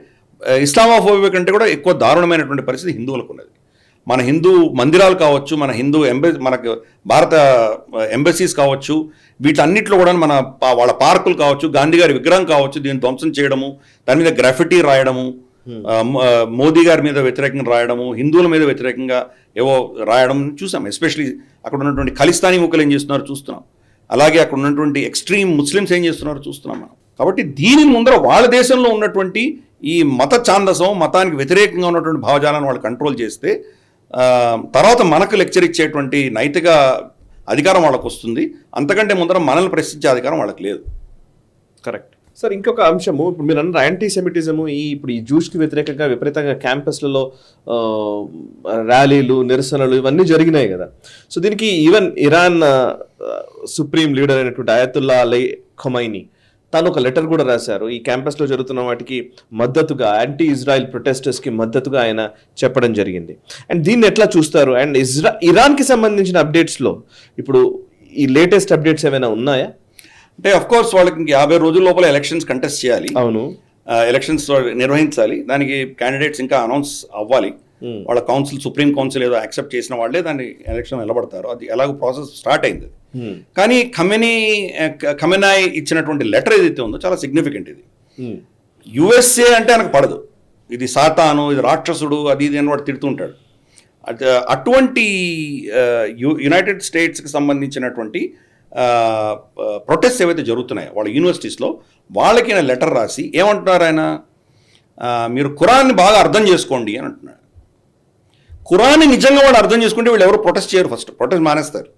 ఇస్లామోఫోబియా కంటే కూడా ఎక్కువ దారుణమైనటువంటి పరిస్థితి హిందువులకు ఉన్నది. మన హిందూ మందిరాలు కావచ్చు, మన హిందూ మనకు భారత ఎంబసీస్ కావచ్చు, వీటన్నిటిలో కూడా వాళ్ళ పార్కులు కావచ్చు, గాంధీ గారి విగ్రహం కావచ్చు, దీన్ని ధ్వంసం చేయడము, దాని మీద గ్రాఫిటీ రాయడము, మోదీ గారి మీద వ్యతిరేకంగా రాయడము, హిందువుల మీద వ్యతిరేకంగా ఏవో రాయడం చూసాం. ఎస్పెషలీ అక్కడ ఉన్నటువంటి ఖలిస్తానీ ముక్కలు ఏం చేస్తున్నారో చూస్తున్నాం. అలాగే అక్కడ ఉన్నటువంటి ఎక్స్ట్రీమ్ ముస్లిమ్స్ ఏం చేస్తున్నారో చూస్తున్నాం మనం. కాబట్టి దీని ముందర వాళ్ళ దేశంలో ఉన్నటువంటి ఈ మత ఛాందసం, మతానికి వ్యతిరేకంగా ఉన్నటువంటి భావజాలను వాళ్ళు కంట్రోల్ చేస్తే తర్వాత మనకు లెక్చర్ ఇచ్చేటువంటి నైతిక అధికారం వాళ్ళకు వస్తుంది. అంతకంటే ముందర మనల్ని ప్రశ్నించే అధికారం వాళ్ళకి లేదు. Correct sir. ఇంకొక అంశము, ఇప్పుడు మీరు అన్నారు యాంటీ సెమిటిజము, ఇప్పుడు ఈ జ్యూస్కి వ్యతిరేకంగా విపరీతంగా క్యాంపస్లలో ర్యాలీలు, నిరసనలు ఇవన్నీ జరిగినాయి కదా. సో దీనికి ఈవెన్ ఇరాన్ సుప్రీం లీడర్ అయినటువంటి అయతుల్లా అలీ ఖొమైనీ తాను ఒక లెటర్ కూడా రాశారు. ఈ క్యాంపస్లో జరుగుతున్న వాటికి మద్దతుగా, యాంటీ ఇజ్రాయెల్ ప్రొటెస్టర్స్కి మద్దతుగా ఆయన చెప్పడం జరిగింది. అండ్ దీన్ని ఎట్లా చూస్తారు? అండ్ ఇరాన్కి సంబంధించిన అప్డేట్స్లో ఇప్పుడు ఈ లేటెస్ట్ అప్డేట్స్ ఏమైనా ఉన్నాయా? అంటే అఫ్ కోర్స్ వాళ్ళకి 50 రోజుల లోపల ఎలక్షన్స్ కంటెస్ట్ చేయాలి. అవును, ఎలక్షన్స్ నిర్వహించాలి. దానికి క్యాండిడేట్స్ ఇంకా అనౌన్స్ అవ్వాలి. వాళ్ళ కౌన్సిల్, సుప్రీం కౌన్సిల్ ఏదో యాక్సెప్ట్ చేసిన వాళ్ళే దాన్ని ఎలక్షన్ నిలబడతారు. అది ఎలాగో ప్రాసెస్ స్టార్ట్ అయింది. కానీ ఖమెనాయ్ ఇచ్చినటువంటి లెటర్ ఏదైతే ఉందో చాలా సిగ్నిఫికెంట్. ఇది యుఎస్ఏ అంటే ఆయనకు పడదు, ఇది సాతాను, ఇది రాక్షసుడు, అది ఇది అని వాడు తిడుతుంటాడు. అటువంటి యునైటెడ్ స్టేట్స్కి సంబంధించినటువంటి ప్రొటెస్ట్ ఏవైతే జరుగుతున్నాయో వాళ్ళ యూనివర్సిటీస్లో, వాళ్ళకి ఆయన లెటర్ రాసి ఏమంటున్నారు ఆయన, మీరు ఖురాన్ని బాగా అర్థం చేసుకోండి అని అంటున్నాడు. ఖురాన్ని నిజంగా వాళ్ళు అర్థం చేసుకుంటే వీళ్ళు ఎవరు ప్రొటెస్ట్ చేయరు, ఫస్ట్ ప్రొటెస్ట్ మానేస్తారు.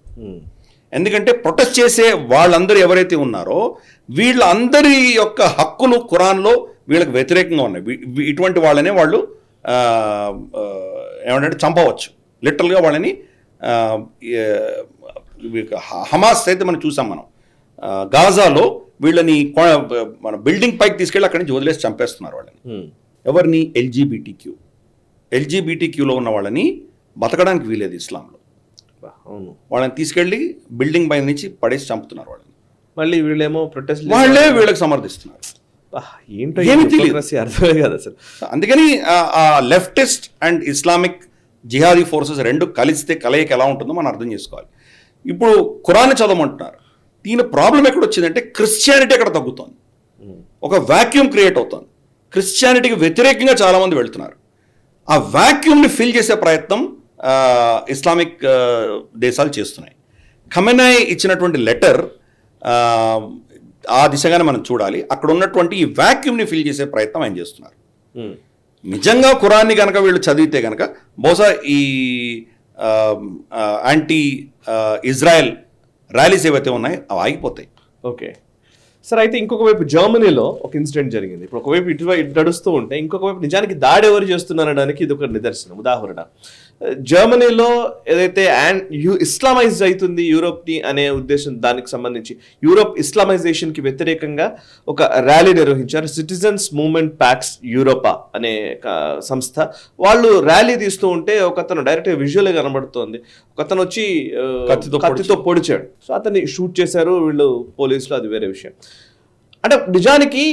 ఎందుకంటే ప్రొటెస్ట్ చేసే వాళ్ళందరూ ఎవరైతే ఉన్నారో వీళ్ళందరి యొక్క హక్కులు ఖురాన్లో వీళ్ళకి వ్యతిరేకంగా ఉన్నాయి. ఇటువంటి వాళ్ళనే వాళ్ళు ఏమంటే చంపవచ్చు, లిటరల్గా వాళ్ళని. హమాస్ అయితే మనం చూసాం, మనం గాజాలో వీళ్ళని మన బిల్డింగ్ పైకి తీసుకెళ్ళి అక్కడి నుంచి వదిలేసి చంపేస్తున్నారు వాళ్ళని. ఎవరిని? ఎల్జీబీటీక్యూలో ఉన్న వాళ్ళని బతకడానికి వీలేదు ఇస్లాంలో. వాళ్ళని తీసుకెళ్ళి బిల్డింగ్ పై నుంచి పడేసి చంపుతున్నారు వాళ్ళని. మళ్ళీ వీళ్ళేమో ప్రొటెస్ట్, వాళ్ళే వీళ్ళకి సమర్థిస్తున్నారు. ఏమి తెలియదు, అర్థమే కదా అసలు. అందుకని ఆ leftist and Islamic jihadi forces రెండు కలిస్తే కలయిక ఎలా ఉంటుందో మనం అర్థం చేసుకోవాలి. ఇప్పుడు ఖురాన్ చదవమంటున్నారు. దీని ప్రాబ్లం ఎక్కడ వచ్చిందంటే క్రిస్టియానిటీ అక్కడ తగ్గుతోంది, ఒక వాక్యూమ్ క్రియేట్ అవుతుంది. క్రిస్టియానిటీకి వ్యతిరేకంగా చాలామంది వెళ్తున్నారు. ఆ వాక్యూమ్ని ఫిల్ చేసే ప్రయత్నం ఇస్లామిక్ దేశాలు చేస్తున్నాయి. ఖమెనాయ్ ఇచ్చినటువంటి లెటర్ ఆ దిశగానే మనం చూడాలి. అక్కడ ఉన్నటువంటి ఈ వాక్యూమ్ని ఫిల్ చేసే ప్రయత్నం ఆయన చేస్తున్నారు. నిజంగా ఖురాన్ని కనుక వీళ్ళు చదివితే కనుక బహుశా ఈ యాంటీ ఇజ్రాయెల్ ర్యాలీస్ ఏవైతే ఉన్నాయో అవి ఆగిపోతాయి. ఓకే సార్, అయితే ఇంకొక వైపు జర్మనీలో ఒక ఇన్సిడెంట్ జరిగింది. ఇప్పుడు ఒకవైపు ఇటు నడుస్తూ ఉంటే ఇంకొక వైపు నిజానికి దాడి ఎవరు చేస్తున్నారనడానికి ఇది ఒక నిదర్శనం, ఉదాహరణ. జర్మనీలో ఏదైతే ఇస్లామైజ్ అవుతుంది యూరోప్ని అనే ఉద్దేశం, దానికి సంబంధించి యూరోప్ ఇస్లామైజేషన్కి వ్యతిరేకంగా ఒక ర్యాలీ నిర్వహించారు. సిటిజన్స్ మూవ్మెంట్ ప్యాక్స్ యూరోపా అనే సంస్థ వాళ్ళు ర్యాలీ తీస్తూ ఉంటే ఒకతను డైరెక్ట్గా విజువల్గా కనబడుతోంది, ఒకతను వచ్చి కత్తితో పొడిచాడు. సో అతన్ని షూట్ చేశారు వీళ్ళు పోలీసులు, అది వేరే విషయం. అంటే నిజానికి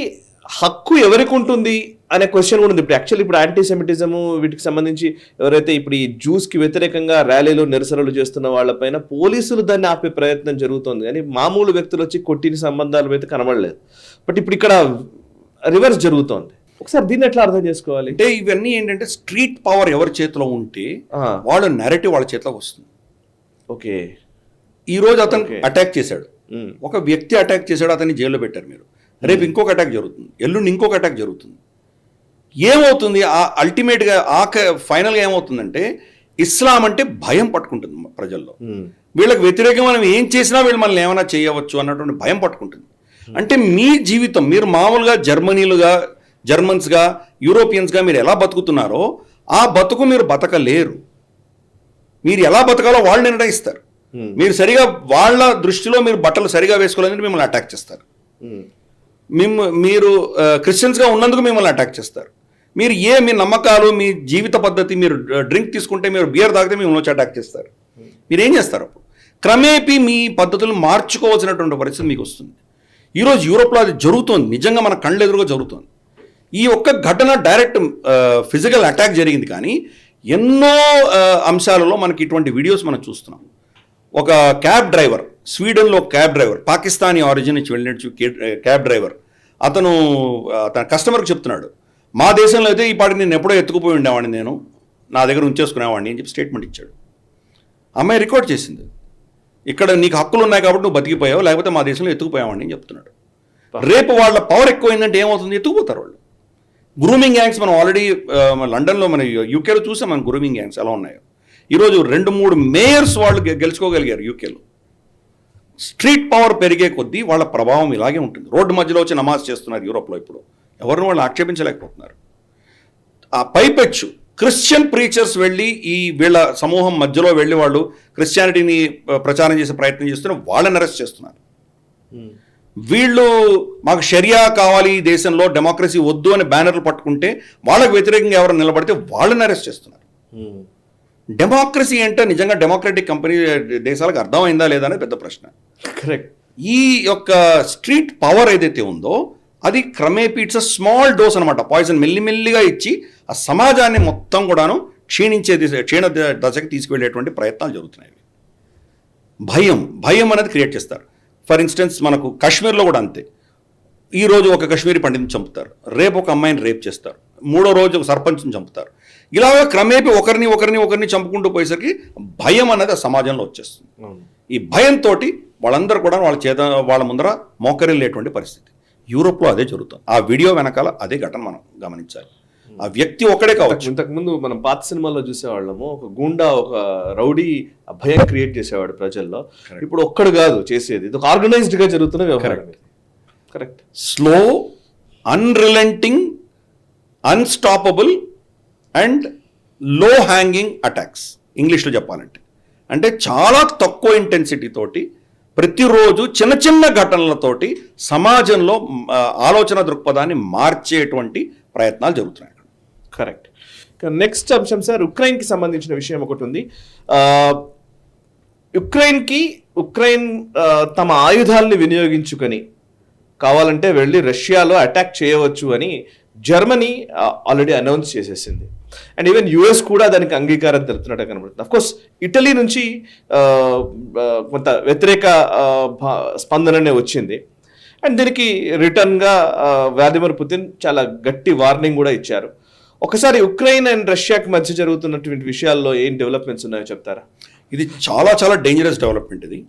హక్కు ఎవరికి ఉంటుంది అనే క్వశ్చన్ కూడా ఉంది. ఇప్పుడు యాక్చువల్లీ ఇప్పుడు యాంటీసెమిటిజము వీటికి సంబంధించి ఎవరైతే ఇప్పుడు ఈ జ్యూస్కి వ్యతిరేకంగా ర్యాలీలు నిరసనలు చేస్తున్న వాళ్ళపైన పోలీసులు దాన్ని ఆపే ప్రయత్నం జరుగుతుంది, కానీ మామూలు వ్యక్తులు వచ్చి కొట్టిన సంబంధాలు అయితే కనబడలేదు. బట్ ఇప్పుడు ఇక్కడ రివర్స్ జరుగుతోంది. ఒకసారి దీన్ని ఎట్లా అర్థం చేసుకోవాలి? అంటే ఇవన్నీ ఏంటంటే స్ట్రీట్ పవర్ ఎవరి చేతిలో ఉంటే వాళ్ళ నెరేటివ్ వాళ్ళ చేతిలోకి వస్తుంది. ఓకే, ఈ రోజు అతను అటాక్ చేశాడు, ఒక వ్యక్తి అటాక్ చేశాడు, అతన్ని జైల్లో పెట్టారు మీరు. రేపు ఇంకొక అటాక్ జరుగుతుంది, ఎల్లుండి ఇంకొక అటాక్ జరుగుతుంది. ఏమవుతుంది అల్టిమేట్గా ఫైనల్గా ఏమవుతుందంటే ఇస్లాం అంటే భయం పట్టుకుంటుంది ప్రజల్లో. వీళ్ళకి వ్యతిరేకంగా మనం ఏం చేసినా వీళ్ళు మనల్ని ఏమైనా చేయవచ్చు అన్నటువంటి భయం పట్టుకుంటుంది. అంటే మీ జీవితం మీరు మామూలుగా జర్మన్స్గా యూరోపియన్స్గా మీరు ఎలా బతుకుతున్నారో ఆ బతుకు మీరు బతకలేరు. మీరు ఎలా బతకాలో వాళ్ళు నిర్ణయిస్తారు. మీరు సరిగా వాళ్ళ దృష్టిలో మీరు బట్టలు సరిగా వేసుకోలేదని మిమ్మల్ని అటాక్ చేస్తారు. మీరు క్రిస్టియన్స్గా ఉన్నందుకు మిమ్మల్ని అటాక్ చేస్తారు. మీరు మీ నమ్మకాలు, మీ జీవిత పద్ధతి, మీరు డ్రింక్ తీసుకుంటే, మీరు బియర్ తాగితే మిమ్మల్ని వచ్చి అటాక్ చేస్తారు. మీరు ఏం చేస్తారు? అప్పుడు క్రమేపీ మీ పద్ధతులు మార్చుకోవాల్సినటువంటి పరిస్థితి మీకు వస్తుంది. ఈరోజు యూరోప్లో అది జరుగుతోంది, నిజంగా మన కళ్ళ ఎదురుగా జరుగుతోంది. ఈ ఒక్క ఘటన డైరెక్ట్ ఫిజికల్ అటాక్ జరిగింది, కానీ ఎన్నో అంశాలలో మనకి ఇటువంటి వీడియోస్ మనం చూస్తున్నాం. ఒక క్యాబ్ డ్రైవర్, స్వీడన్లో క్యాబ్ డ్రైవర్, పాకిస్తానీ ఆరిజిన్ నుంచి వెళ్ళిన క్యాబ్ డ్రైవర్, అతను తన కస్టమర్కి చెప్తున్నాడు, మా దేశంలో అయితే ఈ పాటికి నేను ఎప్పుడో ఎత్తుకుపోయి ఉండేవాడిని, నేను నా దగ్గర ఉంచేసుకునేవాడిని అని చెప్పి స్టేట్మెంట్ ఇచ్చాడు. అమ్మాయి రికార్డ్ చేసింది. ఇక్కడ నీకు హక్కులు ఉన్నాయి కాబట్టి నువ్వు బతికిపోయావు, లేకపోతే మా దేశంలో ఎత్తుకుపోయావాడిని అని చెప్తున్నాడు. రేపు వాళ్ళ పవర్ ఎక్కువైందంటే ఏమవుతుంది? ఎత్తుకుపోతారు వాళ్ళు. గ్రూమింగ్ గ్యాంగ్స్ మనం ఆల్రెడీ లండన్లో, మన యూకేలో చూసాం మనం గ్రూమింగ్ గ్యాంగ్స్ ఎలా ఉన్నాయో. ఈరోజు 2-3 మేయర్స్ వాళ్ళు గెలుచుకోగలిగారు యూకేలో. స్ట్రీట్ పవర్ పెరిగే కొద్దీ వాళ్ళ ప్రభావం ఇలాగే ఉంటుంది. రోడ్డు మధ్యలో వచ్చి నమాజ్ చేస్తున్నారు యూరోప్లో. ఇప్పుడు ఎవరిని వాళ్ళు ఆక్షేపించలేకపోతున్నారు. ఆ పైపెచ్చు క్రిస్టియన్ ప్రీచర్స్ వెళ్ళి వీళ్ళ సమూహం మధ్యలో వెళ్ళి వాళ్ళు క్రిస్టియానిటీని ప్రచారం చేసే ప్రయత్నం చేస్తున్నారు, వాళ్ళని అరెస్ట్ చేస్తున్నారు. వీళ్ళు మాకు షరియా కావాలి, ఈ దేశంలో డెమోక్రసీ వద్దు అని బ్యానర్లు పట్టుకుంటే వాళ్ళకు వ్యతిరేకంగా ఎవరు నిలబడితే వాళ్ళని అరెస్ట్ చేస్తున్నారు. డెమోక్రసీ అంటే నిజంగా డెమోక్రటిక్ కంపెనీ దేశాలకు అర్థమైందా లేదా అనేది పెద్ద ప్రశ్న. కరెక్ట్. ఈ యొక్క స్ట్రీట్ పవర్ ఏదైతే ఉందో అది క్రమేపీ ఇట్స్ అ స్మాల్ డోస్ అనమాట, పాయిజన్ మెల్లిమెల్లిగా ఇచ్చి ఆ సమాజాన్ని మొత్తం కూడాను క్షీణ దశకి తీసుకువెళ్ళేటువంటి ప్రయత్నాలు జరుగుతున్నాయి. భయం అనేది క్రియేట్ చేస్తారు. ఫర్ ఇన్స్టెన్స్ మనకు కాశ్మీర్లో కూడా అంతే. ఈరోజు ఒక కాశ్మీరీ పండితుని చంపుతారు, రేపు ఒక అమ్మాయిని రేప్ చేస్తారు, 3వ రోజు ఒక సర్పంచ్ని చంపుతారు. ఇలాగ క్రమేపీ ఒకరిని చంపుకుంటూ పోయేసరికి భయం అనేది ఆ సమాజంలో వచ్చేస్తుంది. ఈ భయంతో వాళ్ళందరూ కూడా వాళ్ళ ముందర మోకరిల్లేటువంటి పరిస్థితి. యూరోప్లో అదే జరుగుతుంది. ఆ వీడియో వెనకాల అదే ఘటన మనం గమనించాలి. ఆ వ్యక్తి ఒక్కడే కావచ్చు. ఇంతకుముందు మనం పాత సినిమాల్లో చూసేవాళ్ళము, ఒక గుండా, ఒక రౌడీ భయం క్రియేట్ చేసేవాడు ప్రజల్లో. ఇప్పుడు ఒక్కడు కాదు చేసేది, ఇది ఒక ఆర్గనైజ్డ్ గా జరుగుతున్న వ్యవహారం. కరెక్ట్. స్లో, అన్రిలెంటింగ్, అన్స్టాపబుల్ అండ్ లో హ్యాంగింగ్ అటాక్స్, ఇంగ్లీష్లో చెప్పాలంటే. అంటే చాలా తక్కువ ఇంటెన్సిటీ తోటి ప్రతిరోజు చిన్న చిన్న ఘటనలతోటి సమాజంలో ఆలోచన దృక్పథాన్ని మార్చేటువంటి ప్రయత్నాలు జరుగుతున్నాయి. కరెక్ట్. నెక్స్ట్ అంశం సార్, ఉక్రెయిన్కి సంబంధించిన విషయం ఒకటి ఉంది. ఉక్రెయిన్ తమ ఆయుధాలని వినియోగించుకొని కావాలంటే వెళ్ళి రష్యాలో అటాక్ చేయవచ్చు అని జర్మనీ ఆల్రెడీ అనౌన్స్ చేసేసింది, అండ్ ఈవెన్ యుఎస్ కూడా దానికి అంగీకారం తెలుపుతున్నట్టు కనబడుతుంది. అఫ్కోర్స్ ఇటలీ నుంచి కొంత వ్యతిరేక స్పందననే వచ్చింది, అండ్ దీనికి రిటర్న్గా వ్లాదిమిర్ పుతిన్ చాలా గట్టి వార్నింగ్ కూడా ఇచ్చారు. ఒకసారి ఉక్రెయిన్ అండ్ రష్యాకి మధ్య జరుగుతున్నటువంటి విషయాల్లో ఏం డెవలప్మెంట్స్ ఉన్నాయో చెప్తారా? ఇది చాలా చాలా డేంజరస్ డెవలప్మెంట్ ఇది.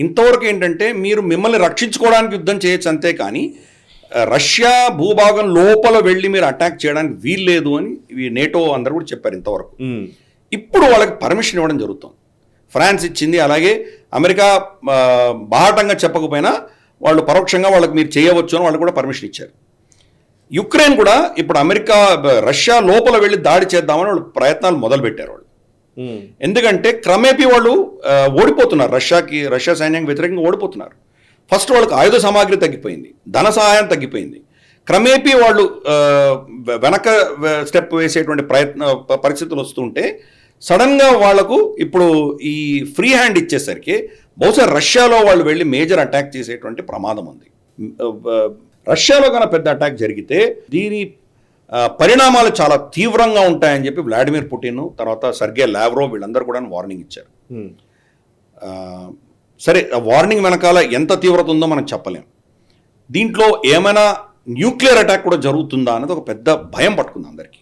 ఇంతవరకు ఏంటంటే మీరు మిమ్మల్ని రక్షించుకోవడానికి యుద్ధం చేయొచ్చు అంతే, కానీ రష్యా భూభాగం లోపల వెళ్ళి మీరు అటాక్ చేయడానికి వీల్లేదు అని నేటో అందరూ కూడా చెప్పారు ఇంతవరకు. ఇప్పుడు వాళ్ళకి పర్మిషన్ ఇవ్వడం జరుగుతుంది. ఫ్రాన్స్ ఇచ్చింది, అలాగే అమెరికా బాహటంగా చెప్పకపోయినా వాళ్ళు పరోక్షంగా వాళ్ళకి మీరు చేయవచ్చు అని వాళ్ళు కూడా పర్మిషన్ ఇచ్చారు. యుక్రెయిన్ కూడా ఇప్పుడు రష్యా లోపల వెళ్ళి దాడి చేద్దామని వాళ్ళు ప్రయత్నాలు మొదలుపెట్టారు వాళ్ళు. ఎందుకంటే క్రమేపీ వాళ్ళు ఓడిపోతున్నారు, రష్యా సైన్యానికి వ్యతిరేకంగా ఓడిపోతున్నారు. ఫస్ట్ వాళ్ళకి ఆయుధ సామాగ్రి తగ్గిపోయింది, ధన సహాయం తగ్గిపోయింది. క్రమేపీ వాళ్ళు వెనక స్టెప్ వేసేటువంటి పరిస్థితులు వస్తుంటే సడన్గా వాళ్లకు ఇప్పుడు ఈ ఫ్రీ హ్యాండ్ ఇచ్చేసరికి బహుశా రష్యాలో వాళ్ళు వెళ్ళి మేజర్ అటాక్ చేసేటువంటి ప్రమాదం ఉంది. రష్యాలో కన్నా పెద్ద అటాక్ జరిగితే దీని పరిణామాలు చాలా తీవ్రంగా ఉంటాయని చెప్పి వ్లాడిమిర్ పుటిన్, తర్వాత సర్గే లావ్రోవ్ వీళ్ళందరూ కూడా వార్నింగ్ ఇచ్చారు. సరే, వార్నింగ్ వెనకాల ఎంత తీవ్రత ఉందో మనం చెప్పలేం. దీంట్లో ఏమైనా న్యూక్లియర్ అటాక్ కూడా జరుగుతుందా అనేది ఒక పెద్ద భయం పట్టుకుంది అందరికీ.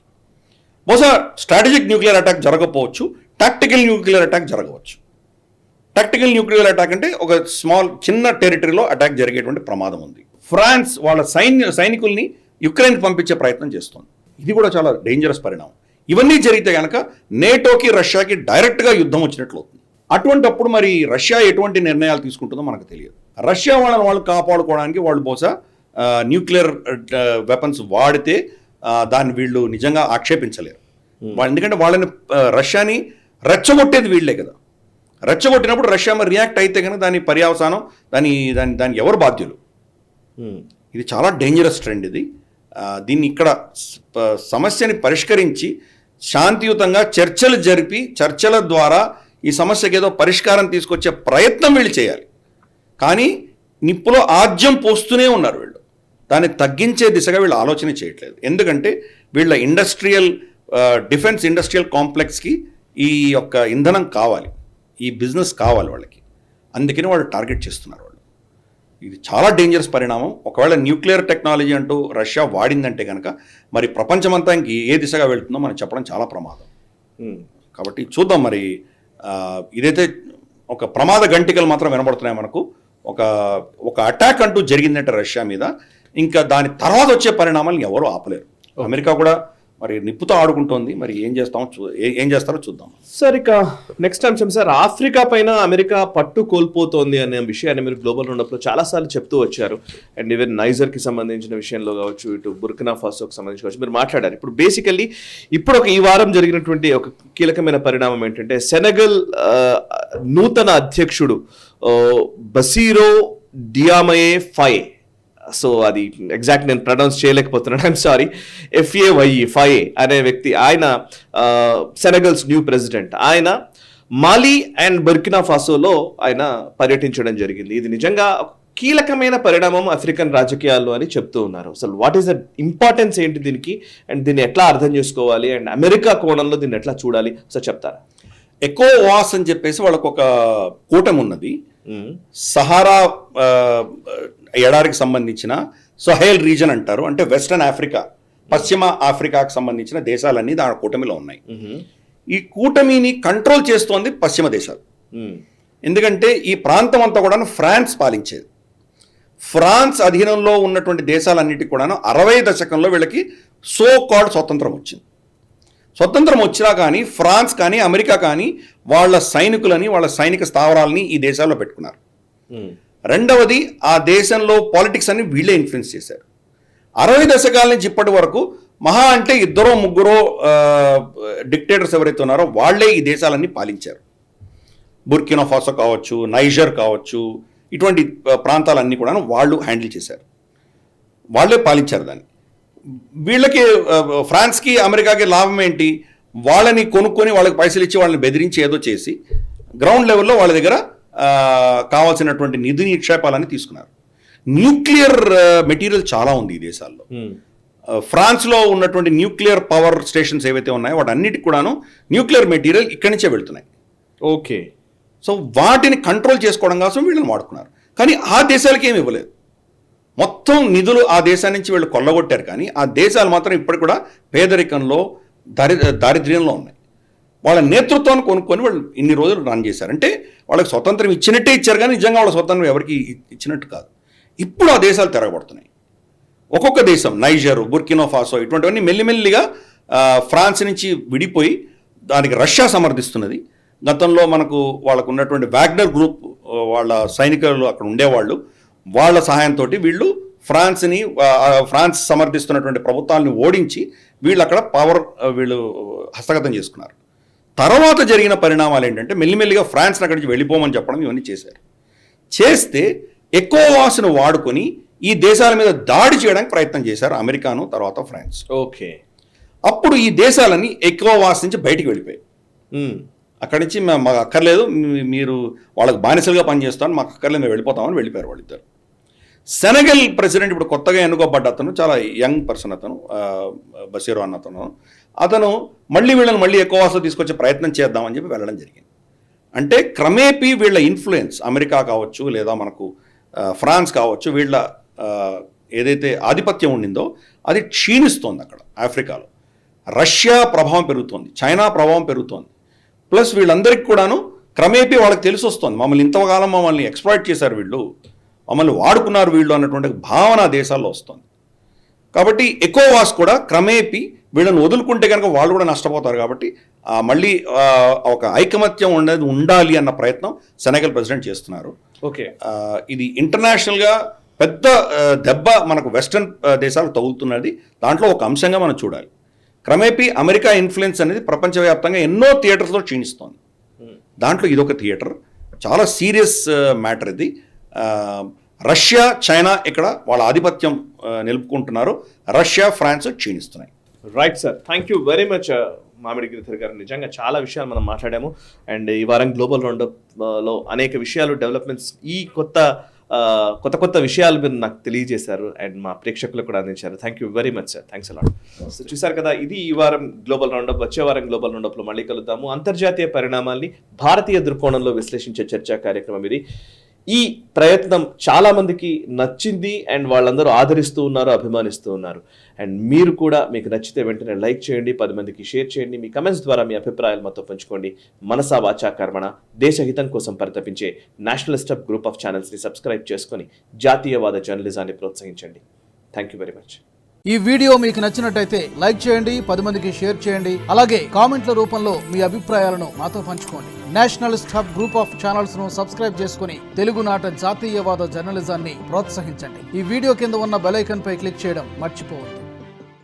బహుశా స్ట్రాటజిక్ న్యూక్లియర్ అటాక్ జరగకపోవచ్చు, టాక్టికల్ న్యూక్లియర్ అటాక్ జరగవచ్చు. టాక్టికల్ న్యూక్లియర్ అటాక్ అంటే ఒక చిన్న టెరిటరీలో అటాక్ జరిగేటువంటి ప్రమాదం ఉంది. ఫ్రాన్స్ వాళ్ళ సైనికుల్ని యుక్రెయిన్కి పంపించే ప్రయత్నం చేస్తోంది. ఇది కూడా చాలా డేంజరస్ పరిణామం. ఇవన్నీ జరిగితే కనుక నేటోకి రష్యాకి డైరెక్ట్గా యుద్ధం వచ్చినట్లు అవుతుంది. అటువంటప్పుడు మరి రష్యా ఎటువంటి నిర్ణయాలు తీసుకుంటుందో మనకు తెలియదు. రష్యా వాళ్ళు కాపాడుకోవడానికి వాళ్ళు బహుశా న్యూక్లియర్ వెపన్స్ వాడితే దాన్ని వీళ్ళు నిజంగా ఆక్షేపించలేరు. ఎందుకంటే వాళ్ళని రష్యాని రెచ్చగొట్టేది వీళ్లే కదా. రెచ్చగొట్టినప్పుడు రష్యా మరి రియాక్ట్ అయితే కనుక దాని పర్యావసానం దాని ఎవరు బాధ్యులు? ఇది చాలా డేంజరస్ ట్రెండ్ ఇది. దీన్ని ఇక్కడ సమస్యని పరిష్కరించి శాంతియుతంగా చర్చలు జరిపి చర్చల ద్వారా ఈ సమస్యకి ఏదో పరిష్కారం తీసుకొచ్చే ప్రయత్నం వీళ్ళు చేయాలి. కానీ నిప్పులో ఆజ్యం పోస్తూనే ఉన్నారు వీళ్ళు. దాన్ని తగ్గించే దిశగా వీళ్ళు ఆలోచన చేయట్లేదు. ఎందుకంటే వీళ్ళ డిఫెన్స్ ఇండస్ట్రియల్ కాంప్లెక్స్కి ఈ యొక్క ఇంధనం కావాలి, ఈ బిజినెస్ కావాలి వాళ్ళకి. అందుకని వాళ్ళు టార్గెట్ చేస్తున్నారు. ఇది చాలా డేంజరస్ పరిణామం. ఒకవేళ న్యూక్లియర్ టెక్నాలజీ అంటూ రష్యా వాడిందంటే కనుక మరి ప్రపంచమంతా ఇంక ఏ దిశగా వెళ్తుందో మనం చెప్పడం చాలా ప్రమాదం. కాబట్టి చూద్దాం. మరి ఇదైతే ఒక ప్రమాద గంటికలు మాత్రం వినబడుతున్నాయి మనకు. ఒక అటాక్ అంటూ జరిగిందంటే రష్యా మీద, ఇంకా దాని తర్వాత వచ్చే పరిణామాలను ఎవరు ఆపలేరు. అమెరికా కూడా మరి నిప్పుతో ఆడుకుంటోంది. మరి ఏం చేస్తారో చూద్దాం. సార్, ఇక నెక్స్ట్ అంశం సార్, ఆఫ్రికా పైన అమెరికా పట్టు కోల్పోతోంది అనే విషయాన్ని మీరు గ్లోబల్ రౌండప్లో చాలాసార్లు చెప్తూ వచ్చారు. అండ్ ఈవెన్ నైజర్కి సంబంధించిన విషయంలో కావచ్చు, ఇటు బుర్కినా ఫాసోకి సంబంధించి కావచ్చు, మీరు మాట్లాడారు. ఇప్పుడు బేసికల్లీ ఈ వారం జరిగినటువంటి ఒక కీలకమైన పరిణామం ఏంటంటే సెనగల్ నూతన అధ్యక్షుడు బసీరో డియామయే ఫాయే, సో అది ఎగ్జాక్ట్ నేను ప్రొనౌన్స్ చేయలేకపోతున్నాను, ఐఎమ్ సారీ, FAYE అనే వ్యక్తి, ఆయన సెనగల్స్ న్యూ ప్రెసిడెంట్. ఆయన మాలి అండ్ బుర్కినా ఫాసోలో ఆయన పర్యటించడం జరిగింది. ఇది నిజంగా కీలకమైన పరిణామం ఆఫ్రికన్ రాజకీయాల్లో అని చెప్తూ ఉన్నారు. అసలు వాట్ ఈస్ ద ఇంపార్టెన్స్ ఏంటి దీనికి, అండ్ దీన్ని ఎట్లా అర్థం చేసుకోవాలి, అండ్ అమెరికా కోణంలో దీన్ని ఎట్లా చూడాలి సార్ చెప్తారా? ఎకోవాస్ అని చెప్పేసి వాళ్ళకు ఒక కూటమి ఉన్నది. సహారా ఎడారికి సంబంధించిన సహేల్ రీజన్ అంటారు, అంటే వెస్టర్న్ ఆఫ్రికా, పశ్చిమ ఆఫ్రికాకు సంబంధించిన దేశాలన్నీ దాని కూటమిలో ఉన్నాయి. ఈ కూటమిని కంట్రోల్ చేస్తోంది పశ్చిమ దేశాలు. ఎందుకంటే ఈ ప్రాంతం అంతా కూడా ఫ్రాన్స్ పాలించేది. ఫ్రాన్స్ అధీనంలో ఉన్నటువంటి దేశాలన్నిటికీ కూడా 60 దశకంలో వీళ్ళకి సో కాల్డ్ స్వతంత్రం వచ్చింది. స్వతంత్రం వచ్చినా కానీ ఫ్రాన్స్ కానీ అమెరికా కానీ వాళ్ళ సైనికులని, వాళ్ళ సైనిక స్థావరాలని ఈ దేశాల్లో పెట్టుకున్నారు. రెండవది, ఆ దేశంలో పాలిటిక్స్ అన్ని వీళ్ళే ఇన్ఫ్లుయెన్స్ చేశారు. 60 దశకాల నుంచి ఇప్పటి వరకు మహా అంటే 2-3 డిక్టేటర్స్ ఎవరైతే ఉన్నారో వాళ్లే ఈ దేశాలన్నీ పాలించారు. బుర్కినా ఫాసో కావచ్చు, నైజర్ కావచ్చు, ఇటువంటి ప్రాంతాలన్నీ కూడా వాళ్ళు హ్యాండిల్ చేశారు, వాళ్లే పాలించారు దాన్ని. వీళ్ళకి ఫ్రాన్స్కి అమెరికాకి లాభం ఏంటి? వాళ్ళని కొనుక్కొని వాళ్ళకి పైసలు ఇచ్చి వాళ్ళని బెదిరించి ఏదో చేసి గ్రౌండ్ లెవెల్లో వాళ్ళ దగ్గర కావాల్సినటువంటి నిధి నిక్షేపాలని తీసుకున్నారు. న్యూక్లియర్ మెటీరియల్ చాలా ఉంది ఈ దేశాల్లో. ఫ్రాన్స్లో ఉన్నటువంటి న్యూక్లియర్ పవర్ స్టేషన్స్ ఏవైతే ఉన్నాయో వాటన్నిటికి కూడాను న్యూక్లియర్ మెటీరియల్ ఇక్కడి నుంచే వెళ్తున్నాయి. ఓకే. సో వాటిని కంట్రోల్ చేసుకోవడం కోసం వీళ్ళని వాడుకున్నారు. కానీ ఆ దేశాలకి ఏమి ఇవ్వలేదు. మొత్తం నిధులు ఆ దేశాల నుంచి వీళ్ళు కొల్లగొట్టారు. కానీ ఆ దేశాలు మాత్రం ఇప్పటికి కూడా పేదరికంలో దారిద్ర్యంలో ఉన్నాయి. వాళ్ళ నేతృత్వాన్ని కొనుక్కొని వాళ్ళు ఇన్ని రోజులు రన్ చేశారు. అంటే వాళ్ళకి స్వతంత్రం ఇచ్చినట్టే ఇచ్చారు, కానీ నిజంగా వాళ్ళ స్వతంత్రం ఎవరికి ఇచ్చినట్టు కాదు. ఇప్పుడు ఆ దేశాలు తిరగబడుతున్నాయి. ఒక్కొక్క దేశం, నైజర్, బుర్కినో ఫాసో, ఇటువంటివన్నీ మెల్లిమెల్లిగా ఫ్రాన్స్ నుంచి విడిపోయి దానికి రష్యా సమర్థిస్తున్నది. గతంలో మనకు వాళ్ళకు ఉన్నటువంటి వాగ్నర్ గ్రూప్ వాళ్ళ సైనికులు అక్కడ ఉండేవాళ్ళు, వాళ్ళ సహాయంతో వీళ్ళు ఫ్రాన్స్ సమర్థిస్తున్నటువంటి ప్రభుత్వాలను ఓడించి వీళ్ళు అక్కడ పవర్ వీళ్ళు హస్తగతం చేసుకున్నారు. తర్వాత జరిగిన పరిణామాలు ఏంటంటే మెల్లిమెల్లిగా ఫ్రాన్స్ని అక్కడి నుంచి వెళ్ళిపోమని చెప్పడం ఇవన్నీ చేశారు. చేస్తే ఎకోవాస్ను వాడుకొని ఈ దేశాల మీద దాడి చేయడానికి ప్రయత్నం చేశారు అమెరికాను, తర్వాత ఫ్రాన్స్. ఓకే. అప్పుడు ఈ దేశాలన్నీ ఎకోవాస్ నుంచి బయటికి వెళ్ళిపోయాయి. అక్కడి నుంచి మాకు అక్కర్లేదు, మీరు వాళ్ళకి బానిసలుగా పనిచేస్తాను, మాకు అక్కర్లేదు, మేము వెళ్ళిపోతామని వెళ్ళిపోయారు వాళ్ళిద్దరు. సెనగల్ ప్రెసిడెంట్ ఇప్పుడు కొత్తగా ఎన్నుకోబడ్డ అతను, చాలా యంగ్ పర్సన్ అతను, బషీరో అన్న అతను మళ్ళీ వీళ్ళని ఎకోవాస్లో తీసుకొచ్చే ప్రయత్నం చేద్దామని చెప్పి వెళ్ళడం జరిగింది. అంటే క్రమేపీ వీళ్ళ ఇన్ఫ్లుయెన్స్ అమెరికా కావచ్చు, లేదా మనకు ఫ్రాన్స్ కావచ్చు, వీళ్ళ ఏదైతే ఆధిపత్యం ఉండిందో అది క్షీణిస్తోంది అక్కడ ఆఫ్రికాలో. రష్యా ప్రభావం పెరుగుతోంది, చైనా ప్రభావం పెరుగుతోంది. ప్లస్ వీళ్ళందరికీ కూడాను క్రమేపీ వాళ్ళకి తెలిసి వస్తుంది, మమ్మల్ని ఇంతకాలం మమ్మల్ని ఎక్స్ప్లాయిట్ చేశారు వీళ్ళు, మమ్మల్ని వాడుకున్నారు వీళ్ళు అన్నటువంటి భావన దేశాల్లో వస్తుంది. కాబట్టి ఎకోవాస్ కూడా క్రమేపీ వీళ్ళని వదులుకుంటే కనుక వాళ్ళు కూడా నష్టపోతారు. కాబట్టి మళ్ళీ ఒక ఐకమత్యం ఉండాలి అన్న ప్రయత్నం సెనగల్ ప్రెసిడెంట్ చేస్తున్నారు. ఓకే. ఇది ఇంటర్నేషనల్గా పెద్ద దెబ్బ మనకు వెస్టర్న్ దేశాలకు తగులుతున్నది. దాంట్లో ఒక అంశంగా మనం చూడాలి. క్రమేపీ అమెరికా ఇన్ఫ్లుయెన్స్ అనేది ప్రపంచవ్యాప్తంగా ఎన్నో థియేటర్స్లో క్షీణిస్తోంది. దాంట్లో ఇదొక థియేటర్, చాలా సీరియస్ మ్యాటర్ ఇది. రష్యా, చైనా ఇక్కడ వాళ్ళ ఆధిపత్యం నిలుపుకుంటున్నారు. రష్యా, ఫ్రాన్స్ క్షీణిస్తున్నాయి. Right sir, thank you very much Mamidi Giridhar గారు. నిజంగా చాలా విషయాలు మనం మాట్లాడాము. అండ్ ఈ వారం గ్లోబల్ రౌండప్లో అనేక విషయాలు, డెవలప్మెంట్స్, ఈ కొత్త విషయాలు మీరు నాకు తెలియజేశారు అండ్ మా ప్రేక్షకులకు కూడా అందించారు. Thank you very much sir, thanks a lot. So చూసారు కదా, ఇది ఈ వారం గ్లోబల్ రౌండప్. వచ్చే వారం గ్లోబల్ రౌండప్లో మళ్ళీ కలుద్దాము. అంతర్జాతీయ పరిణామాల్ని భారతీయ దృక్కోణంలో విశ్లేషించే చర్చా కార్యక్రమం ఇది. ఈ ప్రయత్నం చాలా మందికి నచ్చింది అండ్ వాళ్ళందరూ ఆదరిస్తూ ఉన్నారు, అభిమానిస్తూ ఉన్నారు. అండ్ మీరు కూడా మీకు నచ్చితే వెంటనే లైక్ చేయండి, 10 మందికి షేర్ చేయండి, మీ కమెంట్స్ ద్వారా మీ అభిప్రాయాలు మాతో పంచుకోండి. మనసా వాచా కర్మణ, దేశహితం కోసం పరితపించే నేషనలిస్ట్ గ్రూప్ ఆఫ్ ఛానల్స్ని సబ్స్క్రైబ్ చేసుకొని జాతీయవాద జర్నలిజాన్ని ప్రోత్సహించండి. Thank you very much. ఈ వీడియో మీకు నచ్చినట్టయితే లైక్ చేయండి, 10 మందికి షేర్ చేయండి. అలాగే కామెంట్ల రూపంలో మీ అభిప్రాయాలను మాతో పంచుకోండి. Nationalist hub group of channels ను సబ్స్క్రైబ్ చేసుకుని తెలుగునాట జాతీయవాద జర్నలిజాన్ని ప్రోత్సహించండి. ఈ వీడియో కింద ఉన్న బెల్ ఐకాన్ పై క్లిక్ చేయడం మర్చిపోవద్దు.